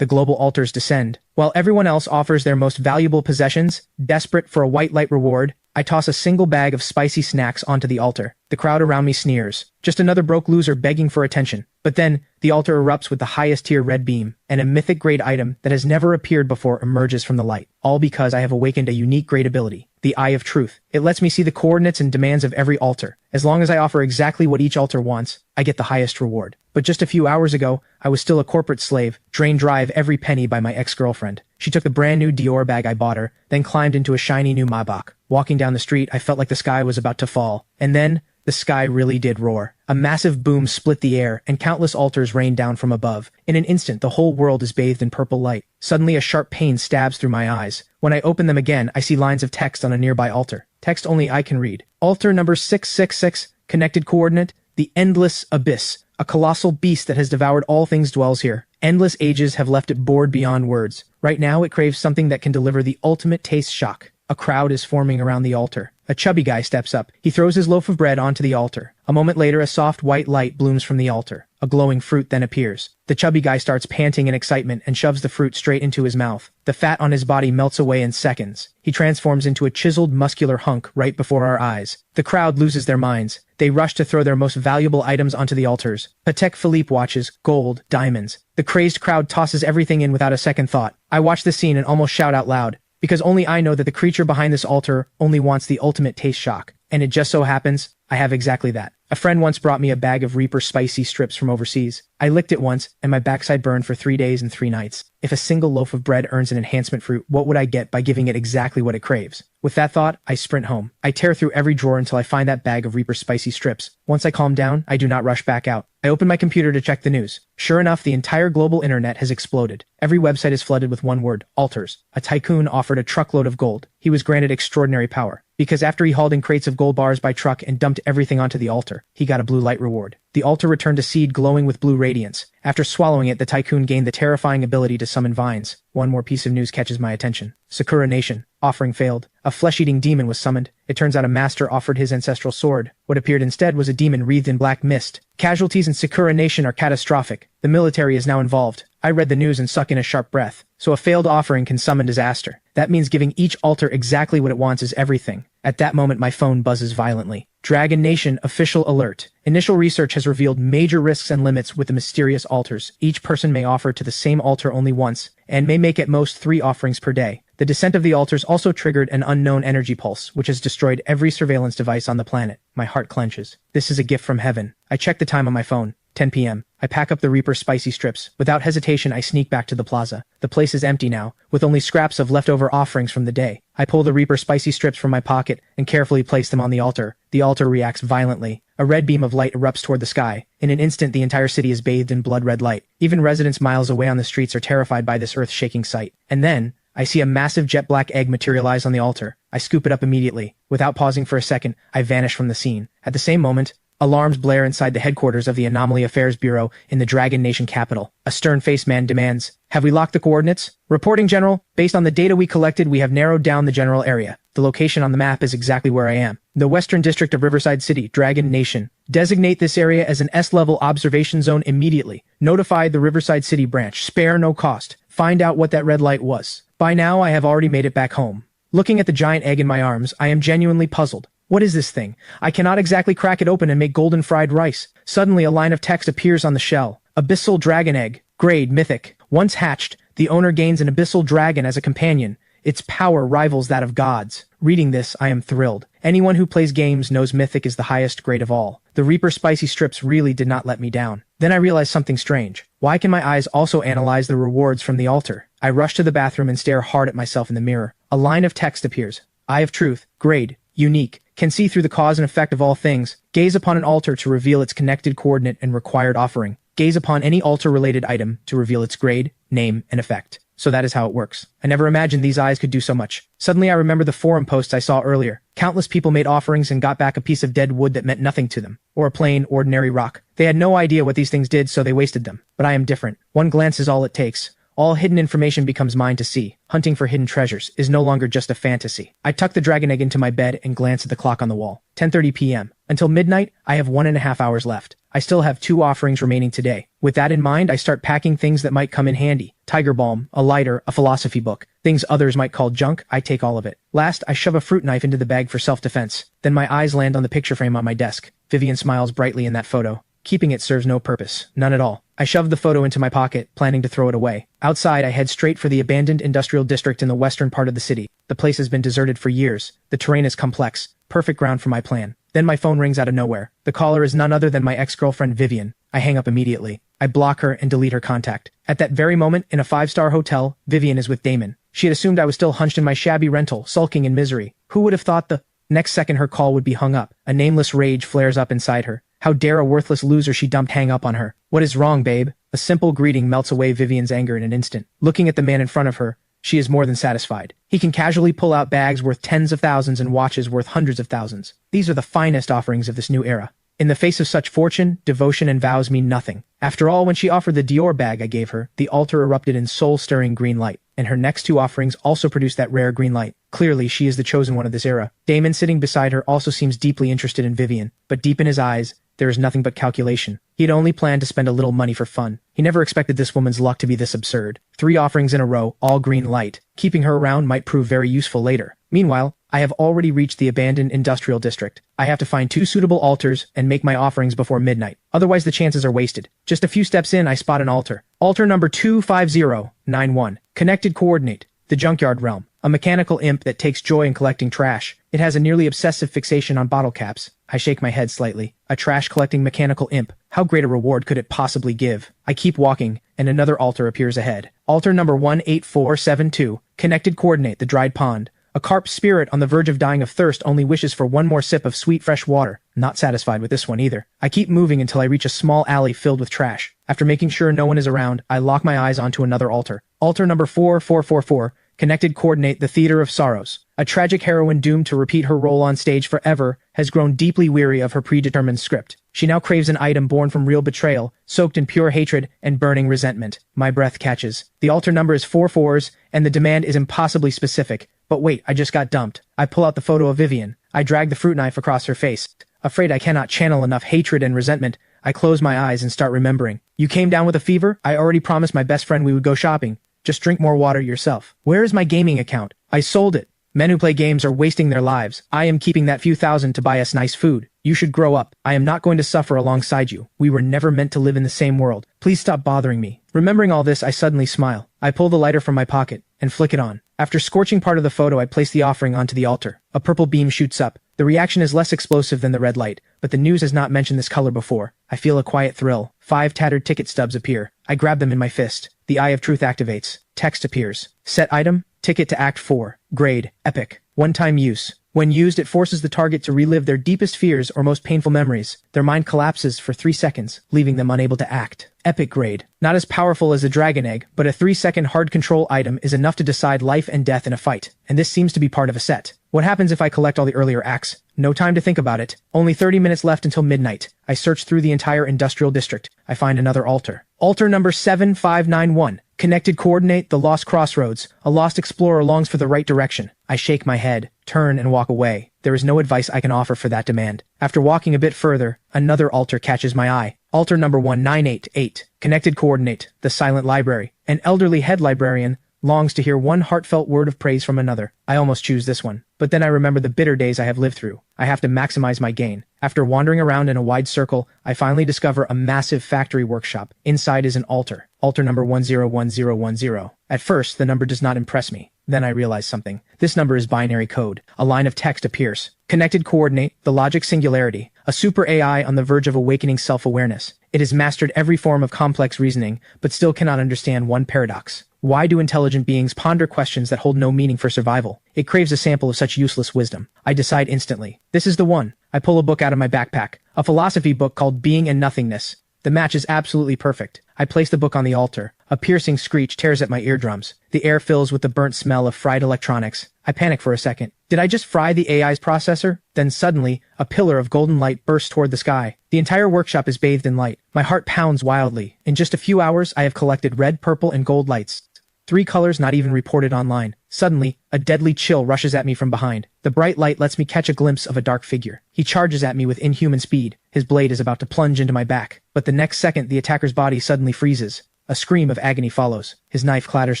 The global altars descend. While everyone else offers their most valuable possessions, desperate for a white light reward, I toss a single bag of spicy snacks onto the altar. The crowd around me sneers. Just another broke loser begging for attention. But then, the altar erupts with the highest tier red beam, and a mythic grade item that has never appeared before emerges from the light. All because I have awakened a unique grade ability, the Eye of Truth. It lets me see the coordinates and demands of every altar. As long as I offer exactly what each altar wants, I get the highest reward. But just a few hours ago, I was still a corporate slave, drained dry of every penny by my ex-girlfriend. She took the brand new Dior bag I bought her, then climbed into a shiny new Maybach. Walking down the street, I felt like the sky was about to fall. And then, the sky really did roar. A massive boom split the air, and countless altars rained down from above. In an instant, the whole world is bathed in purple light. Suddenly, a sharp pain stabs through my eyes. When I open them again, I see lines of text on a nearby altar. Text only I can read. Altar number 666, connected coordinate, the Endless Abyss. A colossal beast that has devoured all things dwells here. Endless ages have left it bored beyond words. Right now, it craves something that can deliver the ultimate taste shock. A crowd is forming around the altar. A chubby guy steps up. He throws his loaf of bread onto the altar. A moment later, a soft white light blooms from the altar. A glowing fruit then appears. The chubby guy starts panting in excitement and shoves the fruit straight into his mouth. The fat on his body melts away in seconds. He transforms into a chiseled, muscular hunk right before our eyes. The crowd loses their minds. They rush to throw their most valuable items onto the altars. Patek Philippe watches, gold, diamonds. The crazed crowd tosses everything in without a second thought. I watch the scene and almost shout out loud, because only I know that the creature behind this altar only wants the ultimate taste shock. And it just so happens, I have exactly that. A friend once brought me a bag of Reaper spicy strips from overseas. I licked it once, and my backside burned for 3 days and 3 nights. If a single loaf of bread earns an enhancement fruit, what would I get by giving it exactly what it craves? With that thought, I sprint home. I tear through every drawer until I find that bag of Reaper spicy strips. Once I calm down, I do not rush back out. I open my computer to check the news. Sure enough, the entire global internet has exploded. Every website is flooded with one word, altars. A tycoon offered a truckload of gold. He was granted extraordinary power, because after he hauled in crates of gold bars by truck and dumped everything onto the altar, he got a blue light reward. The altar returned a seed glowing with blue radiance. After swallowing it, the tycoon gained the terrifying ability to summon vines. One more piece of news catches my attention. Sakura Nation. Offering failed. A flesh-eating demon was summoned. It turns out a master offered his ancestral sword. What appeared instead was a demon wreathed in black mist. Casualties in Sakura Nation are catastrophic. The military is now involved. I read the news and suck in a sharp breath. So a failed offering can summon disaster. That means giving each altar exactly what it wants is everything. At that moment, my phone buzzes violently. Dragon Nation official alert. Initial research has revealed major risks and limits with the mysterious altars. Each person may offer to the same altar only once, and may make at most 3 offerings per day. The descent of the altars also triggered an unknown energy pulse, which has destroyed every surveillance device on the planet. My heart clenches. This is a gift from heaven. I check the time on my phone. 10 p.m. I pack up the Reaper spicy strips. Without hesitation, I sneak back to the plaza. The place is empty now, with only scraps of leftover offerings from the day. I pull the Reaper spicy strips from my pocket and carefully place them on the altar. The altar reacts violently. A red beam of light erupts toward the sky. In an instant, the entire city is bathed in blood-red light. Even residents miles away on the streets are terrified by this earth-shaking sight. And then, I see a massive jet-black egg materialize on the altar. I scoop it up immediately. Without pausing for a second, I vanish from the scene. At the same moment, alarms blare inside the headquarters of the Anomaly Affairs Bureau in the Dragon Nation capital. A stern-faced man demands, "Have we locked the coordinates?" "Reporting, General. Based on the data we collected, we have narrowed down the general area. The location on the map is exactly where I am. The Western District of Riverside City, Dragon Nation. Designate this area as an S-level observation zone immediately. Notify the Riverside City branch. Spare no cost. Find out what that red light was." By now, I have already made it back home. Looking at the giant egg in my arms, I am genuinely puzzled. What is this thing? I cannot exactly crack it open and make golden fried rice. Suddenly, a line of text appears on the shell. Abyssal Dragon Egg. Grade Mythic. Once hatched, the owner gains an abyssal dragon as a companion. Its power rivals that of gods. Reading this, I am thrilled. Anyone who plays games knows Mythic is the highest grade of all. The Reaper spicy strips really did not let me down. Then I realized something strange. Why can my eyes also analyze the rewards from the altar? I rush to the bathroom and stare hard at myself in the mirror. A line of text appears. Eye of Truth. Grade. Unique. Can see through the cause and effect of all things. Gaze upon an altar to reveal its connected coordinate and required offering. Gaze upon any altar-related item to reveal its grade, name, and effect. So that is how it works. I never imagined these eyes could do so much. Suddenly I remember the forum posts I saw earlier. Countless people made offerings and got back a piece of dead wood that meant nothing to them, or a plain, ordinary rock. They had no idea what these things did, so they wasted them. But I am different. One glance is all it takes. All hidden information becomes mine to see. Hunting for hidden treasures is no longer just a fantasy. I tuck the dragon egg into my bed and glance at the clock on the wall. 10:30 p.m. Until midnight, I have 1.5 hours left. I still have 2 offerings remaining today. With that in mind, I start packing things that might come in handy. Tiger balm, a lighter, a philosophy book. Things others might call junk, I take all of it. Last, I shove a fruit knife into the bag for self-defense. Then my eyes land on the picture frame on my desk. Vivian smiles brightly in that photo. Keeping it serves no purpose. None at all. I shoved the photo into my pocket, planning to throw it away. Outside, I head straight for the abandoned industrial district in the western part of the city. The place has been deserted for years. The terrain is complex. Perfect ground for my plan. Then my phone rings out of nowhere. The caller is none other than my ex-girlfriend Vivian. I hang up immediately. I block her and delete her contact. At that very moment, in a 5-star hotel, Vivian is with Damon. She had assumed I was still hunched in my shabby rental, sulking in misery. Who would have thought the next second her call would be hung up? A nameless rage flares up inside her. How dare a worthless loser she dumped hang up on her? What is wrong, babe? A simple greeting melts away Vivian's anger in an instant. Looking at the man in front of her, she is more than satisfied. He can casually pull out bags worth tens of thousands and watches worth hundreds of thousands. These are the finest offerings of this new era. In the face of such fortune, devotion and vows mean nothing. After all, when she offered the Dior bag I gave her, the altar erupted in soul-stirring green light, and her next 2 offerings also produced that rare green light. Clearly, she is the chosen one of this era. Damon sitting beside her also seems deeply interested in Vivian, but deep in his eyes, there is nothing but calculation. He had only planned to spend a little money for fun. He never expected this woman's luck to be this absurd. 3 offerings in a row, all green light. Keeping her around might prove very useful later. Meanwhile, I have already reached the abandoned industrial district. I have to find 2 suitable altars and make my offerings before midnight. Otherwise the chances are wasted. Just a few steps in, I spot an altar. Altar number 25091. Connected coordinate. The junkyard realm. A mechanical imp that takes joy in collecting trash. It has a nearly obsessive fixation on bottle caps. I shake my head slightly. A trash-collecting mechanical imp. How great a reward could it possibly give? I keep walking, and another altar appears ahead. Altar number 18472. Connected coordinate. The dried pond. A carp spirit on the verge of dying of thirst only wishes for one more sip of sweet fresh water. Not satisfied with this one either. I keep moving until I reach a small alley filled with trash. After making sure no one is around, I lock my eyes onto another altar. Altar number 4444. Connected coordinate. The Theater of Sorrows. A tragic heroine doomed to repeat her role on stage forever has grown deeply weary of her predetermined script. She now craves an item born from real betrayal, soaked in pure hatred and burning resentment. My breath catches. The altar number is 4 4s, and the demand is impossibly specific. But wait, I just got dumped. I pull out the photo of Vivian. I drag the fruit knife across her face. Afraid I cannot channel enough hatred and resentment, I close my eyes and start remembering. You came down with a fever? I already promised my best friend we would go shopping. Just drink more water yourself. Where is my gaming account? I sold it. Men who play games are wasting their lives. I am keeping that few thousand to buy us nice food. You should grow up. I am not going to suffer alongside you. We were never meant to live in the same world. Please stop bothering me. Remembering all this, I suddenly smile. I pull the lighter from my pocket and flick it on. After scorching part of the photo, I place the offering onto the altar. A purple beam shoots up. The reaction is less explosive than the red light, but the news has not mentioned this color before. I feel a quiet thrill. 5 tattered ticket stubs appear. I grab them in my fist. The Eye of Truth activates. Text appears. Set item, ticket to Act 4. Grade, epic. One-time use. When used, it forces the target to relive their deepest fears or most painful memories. Their mind collapses for 3 seconds, leaving them unable to act. Epic grade. Not as powerful as the Dragon Egg, but a 3-second hard control item is enough to decide life and death in a fight, and this seems to be part of a set. What happens if I collect all the earlier acts? No time to think about it. Only 30 minutes left until midnight. I search through the entire industrial district. I find another altar. Altar number 7591. Connected coordinate. The Lost Crossroads. A lost explorer longs for the right direction. I shake my head, turn, and walk away. There is no advice I can offer for that demand. After walking a bit further, another altar catches my eye. Altar number 1988. Connected coordinate. The Silent Library. An elderly head librarian longs to hear one heartfelt word of praise from another. I almost choose this one. But then I remember the bitter days I have lived through. I have to maximize my gain. After wandering around in a wide circle, I finally discover a massive factory workshop. Inside is an altar. Altar number 101010. At first, the number does not impress me. Then I realize something. This number is binary code. A line of text appears. Connected coordinate. The Logic Singularity. A super AI on the verge of awakening self-awareness. It has mastered every form of complex reasoning, but still cannot understand one paradox. Why do intelligent beings ponder questions that hold no meaning for survival? It craves a sample of such useless wisdom. I decide instantly. This is the one. I pull a book out of my backpack. A philosophy book called Being and Nothingness. The match is absolutely perfect. I place the book on the altar. A piercing screech tears at my eardrums. The air fills with the burnt smell of fried electronics. I panic for a second. Did I just fry the AI's processor? Then suddenly, a pillar of golden light bursts toward the sky. The entire workshop is bathed in light. My heart pounds wildly. In just a few hours, I have collected red, purple, and gold lights. 3 colors not even reported online. Suddenly, a deadly chill rushes at me from behind. The bright light lets me catch a glimpse of a dark figure. He charges at me with inhuman speed. His blade is about to plunge into my back. But the next second, the attacker's body suddenly freezes. A scream of agony follows. His knife clatters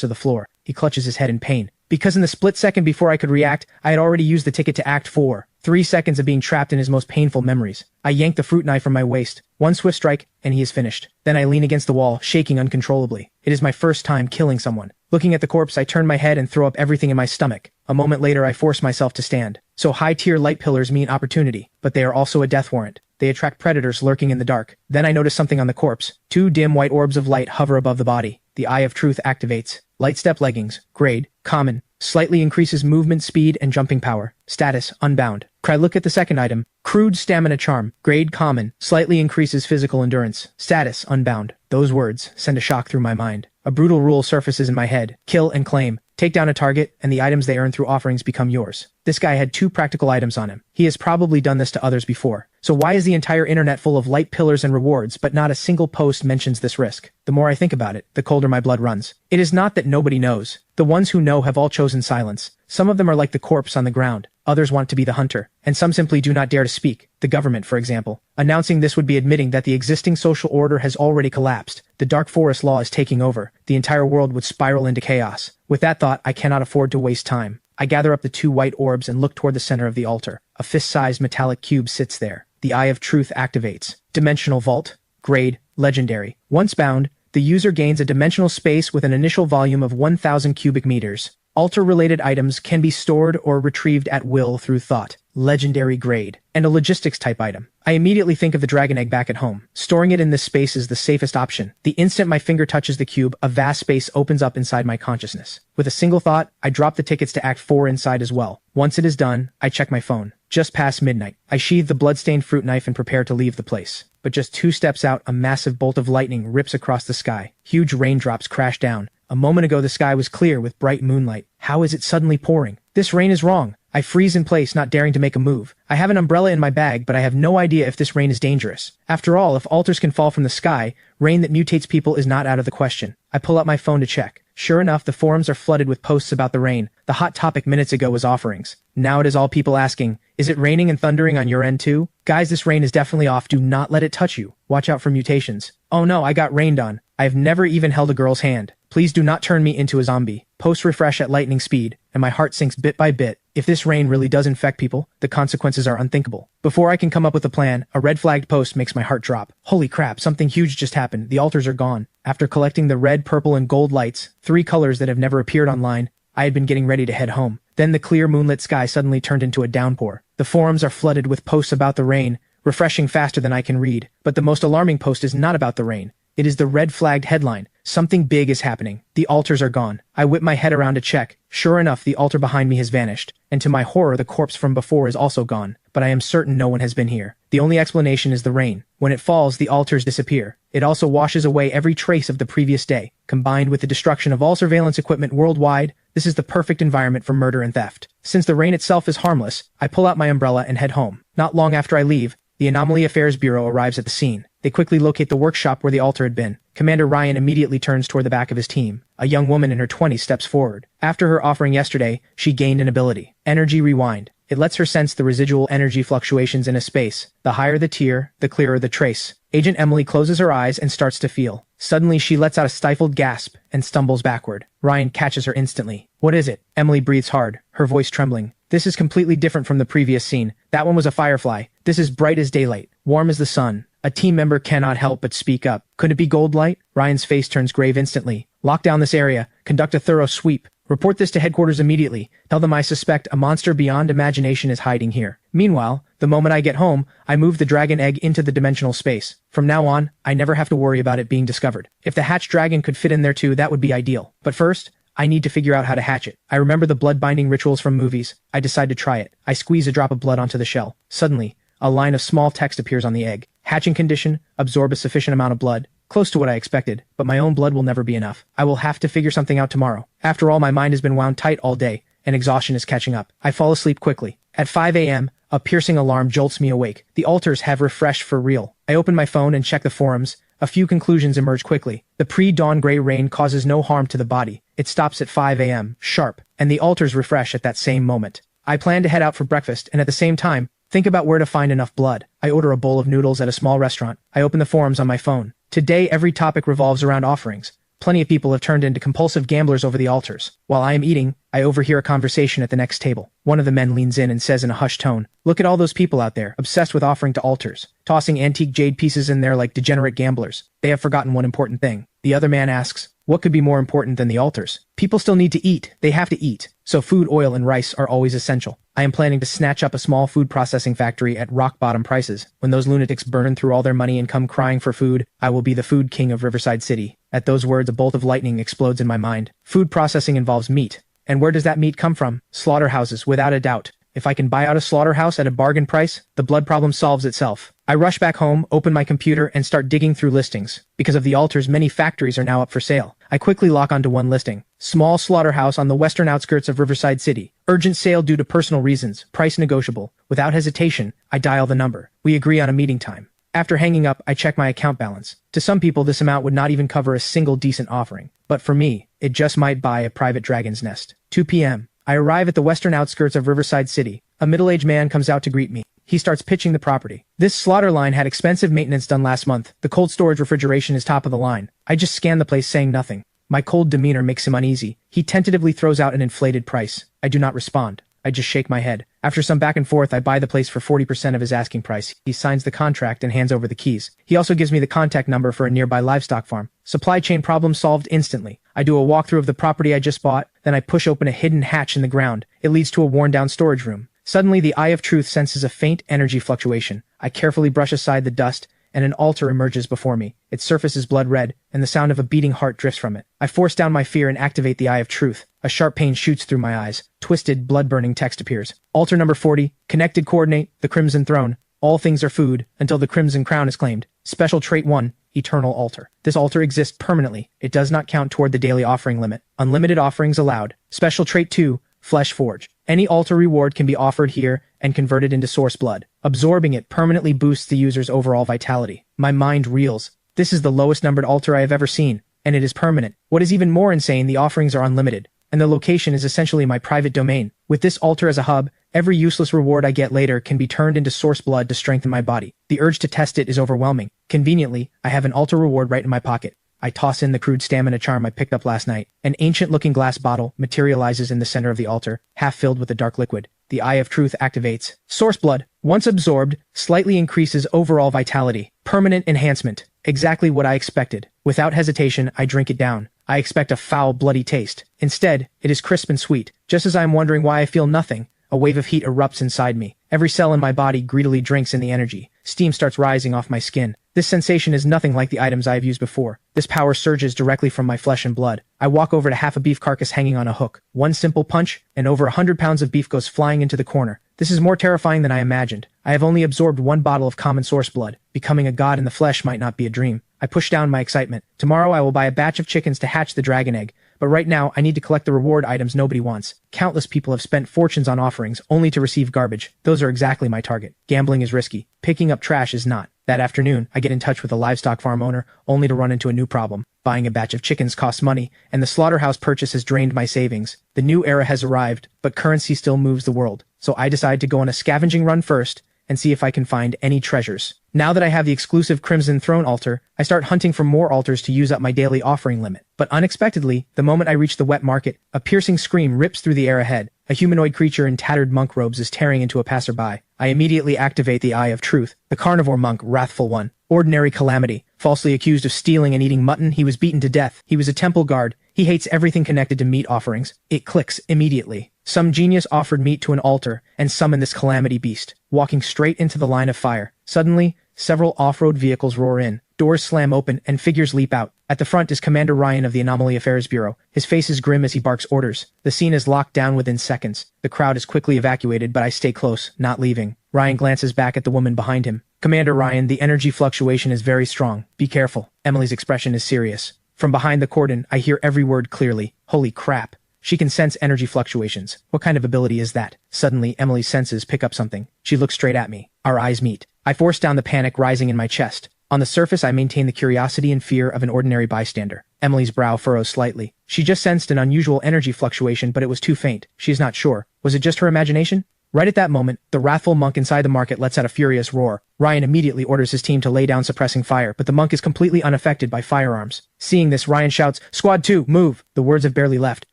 to the floor. He clutches his head in pain. Because in the split second before I could react, I had already used the ticket to Act 4. 3 seconds of being trapped in his most painful memories. I yank the fruit knife from my waist. One swift strike, and he is finished. Then I lean against the wall, shaking uncontrollably. It is my first time killing someone. Looking at the corpse, I turn my head and throw up everything in my stomach. A moment later, I force myself to stand. So high-tier light pillars mean opportunity, but they are also a death warrant. They attract predators lurking in the dark. Then I notice something on the corpse. 2 dim white orbs of light hover above the body. The Eye of Truth activates. Light step leggings. Grade. Common. Slightly increases movement speed and jumping power. Status. Unbound. I look at the second item. Crude Stamina Charm. Grade. Common. Slightly increases physical endurance. Status. Unbound. Those words send a shock through my mind. A brutal rule surfaces in my head. Kill and claim. Take down a target, and the items they earn through offerings become yours. This guy had 2 practical items on him. He has probably done this to others before. So why is the entire internet full of light pillars and rewards, but not a single post mentions this risk? The more I think about it, the colder my blood runs. It is not that nobody knows. The ones who know have all chosen silence. Some of them are like the corpse on the ground. Others want to be the hunter. And some simply do not dare to speak. The government, for example. Announcing this would be admitting that the existing social order has already collapsed. The Dark Forest law is taking over. The entire world would spiral into chaos. With that thought, I cannot afford to waste time. I gather up the 2 white orbs and look toward the center of the altar. A fist-sized metallic cube sits there. The Eye of Truth activates. Dimensional Vault. Grade. Legendary. Once bound, the user gains a dimensional space with an initial volume of 1,000 cubic meters. Altar-related items can be stored or retrieved at will through thought. Legendary grade. And a logistics-type item. I immediately think of the dragon egg back at home. Storing it in this space is the safest option. The instant my finger touches the cube, a vast space opens up inside my consciousness. With a single thought, I drop the tickets to Act 4 inside as well. Once it is done, I check my phone. Just past midnight. I sheathe the blood-stained fruit knife and prepare to leave the place. But just 2 steps out, a massive bolt of lightning rips across the sky. Huge raindrops crash down. A moment ago the sky was clear with bright moonlight. How is it suddenly pouring? This rain is wrong. I freeze in place, not daring to make a move. I have an umbrella in my bag, but I have no idea if this rain is dangerous. After all, if altars can fall from the sky, rain that mutates people is not out of the question. I pull out my phone to check. Sure enough, the forums are flooded with posts about the rain. The hot topic minutes ago was offerings. Now it is all people asking, is it raining and thundering on your end too? Guys, this rain is definitely off. Do not let it touch you. Watch out for mutations. Oh no, I got rained on. I have never even held a girl's hand. Please do not turn me into a zombie. Post refresh at lightning speed, and my heart sinks bit by bit. If this rain really does infect people, the consequences are unthinkable. Before I can come up with a plan, a red flagged post makes my heart drop. Holy crap, something huge just happened. The altars are gone. After collecting the red, purple, and gold lights, 3 colors that have never appeared online, I had been getting ready to head home. Then the clear moonlit sky suddenly turned into a downpour. The forums are flooded with posts about the rain, refreshing faster than I can read. But the most alarming post is not about the rain. It is the red-flagged headline. Something big is happening. The altars are gone. I whip my head around to check. Sure enough, the altar behind me has vanished. And to my horror, the corpse from before is also gone. But I am certain no one has been here. The only explanation is the rain. When it falls, the altars disappear. It also washes away every trace of the previous day. Combined with the destruction of all surveillance equipment worldwide, this is the perfect environment for murder and theft. Since the rain itself is harmless, I pull out my umbrella and head home. Not long after I leave, the Anomaly Affairs Bureau arrives at the scene. They quickly locate the workshop where the altar had been. Commander Ryan immediately turns toward the back of his team. A young woman in her 20s steps forward. After her offering yesterday, she gained an ability. Energy Rewind. It lets her sense the residual energy fluctuations in a space. The higher the tier, the clearer the trace. Agent Emily closes her eyes and starts to feel. Suddenly, she lets out a stifled gasp and stumbles backward. Ryan catches her instantly. What is it? Emily breathes hard, her voice trembling. This is completely different from the previous scene. That one was a firefly. This is bright as daylight, warm as the sun. A team member cannot help but speak up. Could it be gold light? Ryan's face turns grave instantly. Lock down this area. Conduct a thorough sweep. Report this to headquarters immediately. Tell them I suspect a monster beyond imagination is hiding here. Meanwhile, the moment I get home, I move the dragon egg into the dimensional space. From now on, I never have to worry about it being discovered. If the hatched dragon could fit in there too, that would be ideal. But first, I need to figure out how to hatch it. I remember the blood binding rituals from movies. I decide to try it. I squeeze a drop of blood onto the shell. Suddenly, a line of small text appears on the egg. Hatching condition, absorb a sufficient amount of blood. Close to what I expected, but my own blood will never be enough. I will have to figure something out tomorrow. After all, my mind has been wound tight all day, and exhaustion is catching up. I fall asleep quickly. At 5 a.m., a piercing alarm jolts me awake. The altars have refreshed for real. I open my phone and check the forums. A few conclusions emerge quickly. The pre-dawn gray rain causes no harm to the body. It stops at 5 a.m., sharp, and the altars refresh at that same moment. I plan to head out for breakfast and at the same time, think about where to find enough blood. I order a bowl of noodles at a small restaurant. I open the forums on my phone. Today every topic revolves around offerings. Plenty of people have turned into compulsive gamblers over the altars. While I am eating, I overhear a conversation at the next table. One of the men leans in and says in a hushed tone, "Look at all those people out there, obsessed with offering to altars, tossing antique jade pieces in there like degenerate gamblers. They have forgotten one important thing." The other man asks, "What could be more important than the altars?" People still need to eat. They have to eat. So food, oil, and rice are always essential. I am planning to snatch up a small food processing factory at rock-bottom prices. When those lunatics burn through all their money and come crying for food, I will be the food king of Riverside City. At those words, a bolt of lightning explodes in my mind. Food processing involves meat. And where does that meat come from? Slaughterhouses, without a doubt. If I can buy out a slaughterhouse at a bargain price, the blood problem solves itself. I rush back home, open my computer, and start digging through listings. Because of the altars, many factories are now up for sale. I quickly lock onto one listing. Small slaughterhouse on the western outskirts of Riverside City. Urgent sale due to personal reasons. Price negotiable. Without hesitation, I dial the number. We agree on a meeting time. After hanging up, I check my account balance. To some people, this amount would not even cover a single decent offering. But for me, it just might buy a private dragon's nest. 2 p.m. I arrive at the western outskirts of Riverside City. A middle-aged man comes out to greet me. He starts pitching the property. This slaughter line had expensive maintenance done last month. The cold storage refrigeration is top of the line. I just scan the place saying nothing. My cold demeanor makes him uneasy. He tentatively throws out an inflated price. I do not respond. I just shake my head. After some back and forth, I buy the place for 40% of his asking price. He signs the contract and hands over the keys. He also gives me the contact number for a nearby livestock farm. Supply chain problem solved instantly. I do a walkthrough of the property I just bought, then I push open a hidden hatch in the ground. It leads to a worn-down storage room. Suddenly, the Eye of Truth senses a faint energy fluctuation. I carefully brush aside the dust, and an altar emerges before me. Its surface is blood red, and the sound of a beating heart drifts from it. I force down my fear and activate the Eye of Truth. A sharp pain shoots through my eyes. Twisted, blood-burning text appears. Altar number 40, connected coordinate, the Crimson Throne. All things are food, until the Crimson Crown is claimed. Special trait 1, Eternal Altar. This altar exists permanently. It does not count toward the daily offering limit. Unlimited offerings allowed. Special trait 2, Flesh Forge. Any altar reward can be offered here and converted into source blood. Absorbing it permanently boosts the user's overall vitality. My mind reels. This is the lowest numbered altar I have ever seen, and it is permanent. What is even more insane, the offerings are unlimited, and the location is essentially my private domain. With this altar as a hub, every useless reward I get later can be turned into source blood to strengthen my body. The urge to test it is overwhelming. Conveniently, I have an altar reward right in my pocket. I toss in the crude stamina charm I picked up last night. An ancient-looking glass bottle materializes in the center of the altar, half filled with a dark liquid. The Eye of Truth activates. Source blood, once absorbed, slightly increases overall vitality. Permanent enhancement. Exactly what I expected. Without hesitation, I drink it down. I expect a foul, bloody taste. Instead, it is crisp and sweet. Just as I am wondering why I feel nothing, a wave of heat erupts inside me. Every cell in my body greedily drinks in the energy. Steam starts rising off my skin. This sensation is nothing like the items I have used before. This power surges directly from my flesh and blood. I walk over to half a beef carcass hanging on a hook. One simple punch, and over 100 pounds of beef goes flying into the corner. This is more terrifying than I imagined. I have only absorbed one bottle of common source blood. Becoming a god in the flesh might not be a dream. I push down my excitement. Tomorrow I will buy a batch of chickens to hatch the dragon egg. But right now, I need to collect the reward items nobody wants. Countless people have spent fortunes on offerings, only to receive garbage. Those are exactly my target. Gambling is risky. Picking up trash is not. That afternoon, I get in touch with a livestock farm owner, only to run into a new problem. Buying a batch of chickens costs money, and the slaughterhouse purchase has drained my savings. The new era has arrived, but currency still moves the world. So I decide to go on a scavenging run first, and see if I can find any treasures. Now that I have the exclusive Crimson Throne altar, I start hunting for more altars to use up my daily offering limit. But unexpectedly, the moment I reach the wet market, a piercing scream rips through the air ahead. A humanoid creature in tattered monk robes is tearing into a passerby. I immediately activate the Eye of Truth. The carnivore monk, Wrathful One. Ordinary calamity. Falsely accused of stealing and eating mutton, he was beaten to death. He was a temple guard. He hates everything connected to meat offerings. It clicks immediately. Some genius offered meat to an altar and summoned this calamity beast, walking straight into the line of fire. Suddenly, several off-road vehicles roar in. Doors slam open and figures leap out. At the front is Commander Ryan of the Anomaly Affairs Bureau. His face is grim as he barks orders. The scene is locked down within seconds. The crowd is quickly evacuated, but I stay close, not leaving. Ryan glances back at the woman behind him. Commander Ryan, the energy fluctuation is very strong. Be careful. Emily's expression is serious. From behind the cordon, I hear every word clearly. Holy crap. She can sense energy fluctuations. What kind of ability is that? Suddenly, Emily's senses pick up something. She looks straight at me. Our eyes meet. I force down the panic rising in my chest. On the surface, I maintain the curiosity and fear of an ordinary bystander. Emily's brow furrows slightly. She just sensed an unusual energy fluctuation, but it was too faint. She is not sure. Was it just her imagination? Right at that moment, the wrathful monk inside the market lets out a furious roar. Ryan immediately orders his team to lay down suppressing fire, but the monk is completely unaffected by firearms. Seeing this, Ryan shouts, "Squad 2, move!" The words have barely left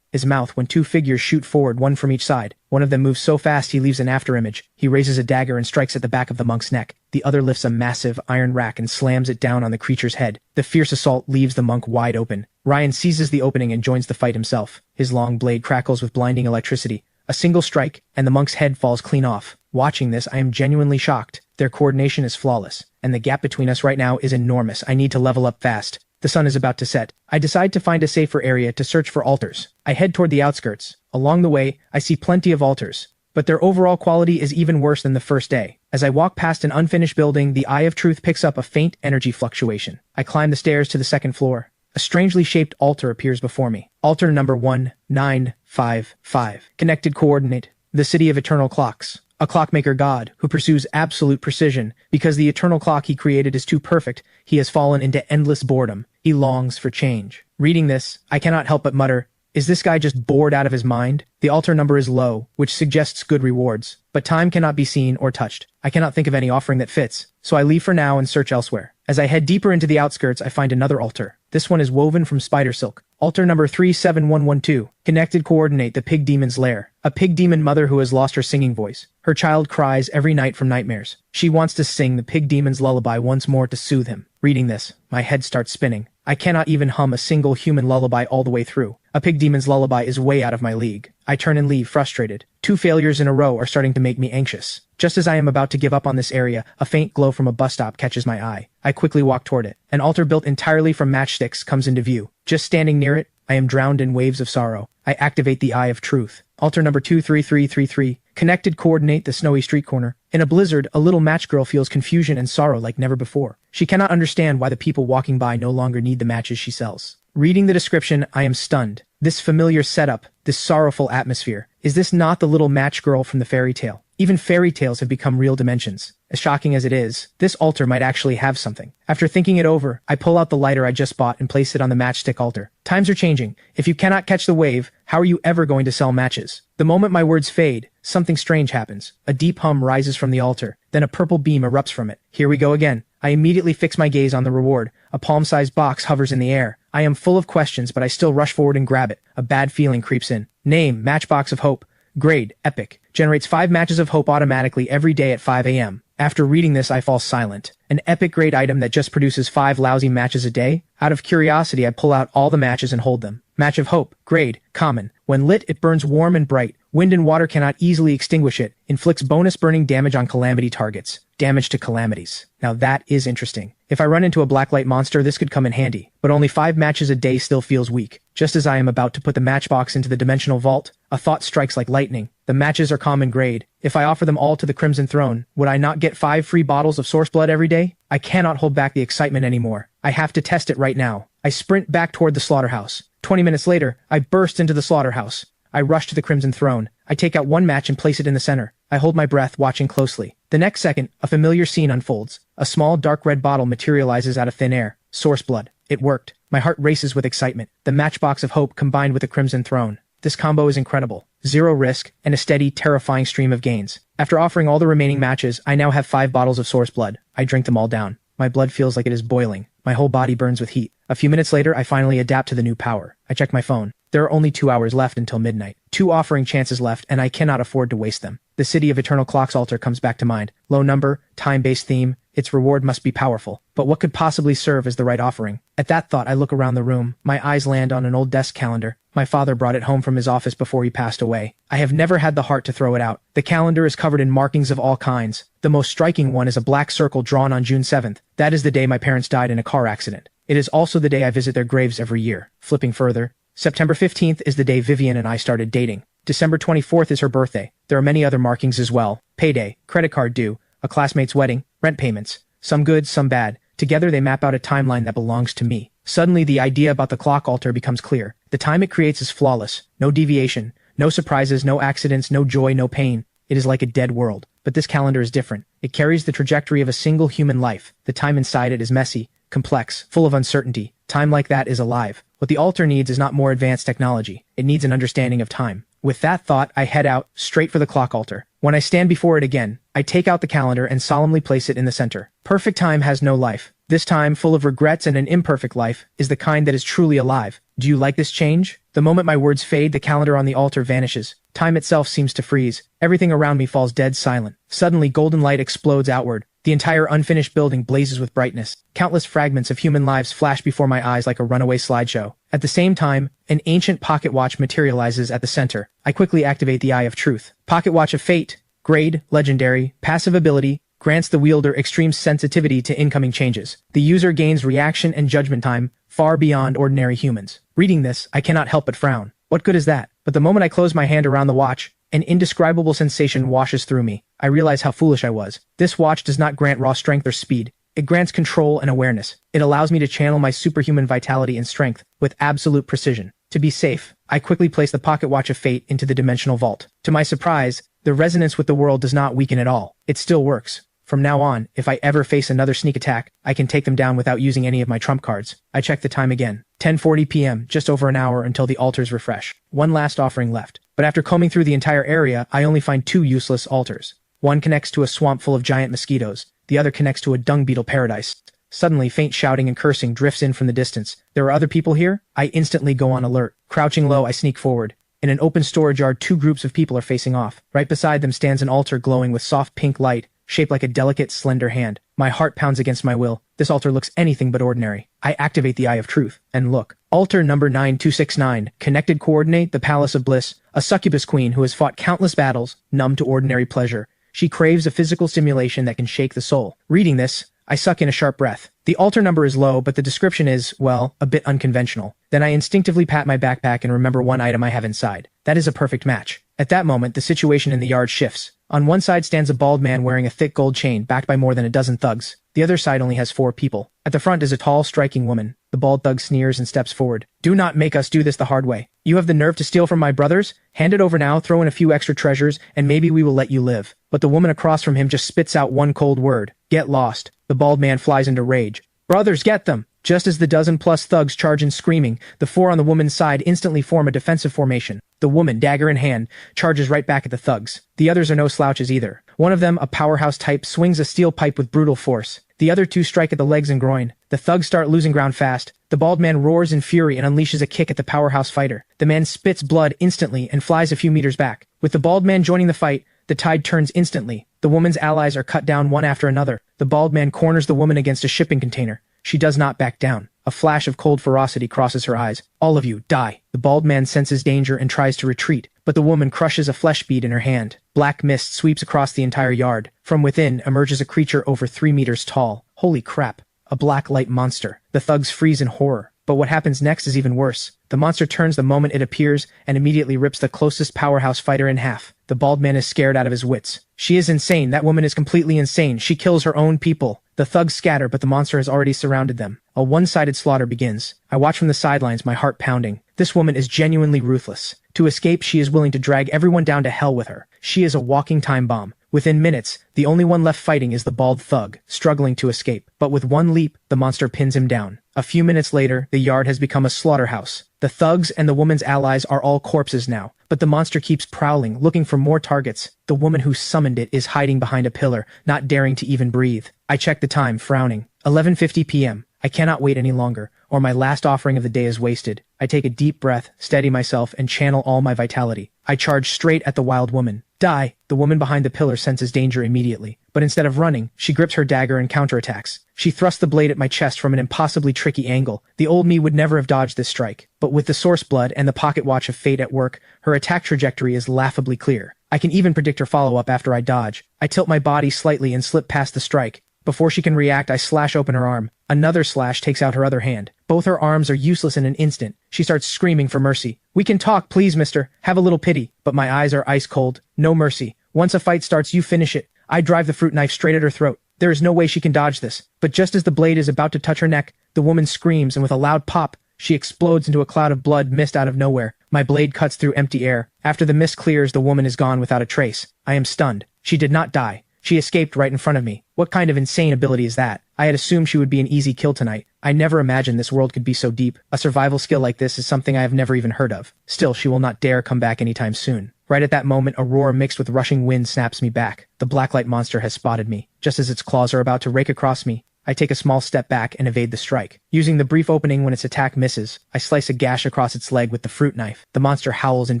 his mouth when two figures shoot forward, one from each side. One of them moves so fast he leaves an afterimage. He raises a dagger and strikes at the back of the monk's neck. The other lifts a massive iron rack and slams it down on the creature's head. The fierce assault leaves the monk wide open. Ryan seizes the opening and joins the fight himself. His long blade crackles with blinding electricity. A single strike, and the monk's head falls clean off. Watching this, I am genuinely shocked. Their coordination is flawless, and the gap between us right now is enormous. I need to level up fast. The sun is about to set. I decide to find a safer area to search for altars. I head toward the outskirts. Along the way, I see plenty of altars, but their overall quality is even worse than the first day. As I walk past an unfinished building, the Eye of Truth picks up a faint energy fluctuation. I climb the stairs to the second floor. A strangely shaped altar appears before me. Altar number 1955. Connected coordinate. The City of Eternal Clocks. A clockmaker god who pursues absolute precision. Because the eternal clock he created is too perfect, he has fallen into endless boredom. He longs for change. Reading this, I cannot help but mutter, is this guy just bored out of his mind? The altar number is low, which suggests good rewards, but time cannot be seen or touched. I cannot think of any offering that fits, so I leave for now and search elsewhere. As I head deeper into the outskirts, I find another altar. This one is woven from spider silk. Altar number 37112. Connected coordinate the pig demon's lair. A pig demon mother who has lost her singing voice. Her child cries every night from nightmares. She wants to sing the pig demon's lullaby once more to soothe him. Reading this, my head starts spinning. I cannot even hum a single human lullaby all the way through. A pig demon's lullaby is way out of my league. I turn and leave, frustrated. 2 failures in a row are starting to make me anxious. Just as I am about to give up on this area, a faint glow from a bus stop catches my eye. I quickly walk toward it. An altar built entirely from matchsticks comes into view. Just standing near it, I am drowned in waves of sorrow. I activate the Eye of Truth. Altar number 23333. Connected coordinate the snowy street corner. In a blizzard, a little match girl feels confusion and sorrow like never before. She cannot understand why the people walking by no longer need the matches she sells. Reading the description, I am stunned. This familiar setup, this sorrowful atmosphere. Is this not the little match girl from the fairy tale? Even fairy tales have become real dimensions. As shocking as it is, this altar might actually have something. After thinking it over, I pull out the lighter I just bought and place it on the matchstick altar. Times are changing. If you cannot catch the wave, how are you ever going to sell matches? The moment my words fade, something strange happens. A deep hum rises from the altar, then a purple beam erupts from it. Here we go again. I immediately fix my gaze on the reward. A palm-sized box hovers in the air. I am full of questions, but I still rush forward and grab it. A bad feeling creeps in. Name, Matchbox of Hope. Grade, Epic. Generates 5 matches of hope automatically every day at 5 a.m. After reading this, I fall silent. An epic grade item that just produces 5 lousy matches a day? Out of curiosity, I pull out all the matches and hold them. Match of Hope. Grade, Common. When lit, it burns warm and bright. Wind and water cannot easily extinguish it. Inflicts bonus burning damage on calamity targets. Damage to calamities. Now that is interesting. If I run into a blacklight monster, this could come in handy. But only 5 matches a day still feels weak. Just as I am about to put the matchbox into the dimensional vault, a thought strikes like lightning. The matches are common grade. If I offer them all to the Crimson Throne, would I not get 5 free bottles of source blood every day? I cannot hold back the excitement anymore. I have to test it right now. I sprint back toward the slaughterhouse. 20 minutes later, I burst into the slaughterhouse. I rush to the Crimson Throne. I take out one match and place it in the center. I hold my breath, watching closely. The next second, a familiar scene unfolds. A small dark red bottle materializes out of thin air. Source blood. It worked. My heart races with excitement. The Matchbox of Hope combined with the Crimson Throne. This combo is incredible. 0 risk, and a steady, terrifying stream of gains. After offering all the remaining matches, I now have 5 bottles of source blood. I drink them all down. My blood feels like it is boiling. My whole body burns with heat. A few minutes later, I finally adapt to the new power. I check my phone. There are only 2 hours left until midnight. 2 offering chances left, and I cannot afford to waste them. The City of Eternal Clocks altar comes back to mind. Low number, time-based theme. Its reward must be powerful. But what could possibly serve as the right offering? At that thought, I look around the room. My eyes land on an old desk calendar. My father brought it home from his office before he passed away. I have never had the heart to throw it out. The calendar is covered in markings of all kinds. The most striking one is a black circle drawn on June 7th. That is the day my parents died in a car accident. It is also the day I visit their graves every year. Flipping further, September 15th is the day Vivian and I started dating. December 24th is her birthday. There are many other markings as well. Payday, credit card due, a classmate's wedding, rent payments. Some good, some bad. Together they map out a timeline that belongs to me. Suddenly the idea about the clock altar becomes clear. The time it creates is flawless. No deviation, no surprises, no accidents, no joy, no pain. It is like a dead world. But this calendar is different. It carries the trajectory of a single human life. The time inside it is messy, complex, full of uncertainty. Time like that is alive. What the altar needs is not more advanced technology. It needs an understanding of time. With that thought, I head out, straight for the clock altar. When I stand before it again, I take out the calendar and solemnly place it in the center. Perfect time has no life. This time, full of regrets and an imperfect life, is the kind that is truly alive. Do you like this change? The moment my words fade, the calendar on the altar vanishes. Time itself seems to freeze. Everything around me falls dead silent. Suddenly, golden light explodes outward. The entire unfinished building blazes with brightness. Countless fragments of human lives flash before my eyes like a runaway slideshow. At the same time, an ancient pocket watch materializes at the center. I quickly activate the Eye of Truth. Pocket Watch of Fate. Grade, Legendary, Passive Ability, grants the wielder extreme sensitivity to incoming changes. The user gains reaction and judgment time far beyond ordinary humans. Reading this, I cannot help but frown. What good is that? But the moment I close my hand around the watch, an indescribable sensation washes through me. I realize how foolish I was. This watch does not grant raw strength or speed. It grants control and awareness. It allows me to channel my superhuman vitality and strength with absolute precision. To be safe, I quickly place the Pocket Watch of Fate into the dimensional vault. To my surprise, the resonance with the world does not weaken at all. It still works. From now on, if I ever face another sneak attack, I can take them down without using any of my trump cards. I check the time again. 10:40 p.m., just over an hour until the altars refresh. One last offering left. But after combing through the entire area, I only find two useless altars. One connects to a swamp full of giant mosquitoes. The other connects to a dung beetle paradise. Suddenly, faint shouting and cursing drifts in from the distance. There are other people here? I instantly go on alert. Crouching low, I sneak forward. In an open storage yard, two groups of people are facing off. Right beside them stands an altar glowing with soft pink light, shaped like a delicate, slender hand. My heart pounds against my will. This altar looks anything but ordinary. I activate the Eye of Truth, and look. Altar number 9269. Connected coordinate, the Palace of Bliss. A succubus queen who has fought countless battles, numb to ordinary pleasure. She craves a physical stimulation that can shake the soul. Reading this, I suck in a sharp breath. The altar number is low, but the description is, well, a bit unconventional. Then I instinctively pat my backpack and remember one item I have inside. That is a perfect match. At that moment, the situation in the yard shifts. On one side stands a bald man wearing a thick gold chain, backed by more than a dozen thugs. The other side only has 4 people. At the front is a tall, striking woman. The bald thug sneers and steps forward. Do not make us do this the hard way. You have the nerve to steal from my brothers? Hand it over now, throw in a few extra treasures, and maybe we will let you live. But the woman across from him just spits out one cold word. Get lost. The bald man flies into rage. Brothers, get them! Just as the dozen-plus thugs charge in screaming, the 4 on the woman's side instantly form a defensive formation. The woman, dagger in hand, charges right back at the thugs. The others are no slouches either. One of them, a powerhouse type, swings a steel pipe with brutal force. The other 2 strike at the legs and groin. The thugs start losing ground fast. The bald man roars in fury and unleashes a kick at the powerhouse fighter. The man spits blood instantly and flies a few meters back. With the bald man joining the fight, the tide turns instantly. The woman's allies are cut down one after another. The bald man corners the woman against a shipping container. She does not back down. A flash of cold ferocity crosses her eyes. All of you, die. The bald man senses danger and tries to retreat, but the woman crushes a flesh bead in her hand. Black mist sweeps across the entire yard. From within emerges a creature over 3 meters tall. Holy crap. A black light monster. The thugs freeze in horror. But what happens next is even worse. The monster turns the moment it appears and immediately rips the closest powerhouse fighter in half. The bald man is scared out of his wits. She is insane. That woman is completely insane. She kills her own people. The thugs scatter, but the monster has already surrounded them. A one-sided slaughter begins. I watch from the sidelines, my heart pounding. This woman is genuinely ruthless. To escape, she is willing to drag everyone down to hell with her. She is a walking time bomb. Within minutes, the only one left fighting is the bald thug, struggling to escape. But with one leap, the monster pins him down. A few minutes later, the yard has become a slaughterhouse. The thugs and the woman's allies are all corpses now, but the monster keeps prowling, looking for more targets. The woman who summoned it is hiding behind a pillar, not daring to even breathe. I check the time, frowning. 11:50 p.m. I cannot wait any longer, or my last offering of the day is wasted. I take a deep breath, steady myself, and channel all my vitality. I charge straight at the wild woman. Die! The woman behind the pillar senses danger immediately. But instead of running, she grips her dagger and counterattacks. She thrusts the blade at my chest from an impossibly tricky angle. The old me would never have dodged this strike. But with the source blood and the pocket watch of fate at work, her attack trajectory is laughably clear. I can even predict her follow-up after I dodge. I tilt my body slightly and slip past the strike. Before she can react, I slash open her arm. Another slash takes out her other hand. Both her arms are useless in an instant. She starts screaming for mercy. We can talk, please, mister. Have a little pity. But my eyes are ice cold. No mercy. Once a fight starts, you finish it. I drive the fruit knife straight at her throat. There is no way she can dodge this. But just as the blade is about to touch her neck, the woman screams, and with a loud pop, she explodes into a cloud of blood mist out of nowhere. My blade cuts through empty air. After the mist clears, the woman is gone without a trace. I am stunned. She did not die. She escaped right in front of me. What kind of insane ability is that? I had assumed she would be an easy kill tonight. I never imagined this world could be so deep. A survival skill like this is something I have never even heard of. Still, she will not dare come back anytime soon. Right at that moment, a roar mixed with rushing wind snaps me back. The blacklight monster has spotted me. Just as its claws are about to rake across me, I take a small step back and evade the strike. Using the brief opening when its attack misses, I slice a gash across its leg with the fruit knife. The monster howls in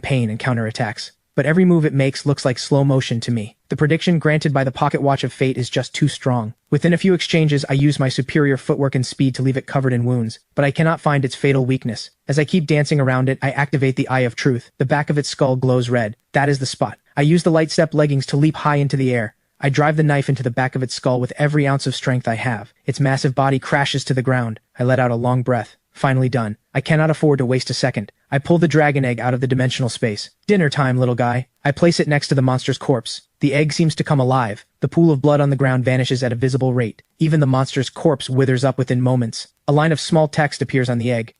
pain and counterattacks. But every move it makes looks like slow motion to me. The prediction granted by the pocket watch of fate is just too strong. Within a few exchanges, I use my superior footwork and speed to leave it covered in wounds, but I cannot find its fatal weakness. As I keep dancing around it, I activate the Eye of Truth. The back of its skull glows red. That is the spot. I use the light step leggings to leap high into the air. I drive the knife into the back of its skull with every ounce of strength I have. Its massive body crashes to the ground. I let out a long breath. Finally done. I cannot afford to waste a second. I pull the dragon egg out of the dimensional space. Dinner time, little guy. I place it next to the monster's corpse. The egg seems to come alive. The pool of blood on the ground vanishes at a visible rate. Even the monster's corpse withers up within moments. A line of small text appears on the egg.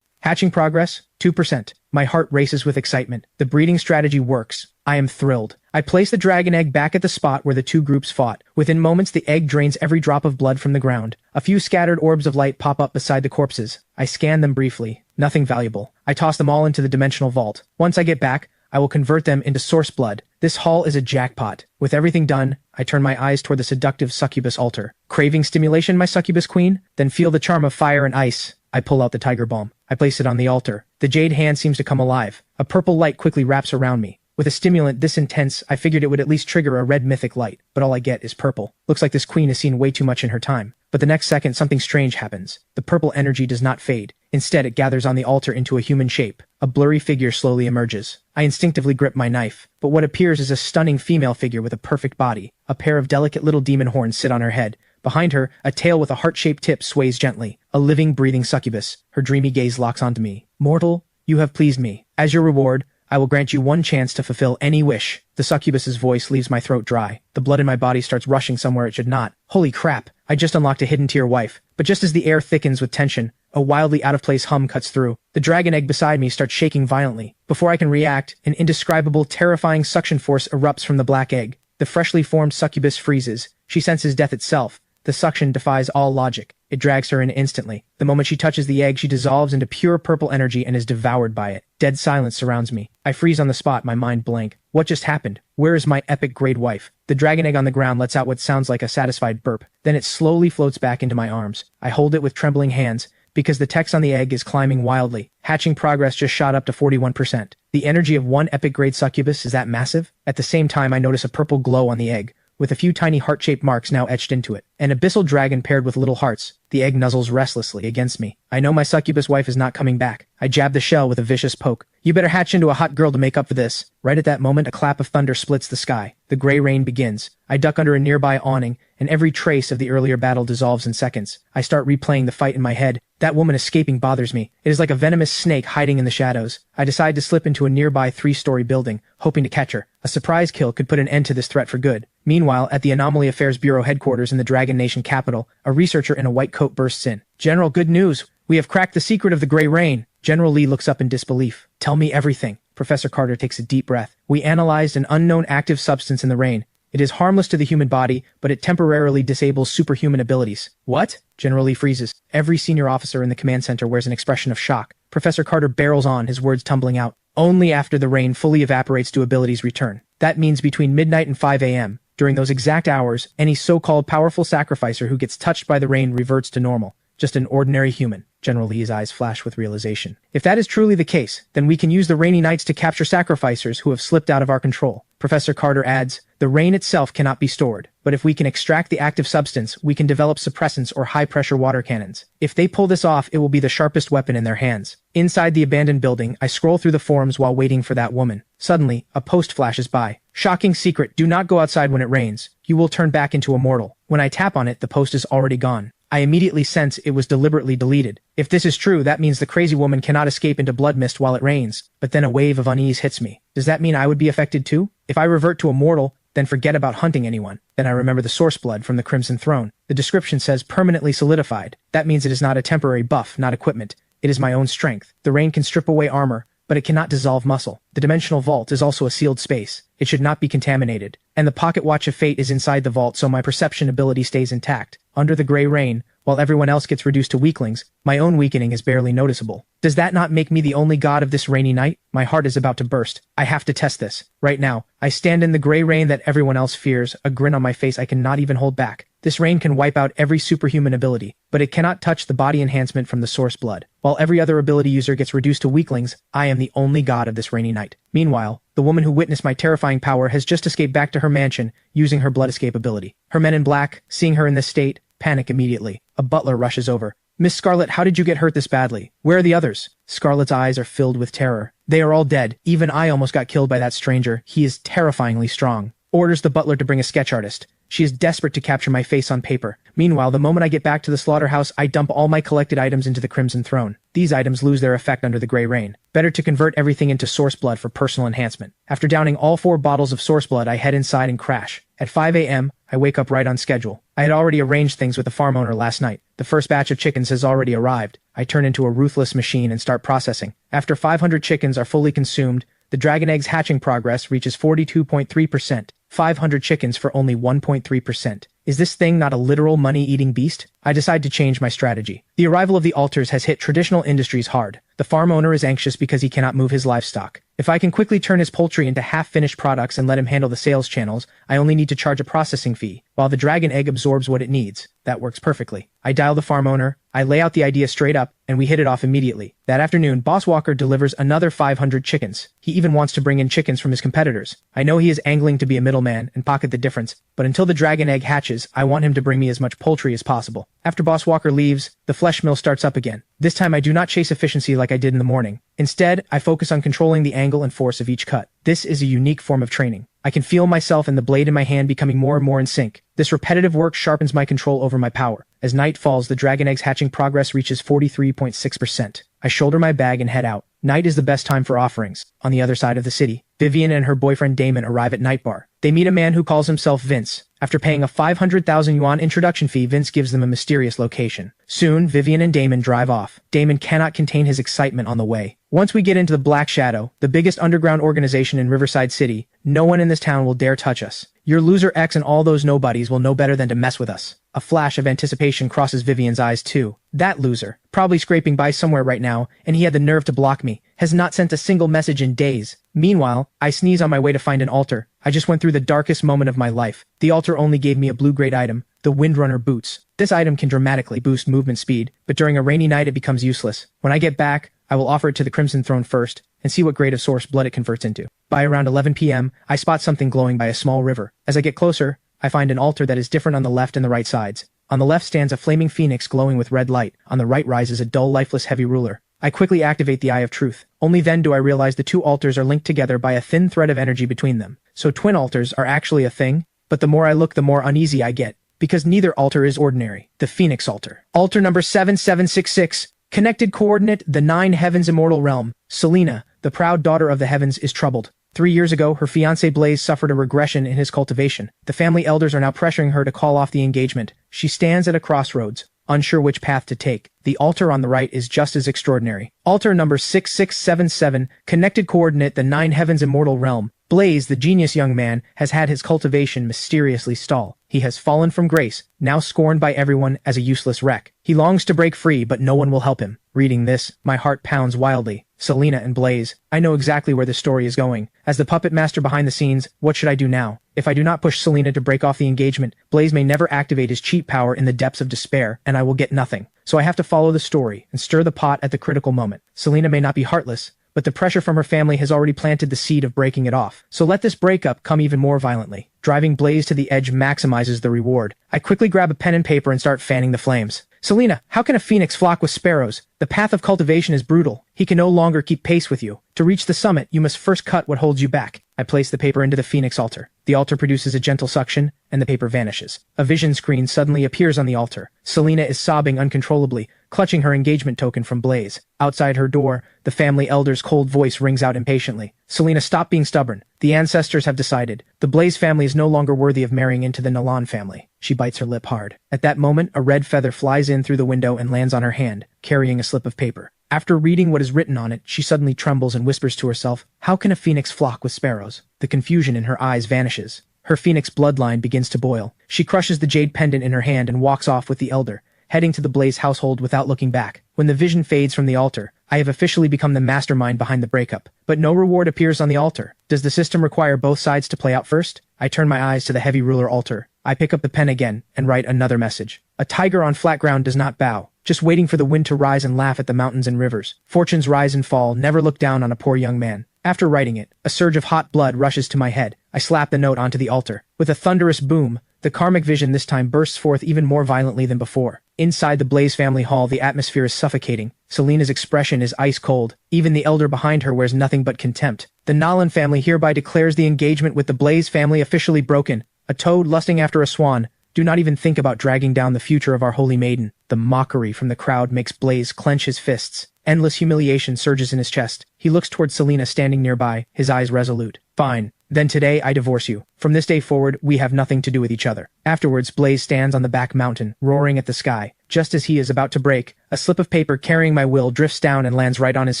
Hatching progress, 2%. My heart races with excitement. The breeding strategy works. I am thrilled. I place the dragon egg back at the spot where the two groups fought. Within moments, the egg drains every drop of blood from the ground. A few scattered orbs of light pop up beside the corpses. I scan them briefly. Nothing valuable. I toss them all into the dimensional vault. Once I get back, I will convert them into source blood. This haul is a jackpot. With everything done, I turn my eyes toward the seductive succubus altar. Craving stimulation, my succubus queen? Then feel the charm of fire and ice. I pull out the tiger balm. I place it on the altar. The jade hand seems to come alive. A purple light quickly wraps around me. With a stimulant this intense, I figured it would at least trigger a red mythic light, but all I get is purple. Looks like this queen has seen way too much in her time. But the next second, something strange happens. The purple energy does not fade. Instead, it gathers on the altar into a human shape. A blurry figure slowly emerges. I instinctively grip my knife, but what appears is a stunning female figure with a perfect body. A pair of delicate little demon horns sit on her head. Behind her, a tail with a heart-shaped tip sways gently. A living, breathing succubus. Her dreamy gaze locks onto me. Mortal, you have pleased me. As your reward, I will grant you one chance to fulfill any wish. The succubus's voice leaves my throat dry. The blood in my body starts rushing somewhere it should not. Holy crap, I just unlocked a hidden tier wife. But just as the air thickens with tension, a wildly out-of-place hum cuts through. The dragon egg beside me starts shaking violently. Before I can react, an indescribable, terrifying suction force erupts from the black egg. The freshly formed succubus freezes. She senses death itself. The suction defies all logic. It drags her in instantly. The moment she touches the egg, she dissolves into pure purple energy and is devoured by it. Dead silence surrounds me. I freeze on the spot, my mind blank. What just happened? Where is my epic grade wife? The dragon egg on the ground lets out what sounds like a satisfied burp. Then it slowly floats back into my arms. I hold it with trembling hands, because the text on the egg is climbing wildly. Hatching progress just shot up to 41%. The energy of one epic grade succubus is that massive? At the same time, I notice a purple glow on the egg, with a few tiny heart-shaped marks now etched into it. An abyssal dragon paired with little hearts. The egg nuzzles restlessly against me. I know my succubus wife is not coming back. I jab the shell with a vicious poke. You better hatch into a hot girl to make up for this. Right at that moment, a clap of thunder splits the sky. The gray rain begins. I duck under a nearby awning, and every trace of the earlier battle dissolves in seconds. I start replaying the fight in my head. That woman escaping bothers me. It is like a venomous snake hiding in the shadows. I decide to slip into a nearby 3-story building, hoping to catch her. A surprise kill could put an end to this threat for good. Meanwhile, at the Anomaly Affairs Bureau headquarters in the Dragon Nation capital, a researcher in a white coat bursts in. General, good news. We have cracked the secret of the Gray Rain. General Lee looks up in disbelief. Tell me everything. Professor Carter takes a deep breath. We analyzed an unknown active substance in the rain. It is harmless to the human body, but it temporarily disables superhuman abilities. What? General Lee freezes. Every senior officer in the command center wears an expression of shock. Professor Carter barrels on, his words tumbling out. Only after the rain fully evaporates do abilities return. That means between midnight and 5 a.m. During those exact hours, any so-called powerful sacrificer who gets touched by the rain reverts to normal. Just an ordinary human. General Lee's eyes flash with realization. If that is truly the case, then we can use the rainy nights to capture sacrificers who have slipped out of our control. Professor Carter adds, the rain itself cannot be stored, but if we can extract the active substance, we can develop suppressants or high-pressure water cannons. If they pull this off, it will be the sharpest weapon in their hands. Inside the abandoned building, I scroll through the forums while waiting for that woman. Suddenly, a post flashes by. Shocking secret, do not go outside when it rains. You will turn back into a mortal. When I tap on it, the post is already gone. I immediately sense it was deliberately deleted. If this is true, that means the crazy woman cannot escape into blood mist while it rains. But then a wave of unease hits me. Does that mean I would be affected too? If I revert to a mortal, then forget about hunting anyone. Then I remember the source blood from the Crimson Throne. The description says permanently solidified. That means it is not a temporary buff, not equipment. It is my own strength. The rain can strip away armor, but it cannot dissolve muscle. The dimensional vault is also a sealed space. It should not be contaminated. And the pocket watch of fate is inside the vault, so my perception ability stays intact. Under the gray rain, while everyone else gets reduced to weaklings, my own weakening is barely noticeable. Does that not make me the only god of this rainy night? My heart is about to burst. I have to test this. Right now, I stand in the gray rain that everyone else fears, a grin on my face I cannot even hold back. This rain can wipe out every superhuman ability, but it cannot touch the body enhancement from the source blood. While every other ability user gets reduced to weaklings, I am the only god of this rainy night. Meanwhile, the woman who witnessed my terrifying power has just escaped back to her mansion, using her blood escape ability. Her men in black, seeing her in this state, panic immediately. A butler rushes over. "Miss Scarlet, how did you get hurt this badly? Where are the others?" Scarlet's eyes are filled with terror. "They are all dead. Even I almost got killed by that stranger. He is terrifyingly strong." Orders the butler to bring a sketch artist. She is desperate to capture my face on paper. Meanwhile, the moment I get back to the slaughterhouse, I dump all my collected items into the Crimson Throne. These items lose their effect under the gray rain. Better to convert everything into source blood for personal enhancement. After downing all 4 bottles of source blood, I head inside and crash. At 5 a.m., I wake up right on schedule. I had already arranged things with the farm owner last night. The first batch of chickens has already arrived. I turn into a ruthless machine and start processing. After 500 chickens are fully consumed, the dragon egg's hatching progress reaches 42.3%. 500 chickens for only 1.3%. Is this thing not a literal money-eating beast? I decide to change my strategy. The arrival of the altars has hit traditional industries hard. The farm owner is anxious because he cannot move his livestock. If I can quickly turn his poultry into half-finished products and let him handle the sales channels, I only need to charge a processing fee, while the dragon egg absorbs what it needs. That works perfectly. I dial the farm owner, I lay out the idea straight up, and we hit it off immediately. That afternoon, Boss Walker delivers another 500 chickens. He even wants to bring in chickens from his competitors. I know he is angling to be a middleman and pocket the difference, but until the dragon egg hatches, I want him to bring me as much poultry as possible. After Boss Walker leaves, the flesh mill starts up again. This time I do not chase efficiency like I did in the morning. Instead, I focus on controlling the angle and force of each cut. This is a unique form of training. I can feel myself and the blade in my hand becoming more and more in sync. This repetitive work sharpens my control over my power. As night falls, the dragon egg's hatching progress reaches 43.6%. I shoulder my bag and head out. Night is the best time for offerings. On the other side of the city, Vivian and her boyfriend Damon arrive at Night Bar. They meet a man who calls himself Vince. After paying a 500,000 yuan introduction fee, Vince gives them a mysterious location. Soon, Vivian and Damon drive off. Damon cannot contain his excitement on the way. Once we get into the Black Shadow, the biggest underground organization in Riverside City, no one in this town will dare touch us. Your loser X and all those nobodies will know better than to mess with us. A flash of anticipation crosses Vivian's eyes too. That loser, probably scraping by somewhere right now, and he had the nerve to block me, has not sent a single message in days. Meanwhile, I sneeze on my way to find an altar. I just went through the darkest moment of my life. The altar only gave me a blue-grade item, the Windrunner boots. This item can dramatically boost movement speed, but during a rainy night it becomes useless. When I get back, I will offer it to the Crimson Throne first, and see what grade of source blood it converts into. By around 11 p.m., I spot something glowing by a small river. As I get closer, I find an altar that is different on the left and the right sides. On the left stands a flaming phoenix glowing with red light. On the right rises a dull, lifeless heavy ruler. I quickly activate the Eye of Truth. Only then do I realize the two altars are linked together by a thin thread of energy between them. So twin altars are actually a thing? But the more I look, the more uneasy I get, because neither altar is ordinary. The Phoenix Altar. Altar number 7766. Connected coordinate, the 9 heavens immortal realm. Selena, the proud daughter of the heavens, is troubled. 3 years ago, her fiancé Blaze suffered a regression in his cultivation. The family elders are now pressuring her to call off the engagement. She stands at a crossroads, unsure which path to take. The altar on the right is just as extraordinary. Altar number 6677, connected coordinate, the 9 heavens immortal realm. Blaze, the genius young man, has had his cultivation mysteriously stall. He has fallen from grace, now scorned by everyone as a useless wreck. He longs to break free, but no one will help him. Reading this, my heart pounds wildly. Selena and Blaze. I know exactly where the story is going. As the puppet master behind the scenes, what should I do now? If I do not push Selena to break off the engagement, Blaze may never activate his cheat power in the depths of despair, and I will get nothing. So I have to follow the story and stir the pot at the critical moment. Selena may not be heartless, but the pressure from her family has already planted the seed of breaking it off. So let this breakup come even more violently. Driving Blaze to the edge maximizes the reward. I quickly grab a pen and paper and start fanning the flames. Selena, how can a phoenix flock with sparrows? The path of cultivation is brutal. He can no longer keep pace with you. To reach the summit, you must first cut what holds you back. I place the paper into the phoenix altar. The altar produces a gentle suction, and the paper vanishes. A vision screen suddenly appears on the altar. Selena is sobbing uncontrollably, clutching her engagement token from Blaze. Outside her door, the family elder's cold voice rings out impatiently. Selena, stop being stubborn. The ancestors have decided. The Blaze family is no longer worthy of marrying into the Nalan family. She bites her lip hard. At that moment, a red feather flies in through the window and lands on her hand, carrying a slip of paper. After reading what is written on it, she suddenly trembles and whispers to herself, "How can a phoenix flock with sparrows?" The confusion in her eyes vanishes. Her phoenix bloodline begins to boil. She crushes the jade pendant in her hand and walks off with the elder, heading to the Blaze household without looking back. When the vision fades from the altar, I have officially become the mastermind behind the breakup. But no reward appears on the altar. Does the system require both sides to play out first? I turn my eyes to the heavy ruler altar. I pick up the pen again and write another message. A tiger on flat ground does not bow, just waiting for the wind to rise and laugh at the mountains and rivers. Fortunes rise and fall, never look down on a poor young man. After writing it, a surge of hot blood rushes to my head. I slap the note onto the altar. With a thunderous boom, the karmic vision this time bursts forth even more violently than before. Inside the Blaze family hall, the atmosphere is suffocating. Selena's expression is ice cold. Even the elder behind her wears nothing but contempt. The Nolan family hereby declares the engagement with the Blaze family officially broken. A toad lusting after a swan. Do not even think about dragging down the future of our holy maiden. The mockery from the crowd makes Blaze clench his fists. Endless humiliation surges in his chest. He looks towards Selena standing nearby, his eyes resolute. Fine. Then today I divorce you. From this day forward, we have nothing to do with each other. Afterwards, Blaze stands on the back mountain, roaring at the sky. Just as he is about to break, a slip of paper carrying my will drifts down and lands right on his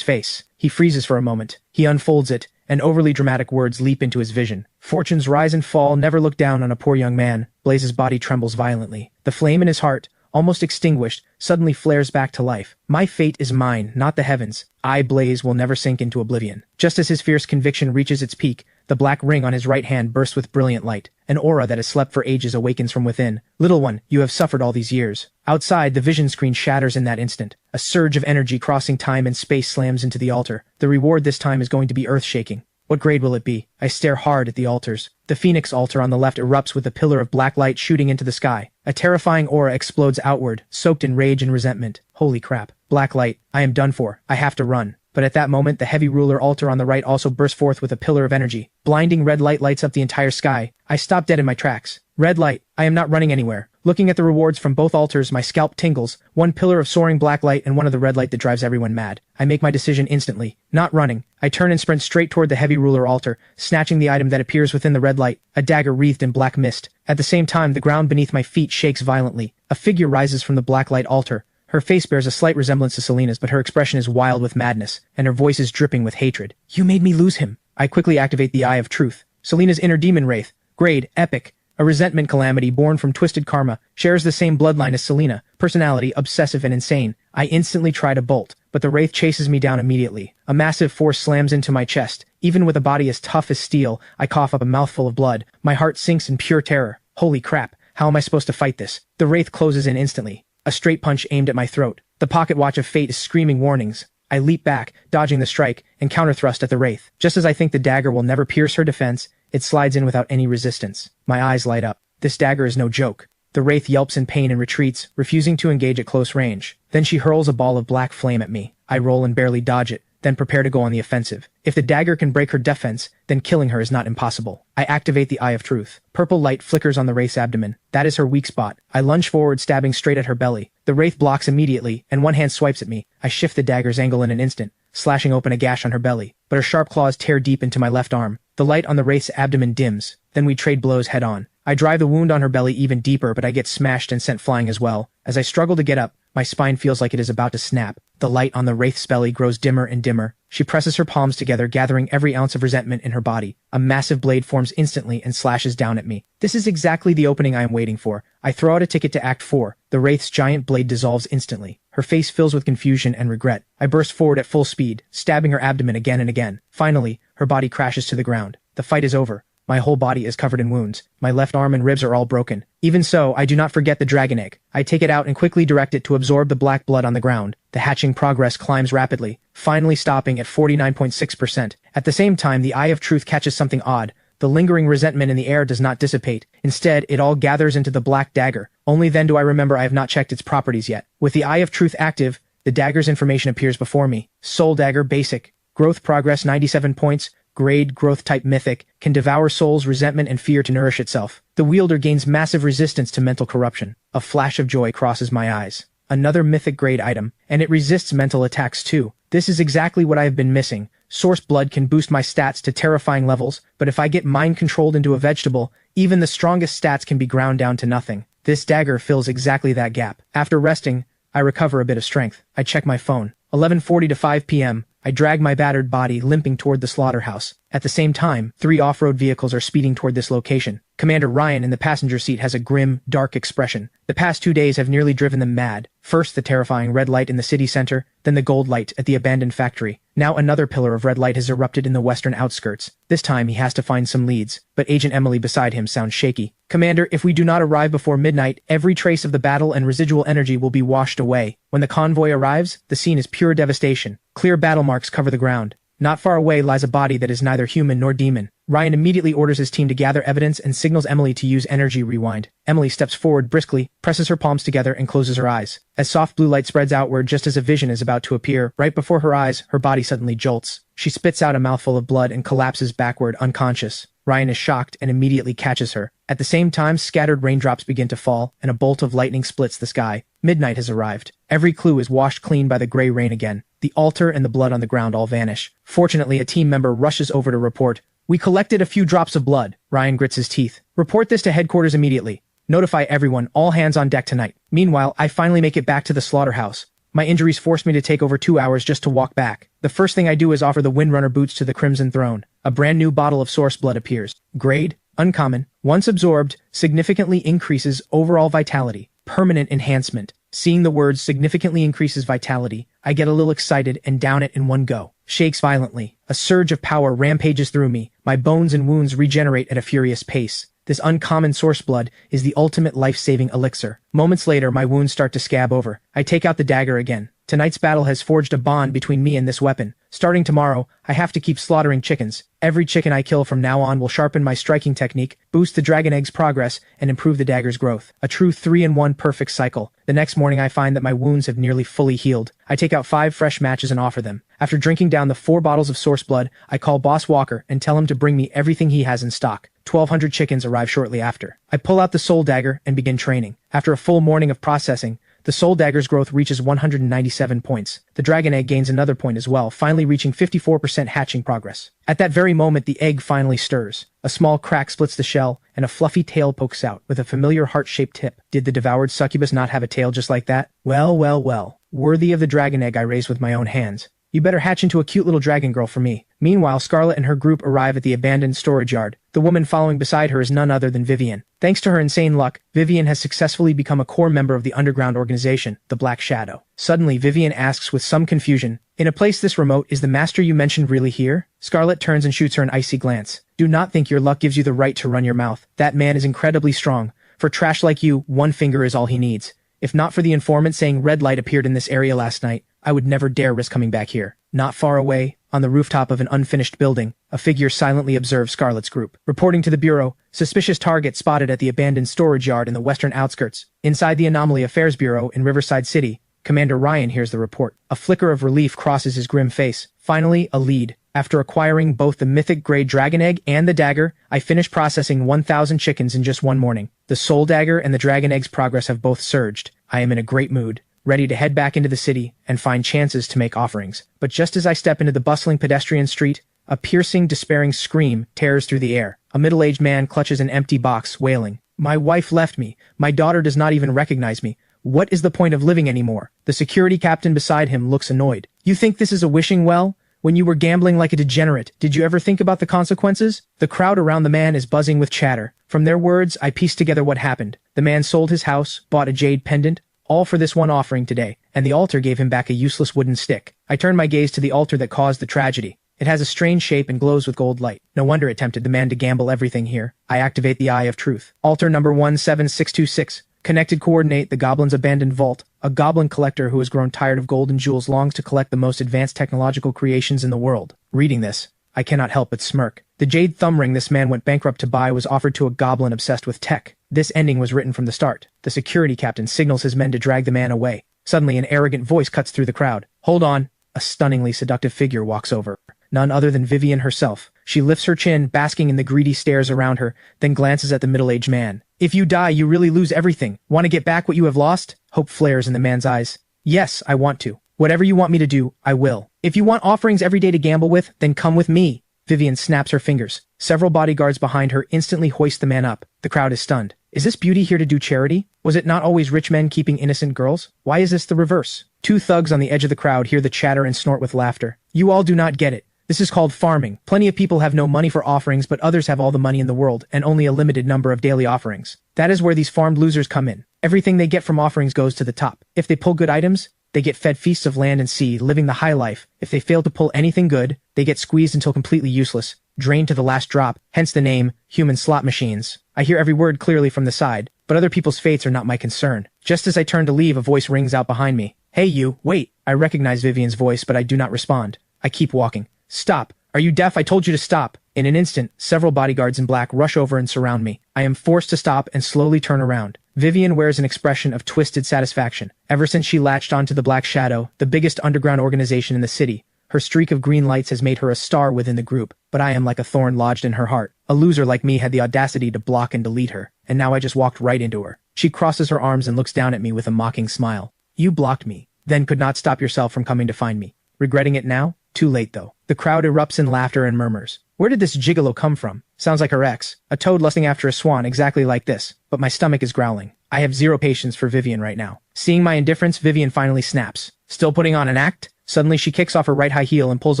face. He freezes for a moment. He unfolds it, and overly dramatic words leap into his vision. Fortunes rise and fall, never look down on a poor young man. Blaze's body trembles violently. The flame in his heart, almost extinguished, suddenly flares back to life. My fate is mine, not the heavens. I, Blaze, will never sink into oblivion. Just as his fierce conviction reaches its peak, the black ring on his right hand bursts with brilliant light. An aura that has slept for ages awakens from within. Little one, you have suffered all these years. Outside, the vision screen shatters in that instant. A surge of energy crossing time and space slams into the altar. The reward this time is going to be earth-shaking. What grade will it be? I stare hard at the altars. The Phoenix altar on the left erupts with a pillar of black light shooting into the sky. A terrifying aura explodes outward, soaked in rage and resentment. Holy crap. Black light. I am done for. I have to run. But at that moment, the heavy ruler altar on the right also bursts forth with a pillar of energy. Blinding red light lights up the entire sky. I stop dead in my tracks. Red light. I am not running anywhere. Looking at the rewards from both altars, my scalp tingles. One pillar of soaring black light and one of the red light that drives everyone mad. I make my decision instantly. Not running. I turn and sprint straight toward the heavy ruler altar, snatching the item that appears within the red light, a dagger wreathed in black mist. At the same time, the ground beneath my feet shakes violently. A figure rises from the black light altar. Her face bears a slight resemblance to Selena's, but her expression is wild with madness, and her voice is dripping with hatred. You made me lose him. I quickly activate the Eye of Truth. Selena's inner demon wraith. Grade, Epic. A resentment calamity born from twisted karma, shares the same bloodline as Selena, personality, obsessive and insane. I instantly try to bolt, but the wraith chases me down immediately. A massive force slams into my chest. Even with a body as tough as steel, I cough up a mouthful of blood. My heart sinks in pure terror. Holy crap, how am I supposed to fight this? The wraith closes in instantly. A straight punch aimed at my throat. The pocket watch of fate is screaming warnings. I leap back, dodging the strike, and counterthrust at the wraith. Just as I think the dagger will never pierce her defense, it slides in without any resistance. My eyes light up. This dagger is no joke. The wraith yelps in pain and retreats, refusing to engage at close range. Then she hurls a ball of black flame at me. I roll and barely dodge it, then prepare to go on the offensive. If the dagger can break her defense, then killing her is not impossible. I activate the Eye of Truth. Purple light flickers on the wraith's abdomen. That is her weak spot. I lunge forward, stabbing straight at her belly. The wraith blocks immediately, and one hand swipes at me. I shift the dagger's angle in an instant, slashing open a gash on her belly. But her sharp claws tear deep into my left arm. The light on the wraith's abdomen dims. Then we trade blows head on. I drive the wound on her belly even deeper, but I get smashed and sent flying as well. As I struggle to get up, my spine feels like it is about to snap. The light on the wraith's belly grows dimmer and dimmer. She presses her palms together, gathering every ounce of resentment in her body. A massive blade forms instantly and slashes down at me. This is exactly the opening I am waiting for. I throw out a ticket to Act 4. The wraith's giant blade dissolves instantly. Her face fills with confusion and regret. I burst forward at full speed, stabbing her abdomen again and again. Finally, her body crashes to the ground. The fight is over. My whole body is covered in wounds. My left arm and ribs are all broken. Even so, I do not forget the dragon egg. I take it out and quickly direct it to absorb the black blood on the ground. The hatching progress climbs rapidly, finally stopping at 49.6%. At the same time, the Eye of Truth catches something odd. The lingering resentment in the air does not dissipate. Instead, it all gathers into the black dagger. Only then do I remember I have not checked its properties yet. With the Eye of Truth active, the dagger's information appears before me. Soul Dagger Basic. Growth progress 97 points. Grade, growth type mythic, can devour souls, resentment, and fear to nourish itself. The wielder gains massive resistance to mental corruption. A flash of joy crosses my eyes. Another mythic grade item, and it resists mental attacks too. This is exactly what I have been missing. Source blood can boost my stats to terrifying levels, but if I get mind controlled into a vegetable, even the strongest stats can be ground down to nothing. This dagger fills exactly that gap. After resting, I recover a bit of strength. I check my phone. 11:40 to 5 p.m., I drag my battered body limping toward the slaughterhouse. At the same time, 3 off-road vehicles are speeding toward this location. Commander Ryan in the passenger seat has a grim, dark expression. The past 2 days have nearly driven them mad. First the terrifying red light in the city center, then the gold light at the abandoned factory. Now another pillar of red light has erupted in the western outskirts. This time he has to find some leads, but Agent Emily beside him sounds shaky. Commander, if we do not arrive before midnight, every trace of the battle and residual energy will be washed away. When the convoy arrives, the scene is pure devastation. Clear battle marks cover the ground. Not far away lies a body that is neither human nor demon. Ryan immediately orders his team to gather evidence and signals Emily to use energy rewind. Emily steps forward briskly, presses her palms together, and closes her eyes. As soft blue light spreads outward just as a vision is about to appear, right before her eyes, her body suddenly jolts. She spits out a mouthful of blood and collapses backward, unconscious. Ryan is shocked and immediately catches her. At the same time, scattered raindrops begin to fall, and a bolt of lightning splits the sky. Midnight has arrived. Every clue is washed clean by the gray rain again. The altar and the blood on the ground all vanish. Fortunately, a team member rushes over to report. "We collected a few drops of blood." Ryan grits his teeth. "Report this to headquarters immediately. Notify everyone, all hands on deck tonight." Meanwhile, I finally make it back to the slaughterhouse. My injuries forced me to take over 2 hours just to walk back. The first thing I do is offer the Windrunner boots to the Crimson Throne. A brand new bottle of source blood appears. Grade, uncommon. Once absorbed, significantly increases overall vitality. Permanent enhancement. Seeing the words significantly increases vitality, I get a little excited and down it in one go. Shakes violently. A surge of power rampages through me. My bones and wounds regenerate at a furious pace. This uncommon source blood is the ultimate life-saving elixir. Moments later, my wounds start to scab over. I take out the dagger again. Tonight's battle has forged a bond between me and this weapon. Starting tomorrow, I have to keep slaughtering chickens. Every chicken I kill from now on will sharpen my striking technique, boost the dragon egg's progress, and improve the dagger's growth. A true 3-in-1 perfect cycle. The next morning I find that my wounds have nearly fully healed. I take out 5 fresh matches and offer them. After drinking down the 4 bottles of source blood, I call Boss Walker and tell him to bring me everything he has in stock. 1,200 chickens arrive shortly after. I pull out the soul dagger and begin training. After a full morning of processing, the soul dagger's growth reaches 197 points. The dragon egg gains another point as well, finally reaching 54% hatching progress. At that very moment, the egg finally stirs. A small crack splits the shell, and a fluffy tail pokes out, with a familiar heart-shaped tip. Did the devoured succubus not have a tail just like that? Well, well, well. Worthy of the dragon egg I raised with my own hands. You better hatch into a cute little dragon girl for me. Meanwhile, Scarlet and her group arrive at the abandoned storage yard. The woman following beside her is none other than Vivian. Thanks to her insane luck, Vivian has successfully become a core member of the underground organization, the Black Shadow. Suddenly, Vivian asks with some confusion, "In a place this remote, is the master you mentioned really here?" Scarlet turns and shoots her an icy glance. "Do not think your luck gives you the right to run your mouth. That man is incredibly strong. For trash like you, one finger is all he needs. If not for the informant saying red light appeared in this area last night, I would never dare risk coming back here." Not far away, on the rooftop of an unfinished building, a figure silently observes Scarlet's group. Reporting to the Bureau, suspicious target spotted at the abandoned storage yard in the western outskirts. Inside the Anomaly Affairs Bureau in Riverside City, Commander Ryan hears the report. A flicker of relief crosses his grim face. Finally, a lead. After acquiring both the Mythic-Grade Dragon Egg and the dagger, I finish processing 1,000 chickens in just one morning. The Soul Dagger and the Dragon Egg's progress have both surged. I am in a great mood, ready to head back into the city and find chances to make offerings. But just as I step into the bustling pedestrian street, a piercing, despairing scream tears through the air. A middle-aged man clutches an empty box, wailing, "My wife left me. My daughter does not even recognize me. What is the point of living anymore?" The security captain beside him looks annoyed. "You think this is a wishing well? When you were gambling like a degenerate, did you ever think about the consequences?" The crowd around the man is buzzing with chatter. From their words, I piece together what happened. The man sold his house, bought a jade pendant, all for this one offering today, and the altar gave him back a useless wooden stick. I turn my gaze to the altar that caused the tragedy. It has a strange shape and glows with gold light. No wonder it tempted the man to gamble everything here. I activate the Eye of Truth. Altar number 17626. Connected coordinate the goblin's abandoned vault. A goblin collector who has grown tired of gold and jewels longs to collect the most advanced technological creations in the world. Reading this, I cannot help but smirk. The jade thumb ring this man went bankrupt to buy was offered to a goblin obsessed with tech. This ending was written from the start. The security captain signals his men to drag the man away. Suddenly, an arrogant voice cuts through the crowd. "Hold on." A stunningly seductive figure walks over. None other than Vivian herself. She lifts her chin, basking in the greedy stares around her, then glances at the middle-aged man. "If you die, you really lose everything. Want to get back what you have lost?" Hope flares in the man's eyes. "Yes, I want to. Whatever you want me to do, I will. If you want offerings every day to gamble with, then come with me." Vivian snaps her fingers. Several bodyguards behind her instantly hoist the man up. The crowd is stunned. Is this beauty here to do charity? Was it not always rich men keeping innocent girls? Why is this the reverse? Two thugs on the edge of the crowd hear the chatter and snort with laughter. You all do not get it. This is called farming. Plenty of people have no money for offerings, but others have all the money in the world and only a limited number of daily offerings. That is where these farmed losers come in. Everything they get from offerings goes to the top. If they pull good items, they get fed feasts of land and sea, living the high life. If they fail to pull anything good, they get squeezed until completely useless, drained to the last drop, hence the name, human slot machines. I hear every word clearly from the side, but other people's fates are not my concern. Just as I turn to leave, a voice rings out behind me. Hey you, wait. I recognize Vivian's voice, but I do not respond. I keep walking. Stop. Are you deaf? I told you to stop. In an instant, several bodyguards in black rush over and surround me. I am forced to stop and slowly turn around. Vivian wears an expression of twisted satisfaction. Ever since she latched onto the Black Shadow, the biggest underground organization in the city, her streak of green lights has made her a star within the group, but I am like a thorn lodged in her heart. A loser like me had the audacity to block and delete her, and now I just walked right into her. She crosses her arms and looks down at me with a mocking smile. You blocked me, then could not stop yourself from coming to find me. Regretting it now? Too late though. The crowd erupts in laughter and murmurs. Where did this gigolo come from? Sounds like her ex. A toad lusting after a swan exactly like this, but my stomach is growling. I have zero patience for Vivian right now. Seeing my indifference, Vivian finally snaps. Still putting on an act? Suddenly she kicks off her right high heel and pulls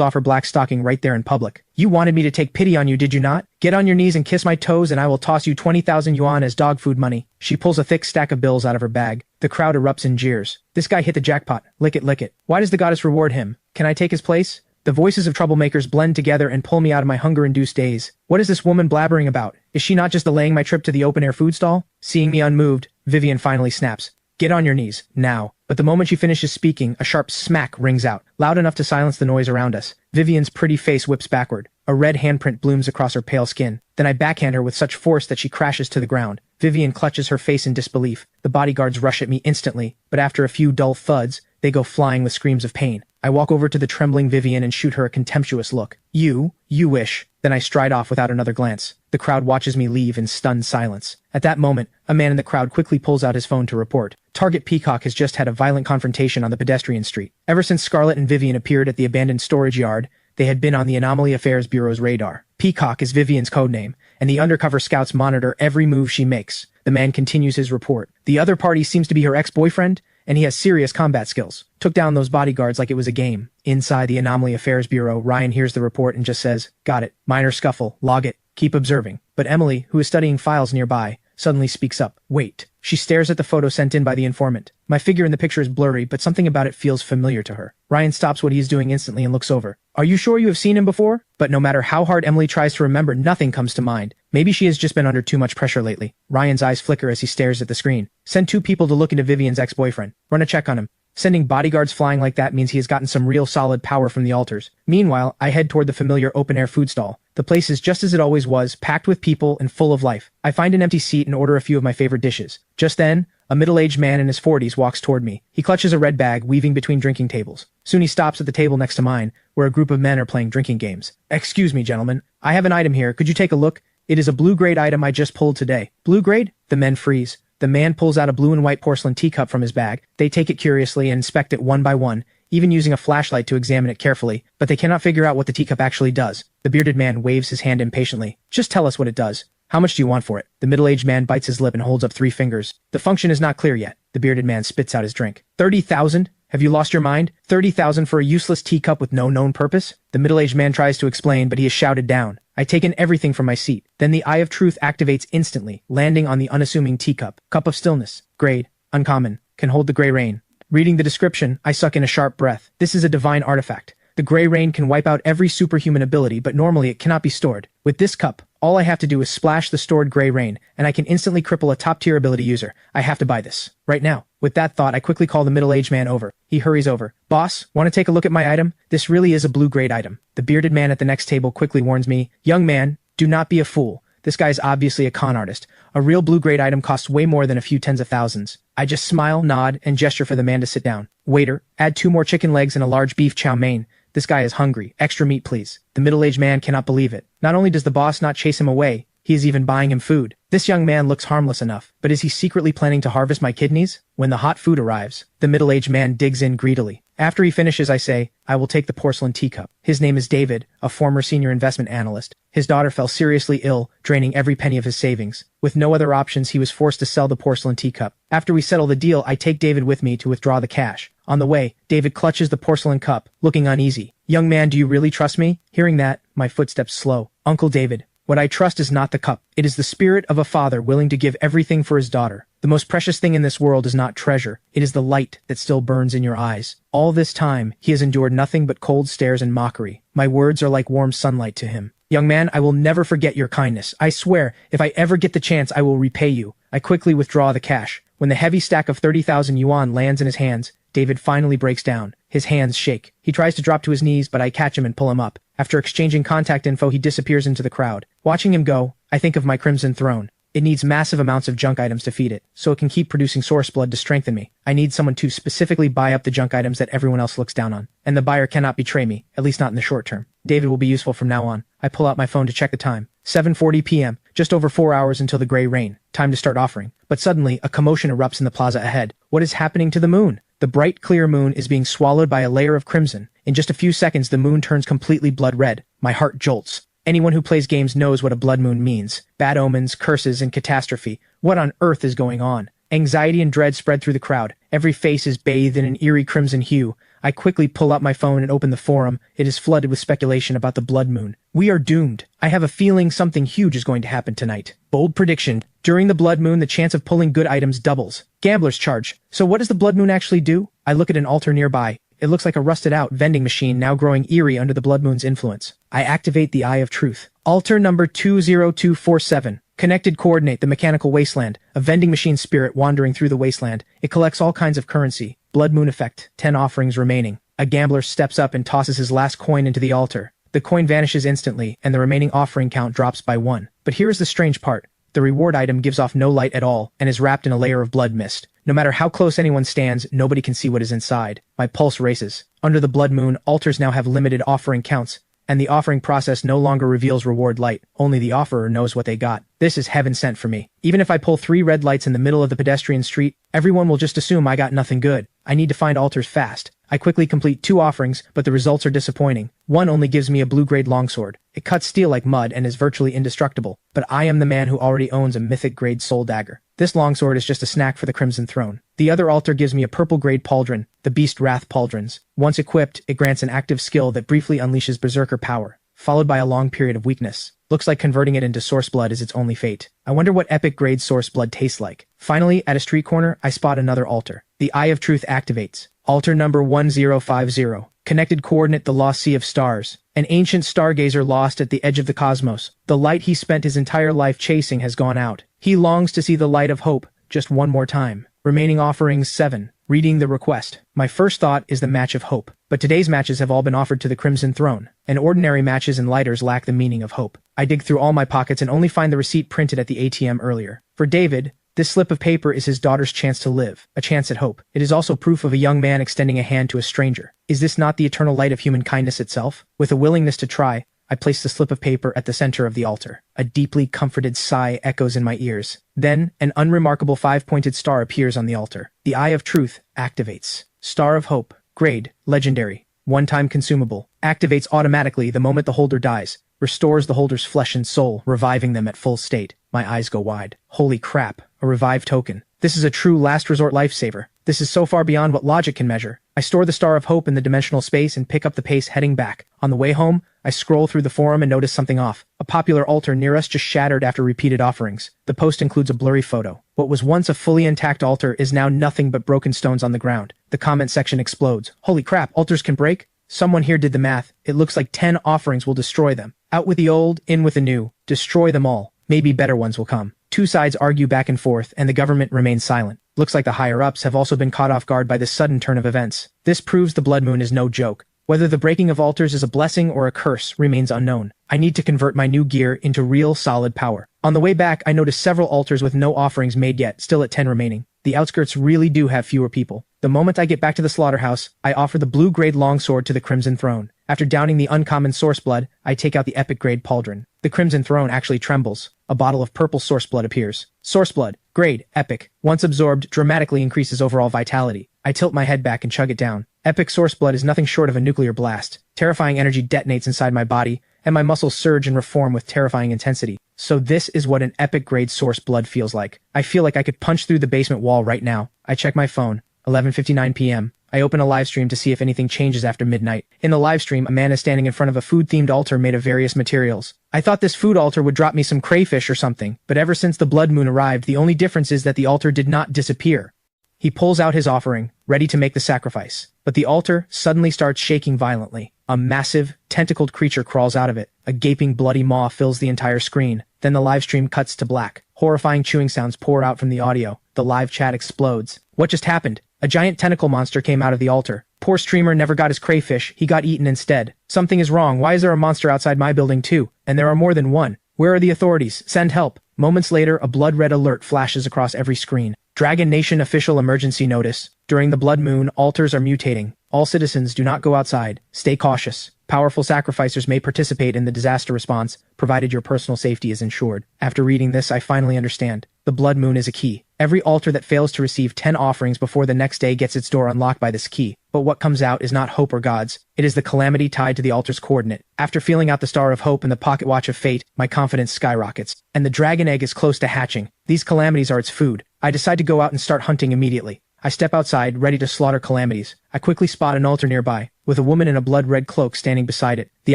off her black stocking right there in public. You wanted me to take pity on you, did you not? Get on your knees and kiss my toes and I will toss you 20,000 yuan as dog food money. She pulls a thick stack of bills out of her bag. The crowd erupts in jeers. This guy hit the jackpot. Lick it, lick it. Why does the goddess reward him? Can I take his place? The voices of troublemakers blend together and pull me out of my hunger-induced daze. What is this woman blabbering about? Is she not just delaying my trip to the open-air food stall? Seeing me unmoved, Vivian finally snaps. Get on your knees, now. But the moment she finishes speaking, a sharp smack rings out, loud enough to silence the noise around us. Vivian's pretty face whips backward. A red handprint blooms across her pale skin. Then I backhand her with such force that she crashes to the ground. Vivian clutches her face in disbelief. The bodyguards rush at me instantly, but after a few dull thuds, they go flying with screams of pain. I walk over to the trembling Vivian and shoot her a contemptuous look. You wish. Then I stride off without another glance. The crowd watches me leave in stunned silence. At that moment, a man in the crowd quickly pulls out his phone to report. Target Peacock has just had a violent confrontation on the pedestrian street. Ever since Scarlet and Vivian appeared at the abandoned storage yard, they had been on the Anomaly Affairs Bureau's radar. Peacock is Vivian's codename, and the undercover scouts monitor every move she makes. The man continues his report. The other party seems to be her ex-boyfriend, and he has serious combat skills. Took down those bodyguards like it was a game. Inside the Anomaly Affairs Bureau, Ryan hears the report and just says, got it. Minor scuffle. Log it. Keep observing. But Emily, who is studying files nearby, suddenly speaks up. Wait. She stares at the photo sent in by the informant. My figure in the picture is blurry, but something about it feels familiar to her. Ryan stops what he is doing instantly and looks over. Are you sure you have seen him before? But no matter how hard Emily tries to remember, nothing comes to mind. Maybe she has just been under too much pressure lately. Ryan's eyes flicker as he stares at the screen. Send 2 people to look into Vivian's ex-boyfriend. Run a check on him. Sending bodyguards flying like that means he has gotten some real solid power from the altars. Meanwhile, I head toward the familiar open-air food stall. The place is just as it always was, packed with people and full of life. I find an empty seat and order a few of my favorite dishes. Just then, a middle-aged man in his 40s walks toward me. He clutches a red bag, weaving between drinking tables. Soon he stops at the table next to mine, where a group of men are playing drinking games. Excuse me, gentlemen. I have an item here. Could you take a look? It is a blue-grade item I just pulled today. Blue-grade? The men freeze. The man pulls out a blue and white porcelain teacup from his bag. They take it curiously and inspect it one by one, even using a flashlight to examine it carefully, but they cannot figure out what the teacup actually does. The bearded man waves his hand impatiently. Just tell us what it does. How much do you want for it? The middle-aged man bites his lip and holds up 3 fingers. The function is not clear yet. The bearded man spits out his drink. 30,000? Have you lost your mind? 30,000 for a useless teacup with no known purpose? The middle-aged man tries to explain, but he is shouted down. I take in everything from my seat. Then the Eye of Truth activates instantly, landing on the unassuming teacup. Cup of stillness. Grade. Uncommon. Can hold the gray rain. Reading the description, I suck in a sharp breath. This is a divine artifact. The gray rain can wipe out every superhuman ability, but normally it cannot be stored. With this cup, all I have to do is splash the stored gray rain, and I can instantly cripple a top-tier ability user. I have to buy this. Right now. With that thought, I quickly call the middle-aged man over. He hurries over. Boss, want to take a look at my item? This really is a blue-grade item. The bearded man at the next table quickly warns me, young man, do not be a fool. This guy is obviously a con artist. A real blue-grade item costs way more than a few tens of thousands. I just smile, nod, and gesture for the man to sit down. Waiter, add 2 more chicken legs and a large beef chow mein. This guy is hungry. Extra meat, please. The middle-aged man cannot believe it. Not only does the boss not chase him away, he is even buying him food. This young man looks harmless enough, but is he secretly planning to harvest my kidneys? When the hot food arrives, the middle-aged man digs in greedily. After he finishes, I say, I will take the porcelain teacup. His name is David, a former senior investment analyst. His daughter fell seriously ill, draining every penny of his savings. With no other options, he was forced to sell the porcelain teacup. After we settle the deal, I take David with me to withdraw the cash. On the way, David clutches the porcelain cup, looking uneasy. Young man, do you really trust me? Hearing that, my footsteps slow. Uncle David, what I trust is not the cup. It is the spirit of a father willing to give everything for his daughter. The most precious thing in this world is not treasure. It is the light that still burns in your eyes. All this time, he has endured nothing but cold stares and mockery. My words are like warm sunlight to him. Young man, I will never forget your kindness. I swear, if I ever get the chance, I will repay you. I quickly withdraw the cash. When the heavy stack of 30,000 yuan lands in his hands, David finally breaks down. His hands shake. He tries to drop to his knees, but I catch him and pull him up. After exchanging contact info, he disappears into the crowd. Watching him go, I think of my Crimson Throne. It needs massive amounts of junk items to feed it, so it can keep producing source blood to strengthen me. I need someone to specifically buy up the junk items that everyone else looks down on. And the buyer cannot betray me, at least not in the short term. David will be useful from now on. I pull out my phone to check the time. 7:40 p.m., just over 4 hours until the gray rain. Time to start offering. But suddenly, a commotion erupts in the plaza ahead. What is happening to the moon? The bright, clear moon is being swallowed by a layer of crimson. In just a few seconds, the moon turns completely blood red. My heart jolts. Anyone who plays games knows what a blood moon means. Bad omens, curses, and catastrophe. What on earth is going on? Anxiety and dread spread through the crowd. Every face is bathed in an eerie crimson hue. I quickly pull up my phone and open the forum. It is flooded with speculation about the blood moon. We are doomed. I have a feeling something huge is going to happen tonight. Bold prediction. During the blood moon, the chance of pulling good items doubles. Gambler's charge. So what does the blood moon actually do? I look at an altar nearby. It looks like a rusted-out vending machine now growing eerie under the blood moon's influence. I activate the Eye of Truth. Altar number 20247. Connected coordinate the mechanical wasteland. A vending machine spirit wandering through the wasteland. It collects all kinds of currency. Blood moon effect. 10 offerings remaining. A gambler steps up and tosses his last coin into the altar. The coin vanishes instantly, and the remaining offering count drops by 1. But here is the strange part. The reward item gives off no light at all, and is wrapped in a layer of blood mist. No matter how close anyone stands, nobody can see what is inside. My pulse races. Under the blood moon, altars now have limited offering counts, and the offering process no longer reveals reward light. Only the offerer knows what they got. This is heaven sent for me. Even if I pull 3 red lights in the middle of the pedestrian street, everyone will just assume I got nothing good. I need to find altars fast. I quickly complete 2 offerings, but the results are disappointing. One only gives me a blue-grade longsword. It cuts steel like mud and is virtually indestructible, but I am the man who already owns a mythic-grade soul dagger. This longsword is just a snack for the Crimson Throne. The other altar gives me a purple-grade pauldron, the Beast Wrath Pauldrons. Once equipped, it grants an active skill that briefly unleashes berserker power, followed by a long period of weakness. Looks like converting it into source blood is its only fate. I wonder what epic grade source blood tastes like. Finally, at a street corner, I spot another altar. The Eye of Truth activates. Altar number 1050. Connected coordinate the lost sea of stars. An ancient stargazer lost at the edge of the cosmos. The light he spent his entire life chasing has gone out. He longs to see the light of hope just one more time. Remaining offerings 7. Reading the request. My first thought is the match of hope. But today's matches have all been offered to the Crimson Throne, and ordinary matches and lighters lack the meaning of hope. I dig through all my pockets and only find the receipt printed at the ATM earlier. For David, this slip of paper is his daughter's chance to live, a chance at hope. It is also proof of a young man extending a hand to a stranger. Is this not the eternal light of human kindness itself? With a willingness to try, I place the slip of paper at the center of the altar. A deeply comforted sigh echoes in my ears. Then, an unremarkable 5-pointed star appears on the altar. The Eye of Truth activates. Star of Hope. Grade. Legendary. One-time consumable. Activates automatically the moment the holder dies. Restores the holder's flesh and soul, reviving them at full state. My eyes go wide. Holy crap. A revive token. This is a true last resort lifesaver. This is so far beyond what logic can measure. I store the Star of Hope in the dimensional space and pick up the pace heading back. On the way home, I scroll through the forum and notice something off. A popular altar near us just shattered after repeated offerings. The post includes a blurry photo. What was once a fully intact altar is now nothing but broken stones on the ground. The comment section explodes. Holy crap, altars can break? Someone here did the math. It looks like 10 offerings will destroy them. Out with the old, in with the new. Destroy them all. Maybe better ones will come. Two sides argue back and forth, and the government remains silent. Looks like the higher-ups have also been caught off guard by this sudden turn of events. This proves the blood moon is no joke. Whether the breaking of altars is a blessing or a curse remains unknown. I need to convert my new gear into real solid power. On the way back, I noticed several altars with no offerings made yet, still at 10 remaining. The outskirts really do have fewer people. The moment I get back to the slaughterhouse, I offer the blue-grade longsword to the Crimson Throne. After downing the uncommon source blood, I take out the epic-grade pauldron. The Crimson Throne actually trembles. A bottle of purple source blood appears. Source blood. Grade. Epic. Once absorbed, dramatically increases overall vitality. I tilt my head back and chug it down. Epic source blood is nothing short of a nuclear blast. Terrifying energy detonates inside my body, and my muscles surge and reform with terrifying intensity. So this is what an epic grade source blood feels like. I feel like I could punch through the basement wall right now. I check my phone. 11:59 p.m. I open a live stream to see if anything changes after midnight. In the live stream, a man is standing in front of a food-themed altar made of various materials. I thought this food altar would drop me some crayfish or something, but ever since the blood moon arrived, the only difference is that the altar did not disappear. He pulls out his offering, ready to make the sacrifice. But the altar suddenly starts shaking violently. A massive, tentacled creature crawls out of it. A gaping, bloody maw fills the entire screen. Then the live stream cuts to black. Horrifying chewing sounds pour out from the audio. The live chat explodes. What just happened? A giant tentacle monster came out of the altar. Poor streamer never got his crayfish, he got eaten instead. Something is wrong, why is there a monster outside my building too? And there are more than one. Where are the authorities? Send help. Moments later, a blood-red alert flashes across every screen. Dragon Nation official emergency notice. During the blood moon, altars are mutating. All citizens do not go outside. Stay cautious. Powerful sacrificers may participate in the disaster response, provided your personal safety is ensured. After reading this, I finally understand. The blood moon is a key. Every altar that fails to receive 10 offerings before the next day gets its door unlocked by this key. But what comes out is not hope or gods. It is the calamity tied to the altar's coordinate. After feeling out the star of hope and the pocket watch of fate, my confidence skyrockets. And the dragon egg is close to hatching. These calamities are its food. I decide to go out and start hunting immediately. I step outside, ready to slaughter calamities. I quickly spot an altar nearby, with a woman in a blood-red cloak standing beside it. The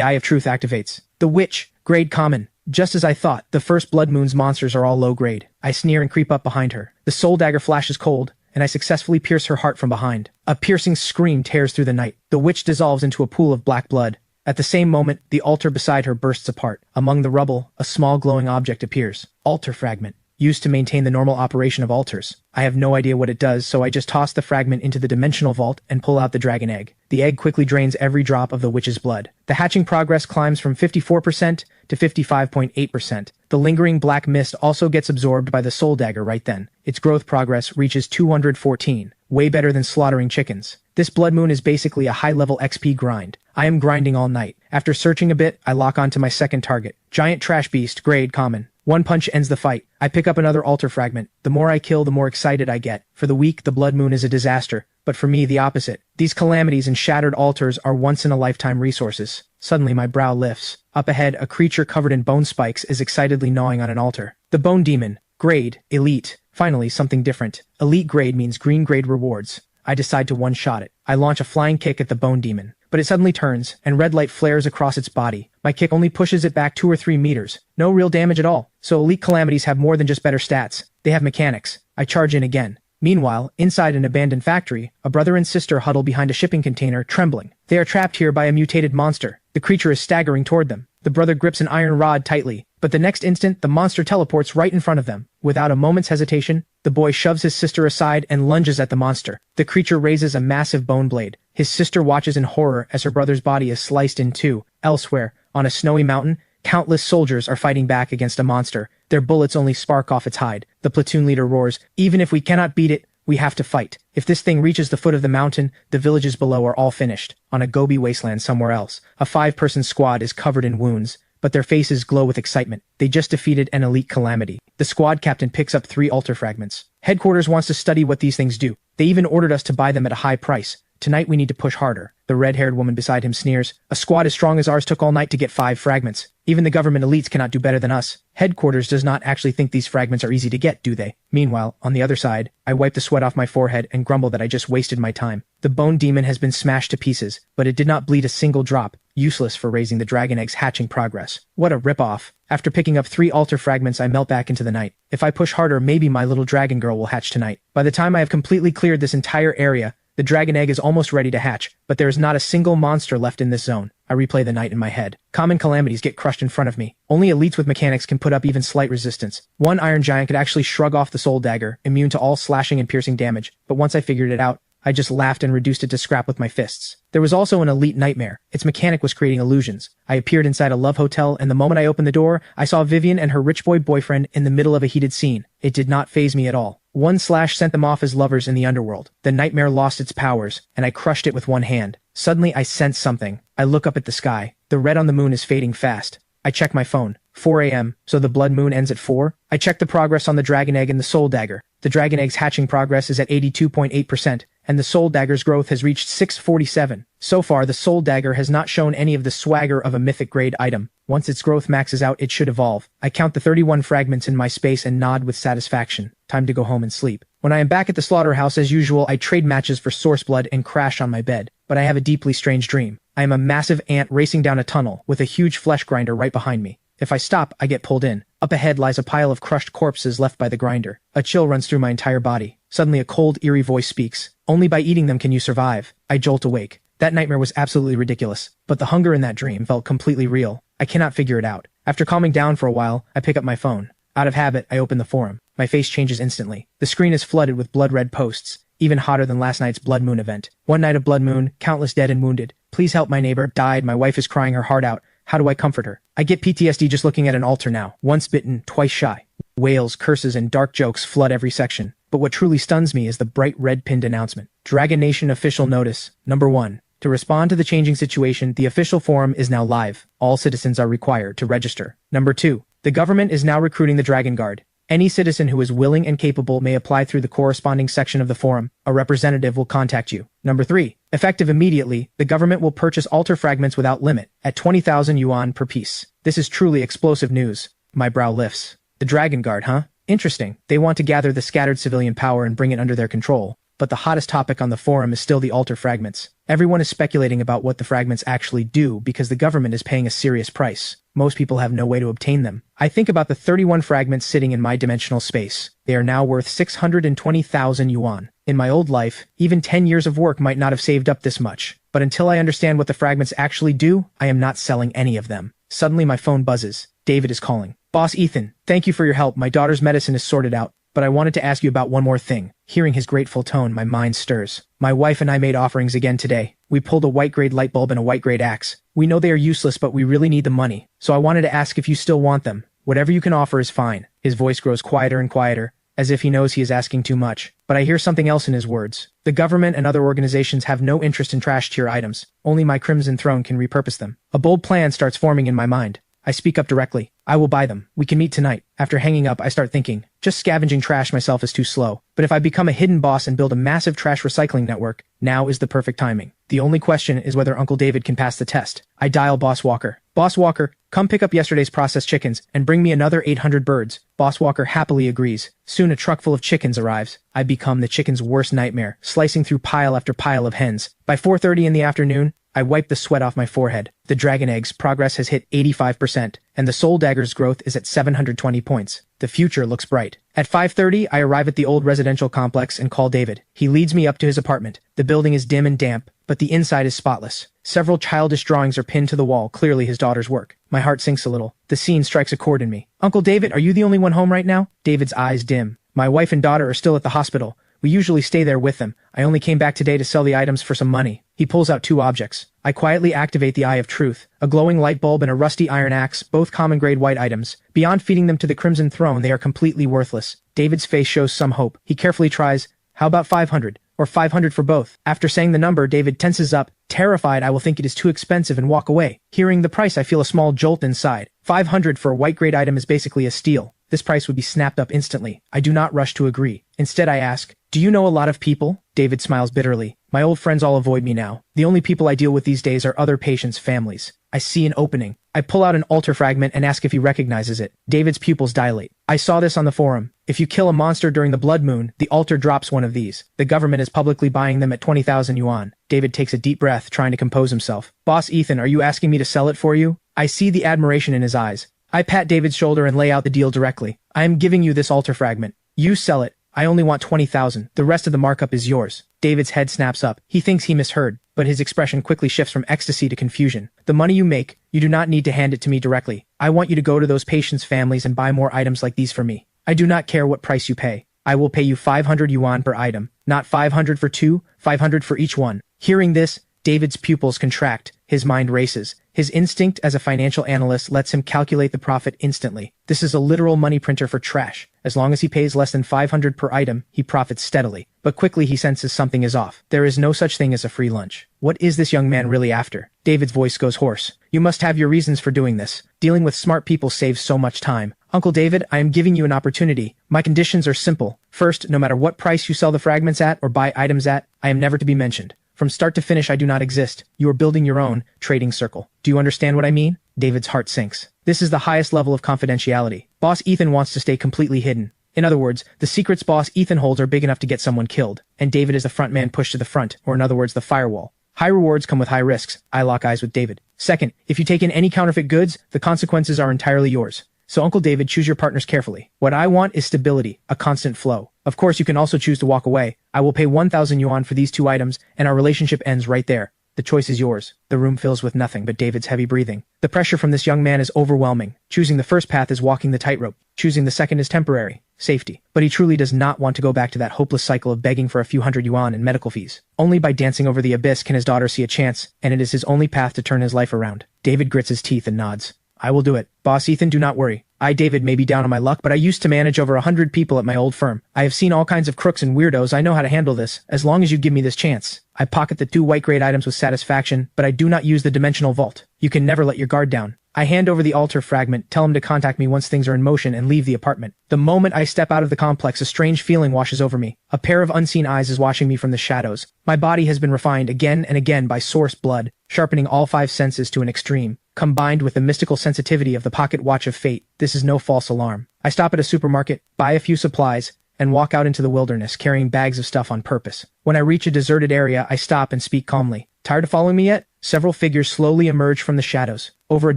Eye of Truth activates. The Witch, grade common. Just as I thought, the first blood moon's monsters are all low grade. I sneer and creep up behind her. The soul dagger flashes cold, and I successfully pierce her heart from behind. A piercing scream tears through the night. The witch dissolves into a pool of black blood. At the same moment, the altar beside her bursts apart. Among the rubble, a small glowing object appears. Altar fragment. Used to maintain the normal operation of altars. I have no idea what it does, so I just toss the fragment into the dimensional vault and pull out the dragon egg. The egg quickly drains every drop of the witch's blood. The hatching progress climbs from 54% to 55.8%. The lingering black mist also gets absorbed by the soul dagger right then. Its growth progress reaches 214. Way better than slaughtering chickens. This blood moon is basically a high-level XP grind. I am grinding all night. After searching a bit, I lock onto my second target. Giant trash beast, grade common. One punch ends the fight. I pick up another altar fragment. The more I kill, the more excited I get. For the weak, the blood moon is a disaster. But for me, the opposite. These calamities and shattered altars are once-in-a-lifetime resources. Suddenly, my brow lifts. Up ahead, a creature covered in bone spikes is excitedly gnawing on an altar. The Bone Demon. Grade. Elite. Finally, something different. Elite grade means green grade rewards. I decide to one-shot it. I launch a flying kick at the Bone Demon. But it suddenly turns, and red light flares across its body. My kick only pushes it back 2 or 3 meters. No real damage at all. So elite calamities have more than just better stats. They have mechanics. I charge in again. Meanwhile, inside an abandoned factory, a brother and sister huddle behind a shipping container, trembling. They are trapped here by a mutated monster. The creature is staggering toward them. The brother grips an iron rod tightly, but the next instant, the monster teleports right in front of them. Without a moment's hesitation, the boy shoves his sister aside and lunges at the monster. The creature raises a massive bone blade. His sister watches in horror as her brother's body is sliced in two. Elsewhere, on a snowy mountain, countless soldiers are fighting back against a monster. Their bullets only spark off its hide. The platoon leader roars, "Even if we cannot beat it, we have to fight. If this thing reaches the foot of the mountain, the villages below are all finished." On a Gobi wasteland somewhere else, a 5-person squad is covered in wounds, but their faces glow with excitement. They just defeated an elite calamity. The squad captain picks up 3 altar fragments. Headquarters wants to study what these things do. They even ordered us to buy them at a high price. Tonight we need to push harder. The red-haired woman beside him sneers. A squad as strong as ours took all night to get 5 fragments. Even the government elites cannot do better than us. Headquarters does not actually think these fragments are easy to get, do they? Meanwhile, on the other side, I wipe the sweat off my forehead and grumble that I just wasted my time. The Bone Demon has been smashed to pieces, but it did not bleed a single drop. Useless for raising the dragon egg's hatching progress. What a rip-off. After picking up 3 altar fragments, I melt back into the night. If I push harder, maybe my little dragon girl will hatch tonight. By the time I have completely cleared this entire area, the dragon egg is almost ready to hatch, but there is not a single monster left in this zone. I replay the night in my head. Common calamities get crushed in front of me. Only elites with mechanics can put up even slight resistance. One iron giant could actually shrug off the soul dagger, immune to all slashing and piercing damage, but once I figured it out, I just laughed and reduced it to scrap with my fists. There was also an elite nightmare. Its mechanic was creating illusions. I appeared inside a love hotel, and the moment I opened the door, I saw Vivian and her rich boy boyfriend in the middle of a heated scene. It did not faze me at all. One slash sent them off as lovers in the underworld. The nightmare lost its powers, and I crushed it with one hand. Suddenly, I sense something. I look up at the sky. The red on the moon is fading fast. I check my phone. 4 a.m., so the blood moon ends at 4. I check the progress on the dragon egg and the soul dagger. The dragon egg's hatching progress is at 82.8%, and the soul dagger's growth has reached 647. So far, the soul dagger has not shown any of the swagger of a mythic grade item. Once its growth maxes out, it should evolve. I count the 31 fragments in my space and nod with satisfaction. Time to go home and sleep. When I am back at the slaughterhouse as usual, I trade matches for source blood and crash on my bed. But I have a deeply strange dream. I am a massive ant racing down a tunnel with a huge flesh grinder right behind me. If I stop, I get pulled in. Up ahead lies a pile of crushed corpses left by the grinder. A chill runs through my entire body. Suddenly a cold, eerie voice speaks. Only by eating them can you survive. I jolt awake. That nightmare was absolutely ridiculous, but the hunger in that dream felt completely real. I cannot figure it out. After calming down for a while, I pick up my phone. Out of habit, I open the forum. My face changes instantly. The screen is flooded with blood-red posts, even hotter than last night's blood moon event. One night of blood moon, countless dead and wounded. Please help, my neighbor died, my wife is crying her heart out. How do I comfort her? I get PTSD just looking at an altar now. Once bitten, twice shy. Wails, curses, and dark jokes flood every section. But what truly stuns me is the bright red pinned announcement. Dragon Nation official notice. Number 1. To respond to the changing situation, the official forum is now live. All citizens are required to register. Number 2. The government is now recruiting the Dragon Guard. Any citizen who is willing and capable may apply through the corresponding section of the forum. A representative will contact you. Number 3. Effective immediately, the government will purchase altar fragments without limit, at 20,000 yuan per piece. This is truly explosive news. My brow lifts. The Dragon Guard, huh? Interesting. They want to gather the scattered civilian power and bring it under their control. But the hottest topic on the forum is still the altar fragments. Everyone is speculating about what the fragments actually do because the government is paying a serious price. Most people have no way to obtain them. I think about the 31 fragments sitting in my dimensional space. They are now worth 620,000 yuan. In my old life, even 10 years of work might not have saved up this much. But until I understand what the fragments actually do, I am not selling any of them. Suddenly my phone buzzes. David is calling. Boss Ethan, thank you for your help. My daughter's medicine is sorted out. But I wanted to ask you about one more thing. Hearing his grateful tone, my mind stirs. My wife and I made offerings again today. We pulled a white-grade light bulb and a white-grade axe. We know they are useless, but we really need the money. So I wanted to ask if you still want them. Whatever you can offer is fine. His voice grows quieter and quieter, as if he knows he is asking too much. But I hear something else in his words. The government and other organizations have no interest in trash-tier items. Only my Crimson Throne can repurpose them. A bold plan starts forming in my mind. I speak up directly. I will buy them. We can meet tonight. After hanging up, I start thinking. Just scavenging trash myself is too slow. But if I become a hidden boss and build a massive trash recycling network, now is the perfect timing. The only question is whether Uncle David can pass the test. I dial Boss Walker. Boss Walker, come pick up yesterday's processed chickens and bring me another 800 birds. Boss Walker happily agrees. Soon a truck full of chickens arrives. I become the chicken's worst nightmare, slicing through pile after pile of hens. By 4:30 in the afternoon, I wipe the sweat off my forehead. The dragon egg's progress has hit 85%, and the soul dagger's growth is at 720 points. The future looks bright. At 5:30, I arrive at the old residential complex and call David. He leads me up to his apartment. The building is dim and damp, but the inside is spotless. Several childish drawings are pinned to the wall, clearly his daughter's work. My heart sinks a little. The scene strikes a chord in me. Uncle David, are you the only one home right now? David's eyes dim. My wife and daughter are still at the hospital. We usually stay there with them. I only came back today to sell the items for some money. He pulls out 2 objects. I quietly activate the Eye of Truth, a glowing light bulb and a rusty iron axe, both common grade white items. Beyond feeding them to the Crimson Throne, they are completely worthless. David's face shows some hope. He carefully tries, how about 500? Or 500 for both. After saying the number, David tenses up. Terrified, I will think it is too expensive and walk away. Hearing the price, I feel a small jolt inside. 500 for a white grade item is basically a steal. This price would be snapped up instantly. I do not rush to agree. Instead, I ask, do you know a lot of people? David smiles bitterly. My old friends all avoid me now. The only people I deal with these days are other patients' families. I see an opening. I pull out an altar fragment and ask if he recognizes it. David's pupils dilate. I saw this on the forum. If you kill a monster during the blood moon, the altar drops one of these. The government is publicly buying them at 20,000 yuan. David takes a deep breath, trying to compose himself. Boss Ethan, are you asking me to sell it for you? I see the admiration in his eyes. I pat David's shoulder and lay out the deal directly. I am giving you this altar fragment. You sell it. I only want 20,000. The rest of the markup is yours. David's head snaps up. He thinks he misheard, but his expression quickly shifts from ecstasy to confusion. The money you make, you do not need to hand it to me directly. I want you to go to those patients' families and buy more items like these for me. I do not care what price you pay. I will pay you 500 yuan per item. Not 500 for 2, 500 for each one. Hearing this, David's pupils contract. His mind races. His instinct as a financial analyst lets him calculate the profit instantly. This is a literal money printer for trash. As long as he pays less than 500 per item, he profits steadily. But quickly he senses something is off. There is no such thing as a free lunch. What is this young man really after? David's voice goes hoarse. You must have your reasons for doing this. Dealing with smart people saves so much time. Uncle David, I am giving you an opportunity. My conditions are simple. First, no matter what price you sell the fragments at or buy items at, I am never to be mentioned. From start to finish, I do not exist. You are building your own trading circle. Do you understand what I mean? David's heart sinks. This is the highest level of confidentiality. Boss Ethan wants to stay completely hidden. In other words, the secrets Boss Ethan holds are big enough to get someone killed, and David is the front man pushed to the front, or in other words, the firewall. High rewards come with high risks. I lock eyes with David. Second, if you take in any counterfeit goods, the consequences are entirely yours. So Uncle David, choose your partners carefully. What I want is stability, a constant flow. Of course, you can also choose to walk away. I will pay 1,000 yuan for these 2 items, and our relationship ends right there. The choice is yours. The room fills with nothing but David's heavy breathing. The pressure from this young man is overwhelming. Choosing the first path is walking the tightrope. Choosing the second is temporary. Safety. But he truly does not want to go back to that hopeless cycle of begging for a few hundred yuan in medical fees. Only by dancing over the abyss can his daughter see a chance, and it is his only path to turn his life around. David grits his teeth and nods. I will do it. Boss Ethan, do not worry. I, David, may be down on my luck, but I used to manage over 100 people at my old firm. I have seen all kinds of crooks and weirdos. I know how to handle this, as long as you give me this chance. I pocket the 2 white-grade items with satisfaction, but I do not use the dimensional vault. You can never let your guard down. I hand over the altar fragment, tell him to contact me once things are in motion, and leave the apartment. The moment I step out of the complex, a strange feeling washes over me. A pair of unseen eyes is watching me from the shadows. My body has been refined again and again by source blood, sharpening all 5 senses to an extreme. Combined with the mystical sensitivity of the pocket watch of fate, this is no false alarm. I stop at a supermarket, buy a few supplies, and walk out into the wilderness, carrying bags of stuff on purpose. When I reach a deserted area, I stop and speak calmly. Tired of following me yet? Several figures slowly emerge from the shadows. Over a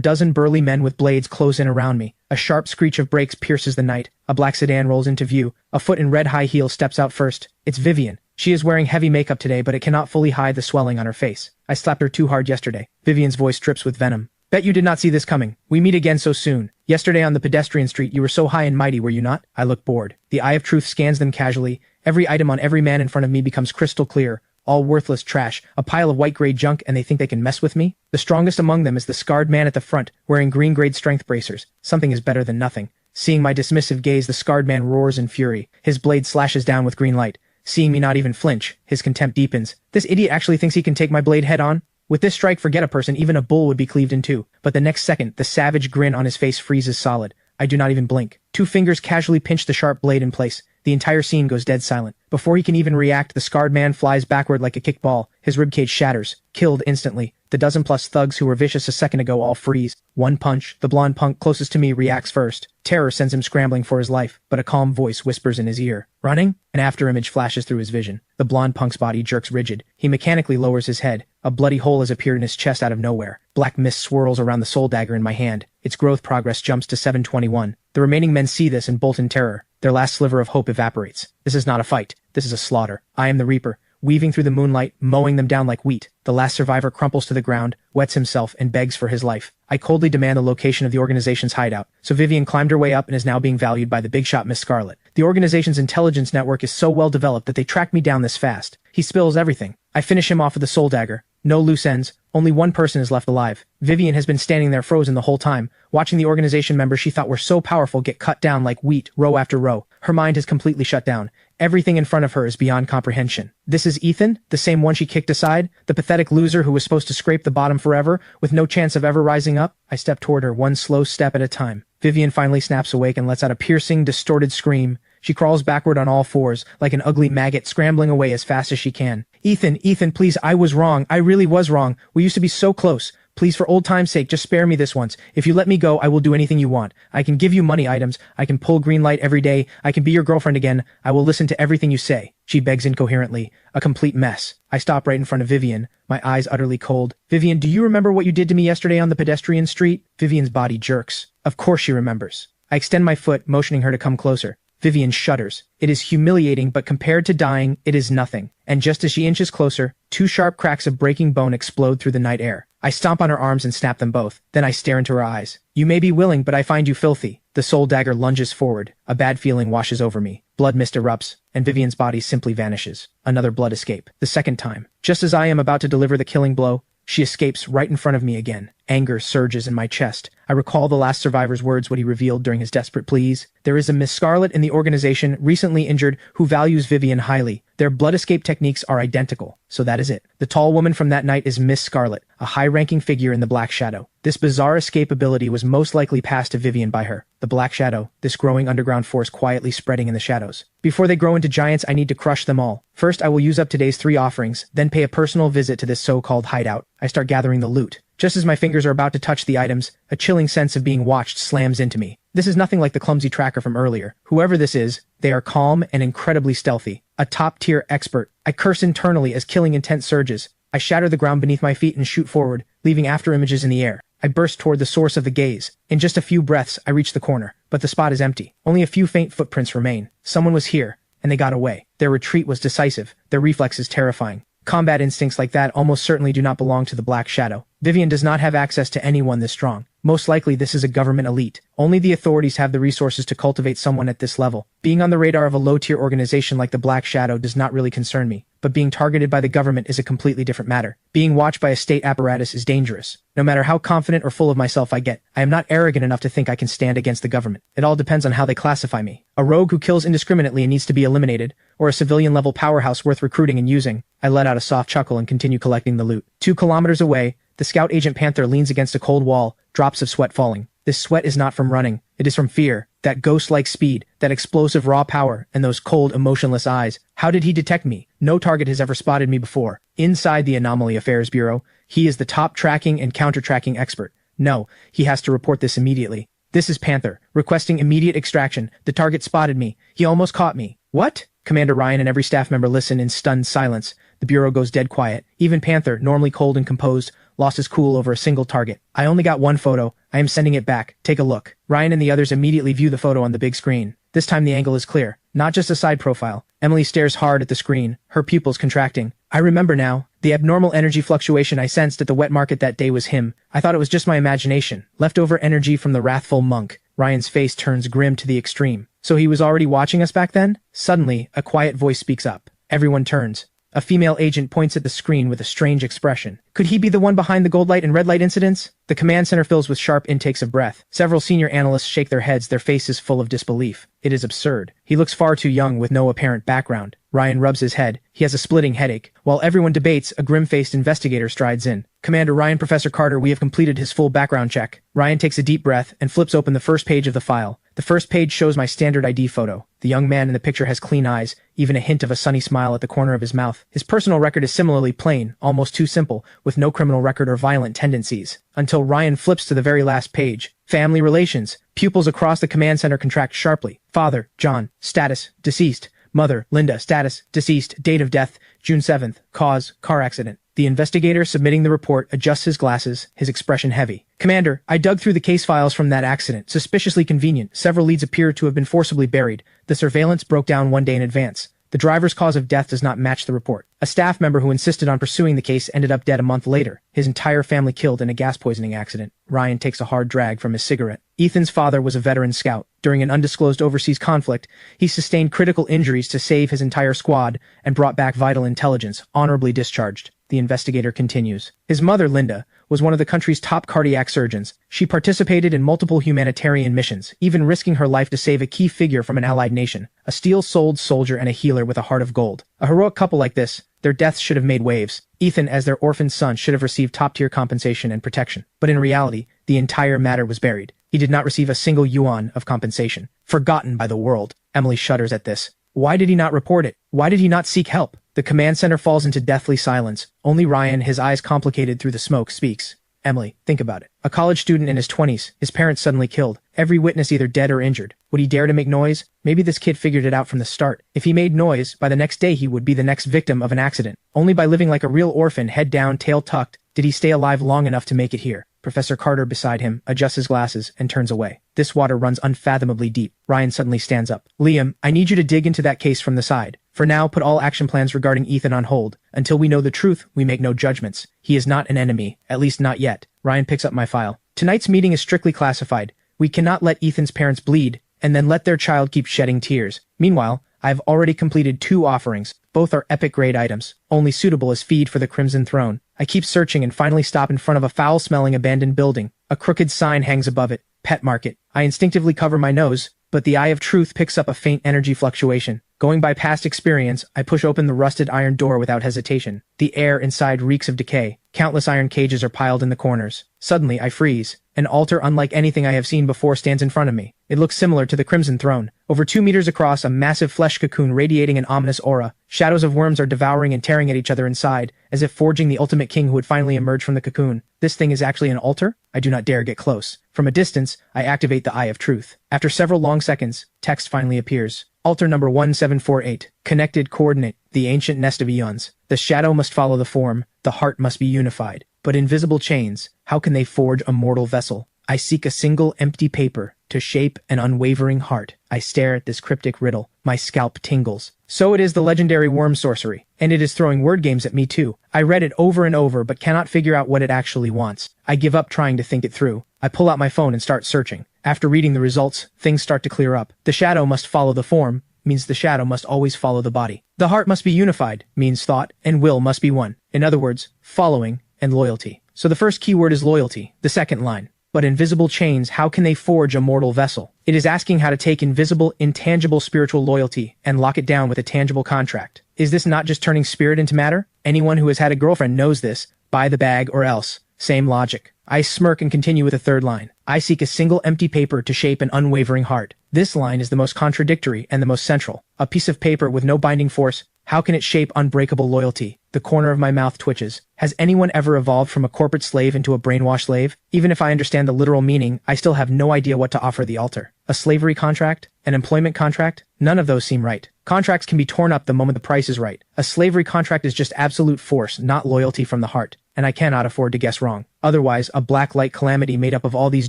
dozen burly men with blades close in around me. A sharp screech of brakes pierces the night. A black sedan rolls into view. A foot in red high heels steps out first. It's Vivian. She is wearing heavy makeup today, but it cannot fully hide the swelling on her face. I slapped her too hard yesterday. Vivian's voice drips with venom. Bet you did not see this coming. We meet again so soon. Yesterday on the pedestrian street, you were so high and mighty, were you not? I look bored. The eye of truth scans them casually. Every item on every man in front of me becomes crystal clear. All worthless trash, a pile of white-grade junk, and they think they can mess with me? The strongest among them is the scarred man at the front, wearing green-grade strength bracers. Something is better than nothing. Seeing my dismissive gaze, the scarred man roars in fury. His blade slashes down with green light. Seeing me not even flinch, his contempt deepens. This idiot actually thinks he can take my blade head-on? With this strike, forget a person, even a bull would be cleaved in two. But the next second, the savage grin on his face freezes solid. I do not even blink. 2 fingers casually pinch the sharp blade in place. The entire scene goes dead silent. Before he can even react, the scarred man flies backward like a kickball. His ribcage shatters. Killed instantly. The dozen-plus thugs who were vicious a second ago all freeze. One punch. The blonde punk closest to me reacts first. Terror sends him scrambling for his life, but a calm voice whispers in his ear. Running? An afterimage flashes through his vision. The blonde punk's body jerks rigid. He mechanically lowers his head. A bloody hole has appeared in his chest out of nowhere. Black mist swirls around the soul dagger in my hand. Its growth progress jumps to 721. The remaining men see this and bolt in terror. Their last sliver of hope evaporates. This is not a fight. This is a slaughter. I am the Reaper, weaving through the moonlight, mowing them down like wheat. The last survivor crumples to the ground, wets himself, and begs for his life. I coldly demand the location of the organization's hideout. So Vivian climbed her way up and is now being valued by the big shot Miss Scarlet. The organization's intelligence network is so well developed that they tracked me down this fast. He spills everything. I finish him off with a soul dagger. No loose ends. Only one person is left alive. Vivian has been standing there frozen the whole time, watching the organization members she thought were so powerful get cut down like wheat, row after row. Her mind has completely shut down. Everything in front of her is beyond comprehension. This is Ethan, the same one she kicked aside, the pathetic loser who was supposed to scrape the bottom forever, with no chance of ever rising up. I step toward her, one slow step at a time. Vivian finally snaps awake and lets out a piercing, distorted scream. She crawls backward on all fours, like an ugly maggot scrambling away as fast as she can. Ethan, please, I was wrong. I really was wrong. We used to be so close. Please, for old time's sake, just spare me this once. If you let me go, I will do anything you want. I can give you money items. I can pull green light every day. I can be your girlfriend again. I will listen to everything you say. She begs incoherently. A complete mess. I stop right in front of Vivian, my eyes utterly cold. Vivian, do you remember what you did to me yesterday on the pedestrian street? Vivian's body jerks. Of course she remembers. I extend my foot, motioning her to come closer. Vivian shudders. It is humiliating, but compared to dying, it is nothing. And just as she inches closer, 2 sharp cracks of breaking bone explode through the night air. I stomp on her arms and snap them both. Then I stare into her eyes. You may be willing, but I find you filthy. The soul dagger lunges forward. A bad feeling washes over me. Blood mist erupts, and Vivian's body simply vanishes. Another blood escape. The second time. Just as I am about to deliver the killing blow, she escapes right in front of me again. Anger surges in my chest. I recall the last survivor's words, what he revealed during his desperate pleas. There is a Miss Scarlet in the organization, recently injured, who values Vivian highly. Their blood escape techniques are identical. So that is it. The tall woman from that night is Miss Scarlet, a high-ranking figure in the Black Shadow. This bizarre escape ability was most likely passed to Vivian by her. The Black Shadow, this growing underground force quietly spreading in the shadows. Before they grow into giants, I need to crush them all. First, I will use up today's 3 offerings, then pay a personal visit to this so-called hideout. I start gathering the loot. Just as my fingers are about to touch the items, a chilling sense of being watched slams into me. This is nothing like the clumsy tracker from earlier. Whoever this is, they are calm and incredibly stealthy. A top-tier expert. I curse internally as killing intent surges. I shatter the ground beneath my feet and shoot forward, leaving after images in the air. I burst toward the source of the gaze. In just a few breaths, I reach the corner, but the spot is empty. Only a few faint footprints remain. Someone was here, and they got away. Their retreat was decisive, their reflexes terrifying. Combat instincts like that almost certainly do not belong to the Black Shadow. Vivian does not have access to anyone this strong. Most likely this is a government elite. Only the authorities have the resources to cultivate someone at this level. Being on the radar of a low-tier organization like the Black Shadow does not really concern me, but being targeted by the government is a completely different matter. Being watched by a state apparatus is dangerous. No matter how confident or full of myself I get, I am not arrogant enough to think I can stand against the government. It all depends on how they classify me. A rogue who kills indiscriminately and needs to be eliminated, or a civilian-level powerhouse worth recruiting and using. I let out a soft chuckle and continue collecting the loot. 2 kilometers away, the scout agent Panther leans against a cold wall, drops of sweat falling. This sweat is not from running, it is from fear. That ghost-like speed, that explosive raw power, and those cold, emotionless eyes. How did he detect me? No target has ever spotted me before. Inside the Anomaly Affairs Bureau, he is the top tracking and counter-tracking expert. No, he has to report this immediately. This is Panther, requesting immediate extraction. The target spotted me. He almost caught me. What? Commander Ryan and every staff member listen in stunned silence. The Bureau goes dead quiet. Even Panther, normally cold and composed, lost his cool over a single target. I only got 1 photo. I am sending it back. Take a look. Ryan and the others immediately view the photo on the big screen. This time the angle is clear. Not just a side profile. Emily stares hard at the screen, her pupils contracting. I remember now. The abnormal energy fluctuation I sensed at the wet market that day was him. I thought it was just my imagination. Leftover energy from the wrathful monk. Ryan's face turns grim to the extreme. So he was already watching us back then? Suddenly, a quiet voice speaks up. Everyone turns. A female agent points at the screen with a strange expression. Could he be the one behind the gold light and red light incidents? The command center fills with sharp intakes of breath. Several senior analysts shake their heads, their faces full of disbelief. It is absurd. He looks far too young with no apparent background. Ryan rubs his head. He has a splitting headache. While everyone debates, a grim-faced investigator strides in. Commander Ryan, Professor Carter, we have completed his full background check. Ryan takes a deep breath and flips open the first page of the file. The first page shows my standard ID photo. The young man in the picture has clean eyes, even a hint of a sunny smile at the corner of his mouth. His personal record is similarly plain, almost too simple, with no criminal record or violent tendencies. Until Ryan flips to the very last page. Family relations. Pupils across the command center contract sharply. Father, John. Status, deceased. Mother, Linda. Status, deceased. Date of death, June 7th. Cause, car accident. The investigator submitting the report adjusts his glasses, his expression heavy. Commander, I dug through the case files from that accident. Suspiciously convenient. Several leads appear to have been forcibly buried. The surveillance broke down 1 day in advance. The driver's cause of death does not match the report. A staff member who insisted on pursuing the case ended up dead a month later. His entire family killed in a gas poisoning accident. Ryan takes a hard drag from his cigarette. Ethan's father was a veteran scout. During an undisclosed overseas conflict, he sustained critical injuries to save his entire squad and brought back vital intelligence, honorably discharged. The investigator continues. His mother, Linda, was one of the country's top cardiac surgeons. She participated in multiple humanitarian missions, even risking her life to save a key figure from an allied nation. A steel-souled soldier and a healer with a heart of gold. A heroic couple like this, their deaths should have made waves. Ethan, as their orphan son, should have received top-tier compensation and protection. But in reality, the entire matter was buried. He did not receive a single yuan of compensation. Forgotten by the world. Emily shudders at this. Why did he not report it? Why did he not seek help? The command center falls into deathly silence. Only Ryan, his eyes complicated through the smoke, speaks. Emily, think about it. A college student in his 20s, his parents suddenly killed. Every witness either dead or injured. Would he dare to make noise? Maybe this kid figured it out from the start. If he made noise, by the next day he would be the next victim of an accident. Only by living like a real orphan, head down, tail tucked, did he stay alive long enough to make it here. Professor Carter beside him adjusts his glasses and turns away. This water runs unfathomably deep. Ryan suddenly stands up. Liam, I need you to dig into that case from the side. For now, put all action plans regarding Ethan on hold. Until we know the truth, we make no judgments. He is not an enemy, at least not yet. Ryan picks up my file. Tonight's meeting is strictly classified. We cannot let Ethan's parents bleed, and then let their child keep shedding tears. Meanwhile, I have already completed 2 offerings. Both are epic grade items, only suitable as feed for the Crimson Throne. I keep searching and finally stop in front of a foul-smelling abandoned building. A crooked sign hangs above it. Pet market. I instinctively cover my nose, but the eye of truth picks up a faint energy fluctuation. Going by past experience, I push open the rusted iron door without hesitation. The air inside reeks of decay. Countless iron cages are piled in the corners. Suddenly, I freeze. An altar unlike anything I have seen before stands in front of me. It looks similar to the Crimson Throne. Over 2 meters across, a massive flesh cocoon radiating an ominous aura. Shadows of worms are devouring and tearing at each other inside, as if forging the ultimate king who would finally emerge from the cocoon. This thing is actually an altar? I do not dare get close. From a distance, I activate the Eye of Truth. After several long seconds, text finally appears. Altar number 1748. Connected coordinate. The ancient nest of eons. The shadow must follow the form. The heart must be unified. But invisible chains, how can they forge a mortal vessel? I seek a single empty paper to shape an unwavering heart. I stare at this cryptic riddle. My scalp tingles. So it is the legendary worm sorcery. And it is throwing word games at me too. I read it over and over but cannot figure out what it actually wants. I give up trying to think it through. I pull out my phone and start searching. After reading the results, things start to clear up. The shadow must follow the form, means the shadow must always follow the body. The heart must be unified, means thought and will must be one. In other words, following and loyalty. So the first keyword is loyalty, the second line. But invisible chains, how can they forge a mortal vessel? It is asking how to take invisible, intangible spiritual loyalty and lock it down with a tangible contract. Is this not just turning spirit into matter? Anyone who has had a girlfriend knows this. Buy the bag or else. Same logic. I smirk and continue with the third line. I seek a single empty paper to shape an unwavering heart. This line is the most contradictory and the most central. A piece of paper with no binding force. How can it shape unbreakable loyalty? The corner of my mouth twitches. Has anyone ever evolved from a corporate slave into a brainwashed slave? Even if I understand the literal meaning, I still have no idea what to offer the altar. A slavery contract? An employment contract? None of those seem right. Contracts can be torn up the moment the price is right. A slavery contract is just absolute force, not loyalty from the heart. And I cannot afford to guess wrong. Otherwise, a black light calamity made up of all these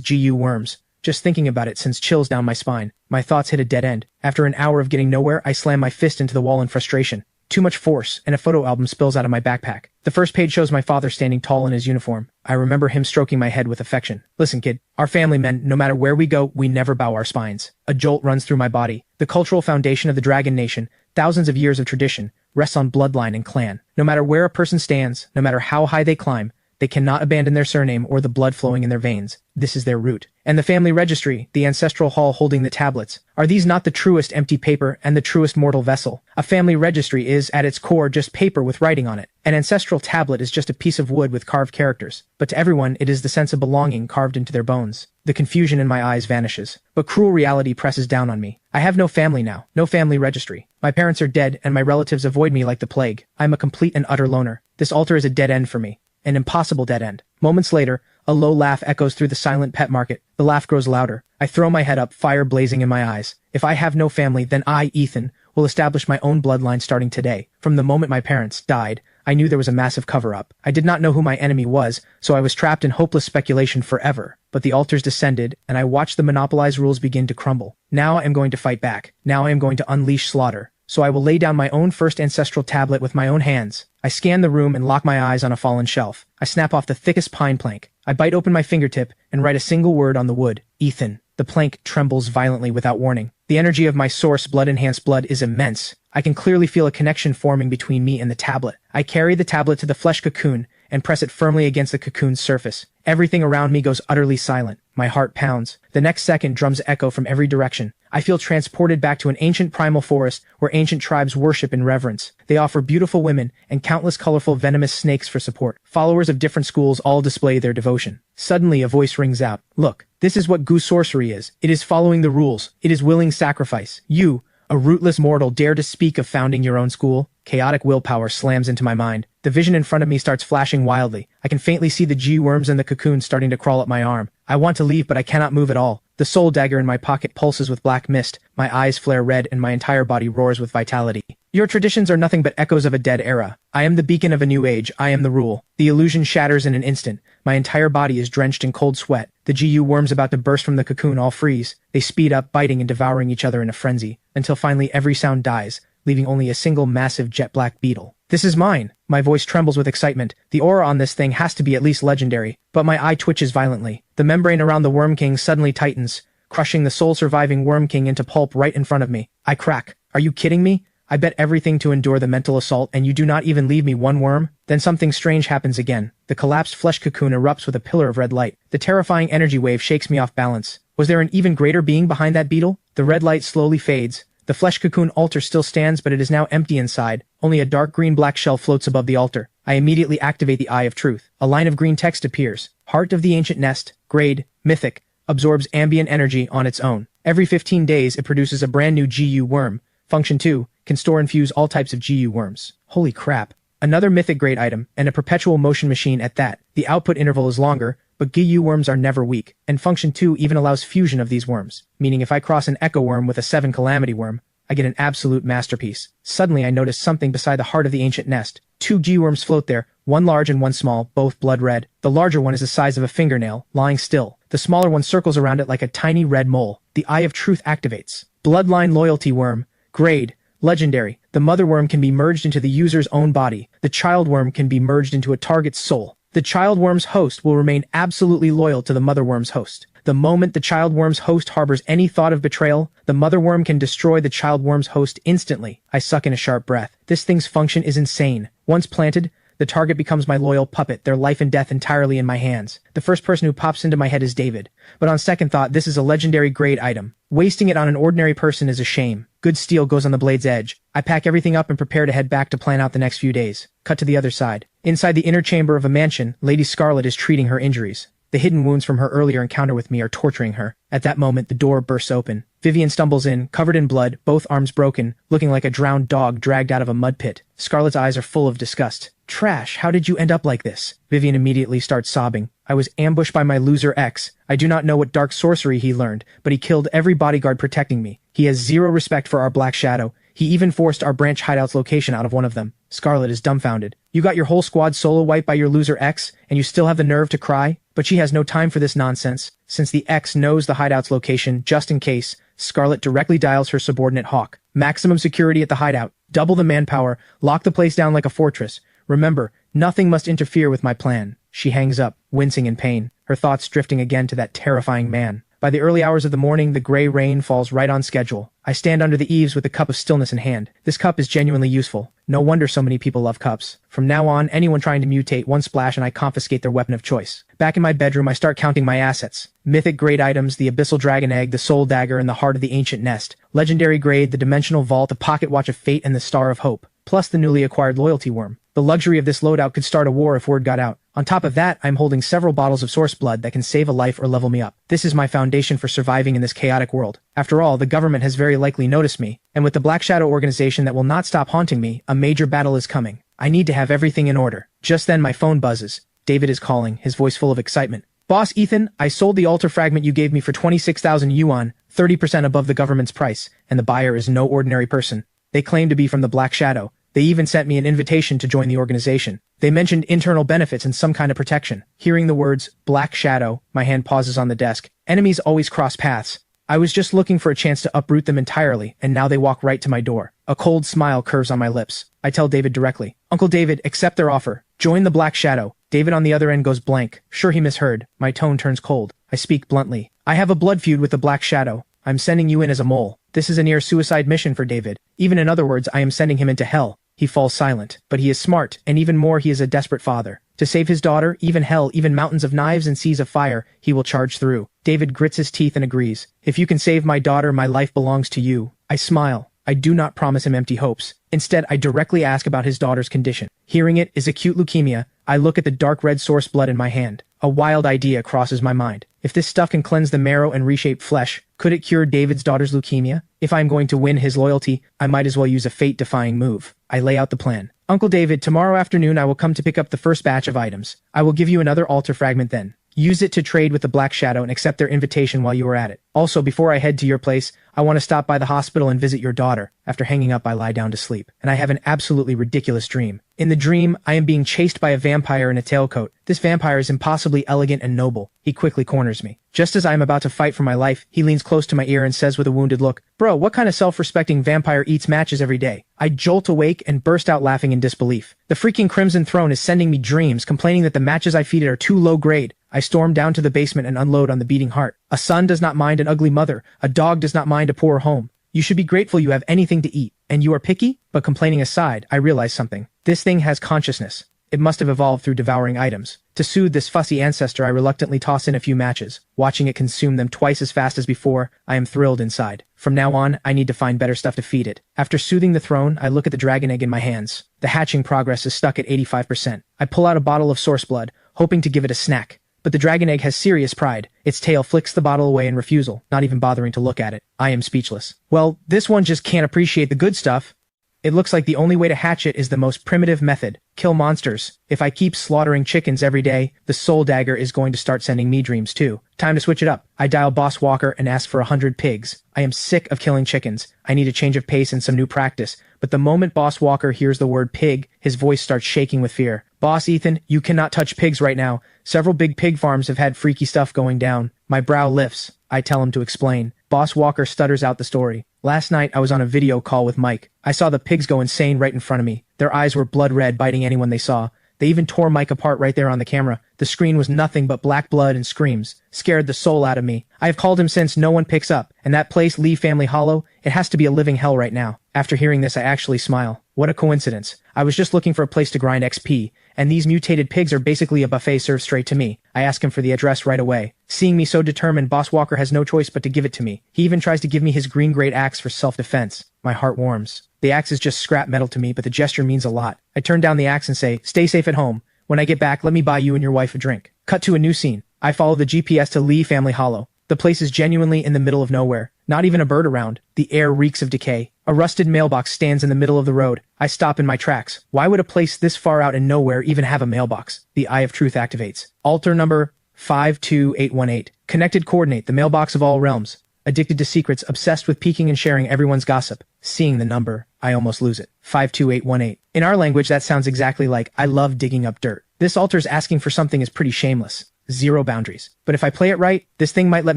GU worms. Just thinking about it sends chills down my spine. My thoughts hit a dead end. After an hour of getting nowhere, I slam my fist into the wall in frustration. Too much force, and a photo album spills out of my backpack. The first page shows my father standing tall in his uniform. I remember him stroking my head with affection. Listen, kid, our family men, no matter where we go, we never bow our spines. A jolt runs through my body. The cultural foundation of the Dragon Nation, thousands of years of tradition, rests on bloodline and clan. No matter where a person stands, no matter how high they climb, they cannot abandon their surname or the blood flowing in their veins. This is their root. And the family registry, the ancestral hall holding the tablets. Are these not the truest empty paper and the truest mortal vessel? A family registry is, at its core, just paper with writing on it. An ancestral tablet is just a piece of wood with carved characters. But to everyone, it is the sense of belonging carved into their bones. The confusion in my eyes vanishes. But cruel reality presses down on me. I have no family now. No family registry. My parents are dead, and my relatives avoid me like the plague. I am a complete and utter loner. This altar is a dead end for me. An impossible dead end. Moments later, a low laugh echoes through the silent pet market. The laugh grows louder. I throw my head up, fire blazing in my eyes. If I have no family, then I, Ethan, will establish my own bloodline starting today. From the moment my parents died, I knew there was a massive cover-up. I did not know who my enemy was, so I was trapped in hopeless speculation forever. But the altars descended, and I watched the monopolized rules begin to crumble. Now I am going to fight back. Now I am going to unleash slaughter. So I will lay down my own first ancestral tablet with my own hands. I scan the room and lock my eyes on a fallen shelf. I snap off the thickest pine plank. I bite open my fingertip and write a single word on the wood. Ethan. The plank trembles violently without warning. The energy of my source, blood-enhanced blood, is immense. I can clearly feel a connection forming between me and the tablet. I carry the tablet to the flesh cocoon and press it firmly against the cocoon's surface. Everything around me goes utterly silent. My heart pounds. The next second, drums echo from every direction. I feel transported back to an ancient primal forest where ancient tribes worship in reverence. They offer beautiful women and countless colorful venomous snakes for support. Followers of different schools all display their devotion. Suddenly, a voice rings out. Look, this is what goose sorcery is. It is following the rules. It is willing sacrifice. You, a rootless mortal, dare to speak of founding your own school? Chaotic willpower slams into my mind. The vision in front of me starts flashing wildly. I can faintly see the G-worms in the cocoon starting to crawl up my arm. I want to leave, but I cannot move at all. The soul dagger in my pocket pulses with black mist. My eyes flare red and my entire body roars with vitality. Your traditions are nothing but echoes of a dead era. I am the beacon of a new age. I am the rule. The illusion shatters in an instant. My entire body is drenched in cold sweat. The GU worms about to burst from the cocoon all freeze. They speed up, biting and devouring each other in a frenzy, until finally every sound dies, leaving only a single massive jet-black beetle. This is mine. My voice trembles with excitement. The aura on this thing has to be at least legendary, but my eye twitches violently. The membrane around the Worm King suddenly tightens, crushing the sole surviving Worm King into pulp right in front of me. I crack. Are you kidding me? I bet everything to endure the mental assault and you do not even leave me one worm? Then something strange happens again. The collapsed flesh cocoon erupts with a pillar of red light. The terrifying energy wave shakes me off balance. Was there an even greater being behind that beetle? The red light slowly fades. The flesh cocoon altar still stands, but it is now empty inside. Only a dark green-black shell floats above the altar. I immediately activate the Eye of Truth. A line of green text appears. Heart of the ancient nest, grade, mythic, absorbs ambient energy on its own. Every 15 days, it produces a brand new GU worm. Function 2, can store and fuse all types of GU worms. Holy crap. Another mythic grade item, and a perpetual motion machine at that. The output interval is longer, but GU worms are never weak, and Function 2 even allows fusion of these worms, meaning if I cross an Echo worm with a 7 Calamity worm, I get an absolute masterpiece. Suddenly I notice something beside the heart of the ancient nest. 2 GU worms float there, one large and one small, both blood red. The larger one is the size of a fingernail, lying still. The smaller one circles around it like a tiny red mole. The Eye of Truth activates. Bloodline Loyalty Worm. Grade. Legendary. The mother worm can be merged into the user's own body. The child worm can be merged into a target's soul. The child worm's host will remain absolutely loyal to the mother worm's host. The moment the child worm's host harbors any thought of betrayal, the mother worm can destroy the child worm's host instantly. I suck in a sharp breath. This thing's function is insane. Once planted, the target becomes my loyal puppet, their life and death entirely in my hands. The first person who pops into my head is David. But on second thought, this is a legendary grade item. Wasting it on an ordinary person is a shame. Good steel goes on the blade's edge. I pack everything up and prepare to head back to plan out the next few days. Cut to the other side. Inside the inner chamber of a mansion, Lady Scarlet is treating her injuries. The hidden wounds from her earlier encounter with me are torturing her. At that moment, the door bursts open. Vivian stumbles in, covered in blood, both arms broken, looking like a drowned dog dragged out of a mud pit. Scarlet's eyes are full of disgust. Trash, how did you end up like this? Vivian immediately starts sobbing. I was ambushed by my loser ex. I do not know what dark sorcery he learned, but he killed every bodyguard protecting me. He has zero respect for our Black Shadow. He even forced our branch hideout's location out of one of them. Scarlet is dumbfounded. You got your whole squad solo wiped by your loser ex, and you still have the nerve to cry? But she has no time for this nonsense. Since the ex knows the hideout's location, just in case, Scarlet directly dials her subordinate Hawk. Maximum security at the hideout. Double the manpower. Lock the place down like a fortress. Remember, nothing must interfere with my plan. She hangs up, wincing in pain, her thoughts drifting again to that terrifying man. By the early hours of the morning, the gray rain falls right on schedule. I stand under the eaves with a cup of stillness in hand. This cup is genuinely useful. No wonder so many people love cups. From now on, anyone trying to mutate, one splash and I confiscate their weapon of choice. Back in my bedroom, I start counting my assets. Mythic grade items, the Abyssal Dragon Egg, the Soul Dagger, and the Heart of the Ancient Nest. Legendary grade, the Dimensional Vault, the Pocket Watch of Fate, and the Star of Hope. Plus the newly acquired Loyalty Worm. The luxury of this loadout could start a war if word got out. On top of that, I'm holding several bottles of source blood that can save a life or level me up. This is my foundation for surviving in this chaotic world. After all, the government has very likely noticed me, and with the Black Shadow organization that will not stop haunting me, a major battle is coming. I need to have everything in order. Just then my phone buzzes. David is calling, his voice full of excitement. Boss Ethan, I sold the altar fragment you gave me for 26,000 yuan, 30% above the government's price, and the buyer is no ordinary person. They claim to be from the Black Shadow. They even sent me an invitation to join the organization. They mentioned internal benefits and some kind of protection. Hearing the words, Black Shadow, my hand pauses on the desk. Enemies always cross paths. I was just looking for a chance to uproot them entirely, and now they walk right to my door. A cold smile curves on my lips. I tell David directly, Uncle David, accept their offer. Join the Black Shadow. David on the other end goes blank. Sure he misheard. My tone turns cold. I speak bluntly. I have a blood feud with the Black Shadow. I'm sending you in as a mole. This is a near-suicide mission for David. Even in other words, I am sending him into hell. He falls silent, but he is smart, and even more he is a desperate father. To save his daughter, even hell, even mountains of knives and seas of fire, he will charge through. David grits his teeth and agrees. If you can save my daughter, my life belongs to you. I smile. I do not promise him empty hopes. Instead, I directly ask about his daughter's condition. Hearing it is acute leukemia. I look at the dark red source blood in my hand. A wild idea crosses my mind. If this stuff can cleanse the marrow and reshape flesh, could it cure David's daughter's leukemia? If I'm going to win his loyalty, I might as well use a fate-defying move. I lay out the plan. Uncle David, tomorrow afternoon I will come to pick up the first batch of items. I will give you another altar fragment then. Use it to trade with the Black Shadow and accept their invitation while you are at it. Also, before I head to your place, I want to stop by the hospital and visit your daughter. After hanging up, I lie down to sleep, and I have an absolutely ridiculous dream. In the dream, I am being chased by a vampire in a tailcoat. This vampire is impossibly elegant and noble. He quickly corners me. Just as I am about to fight for my life, he leans close to my ear and says with a wounded look, Bro, what kind of self-respecting vampire eats matches every day? I jolt awake and burst out laughing in disbelief. The freaking Crimson Throne is sending me dreams, complaining that the matches I feed it are too low grade. I storm down to the basement and unload on the beating heart. A son does not mind an ugly mother. A dog does not mind a poor home. You should be grateful you have anything to eat. And you are picky? But complaining aside, I realize something. This thing has consciousness. It must have evolved through devouring items. To soothe this fussy ancestor, I reluctantly toss in a few matches. Watching it consume them twice as fast as before, I am thrilled inside. From now on, I need to find better stuff to feed it. After soothing the throne, I look at the dragon egg in my hands. The hatching progress is stuck at 85%. I pull out a bottle of source blood, hoping to give it a snack. But the dragon egg has serious pride. Its tail flicks the bottle away in refusal, not even bothering to look at it. I am speechless. Well, this one just can't appreciate the good stuff. It looks like the only way to hatch it is the most primitive method. Kill monsters. If I keep slaughtering chickens every day, the soul dagger is going to start sending me dreams too. Time to switch it up. I dial Boss Walker and ask for 100 pigs. I am sick of killing chickens. I need a change of pace and some new practice. But the moment Boss Walker hears the word pig, his voice starts shaking with fear. Boss Ethan, you cannot touch pigs right now. Several big pig farms have had freaky stuff going down. My brow lifts. I tell him to explain. Boss Walker stutters out the story. Last night, I was on a video call with Mike. I saw the pigs go insane right in front of me. Their eyes were blood red, biting anyone they saw. They even tore Mike apart right there on the camera. The screen was nothing but black blood and screams. Scared the soul out of me. I have called him since no one picks up. And that place, Lee Family Hollow, it has to be a living hell right now. After hearing this, I actually smile. What a coincidence. I was just looking for a place to grind XP, and these mutated pigs are basically a buffet served straight to me. I ask him for the address right away. Seeing me so determined, Boss Walker has no choice but to give it to me. He even tries to give me his green great axe for self-defense. My heart warms. The axe is just scrap metal to me, but the gesture means a lot. I turn down the axe and say, "Stay safe at home. When I get back, let me buy you and your wife a drink." Cut to a new scene. I follow the GPS to Lee Family Hollow. The place is genuinely in the middle of nowhere. Not even a bird around. The air reeks of decay. A rusted mailbox stands in the middle of the road. I stop in my tracks. Why would a place this far out in nowhere even have a mailbox? The Eye of Truth activates. Altar number 52818. Connected coordinate, the mailbox of all realms. Addicted to secrets, obsessed with peeking and sharing everyone's gossip. Seeing the number, I almost lose it. 52818. In our language, that sounds exactly like, I love digging up dirt. This altar's asking for something is pretty shameless. Zero boundaries. But if I play it right, this thing might let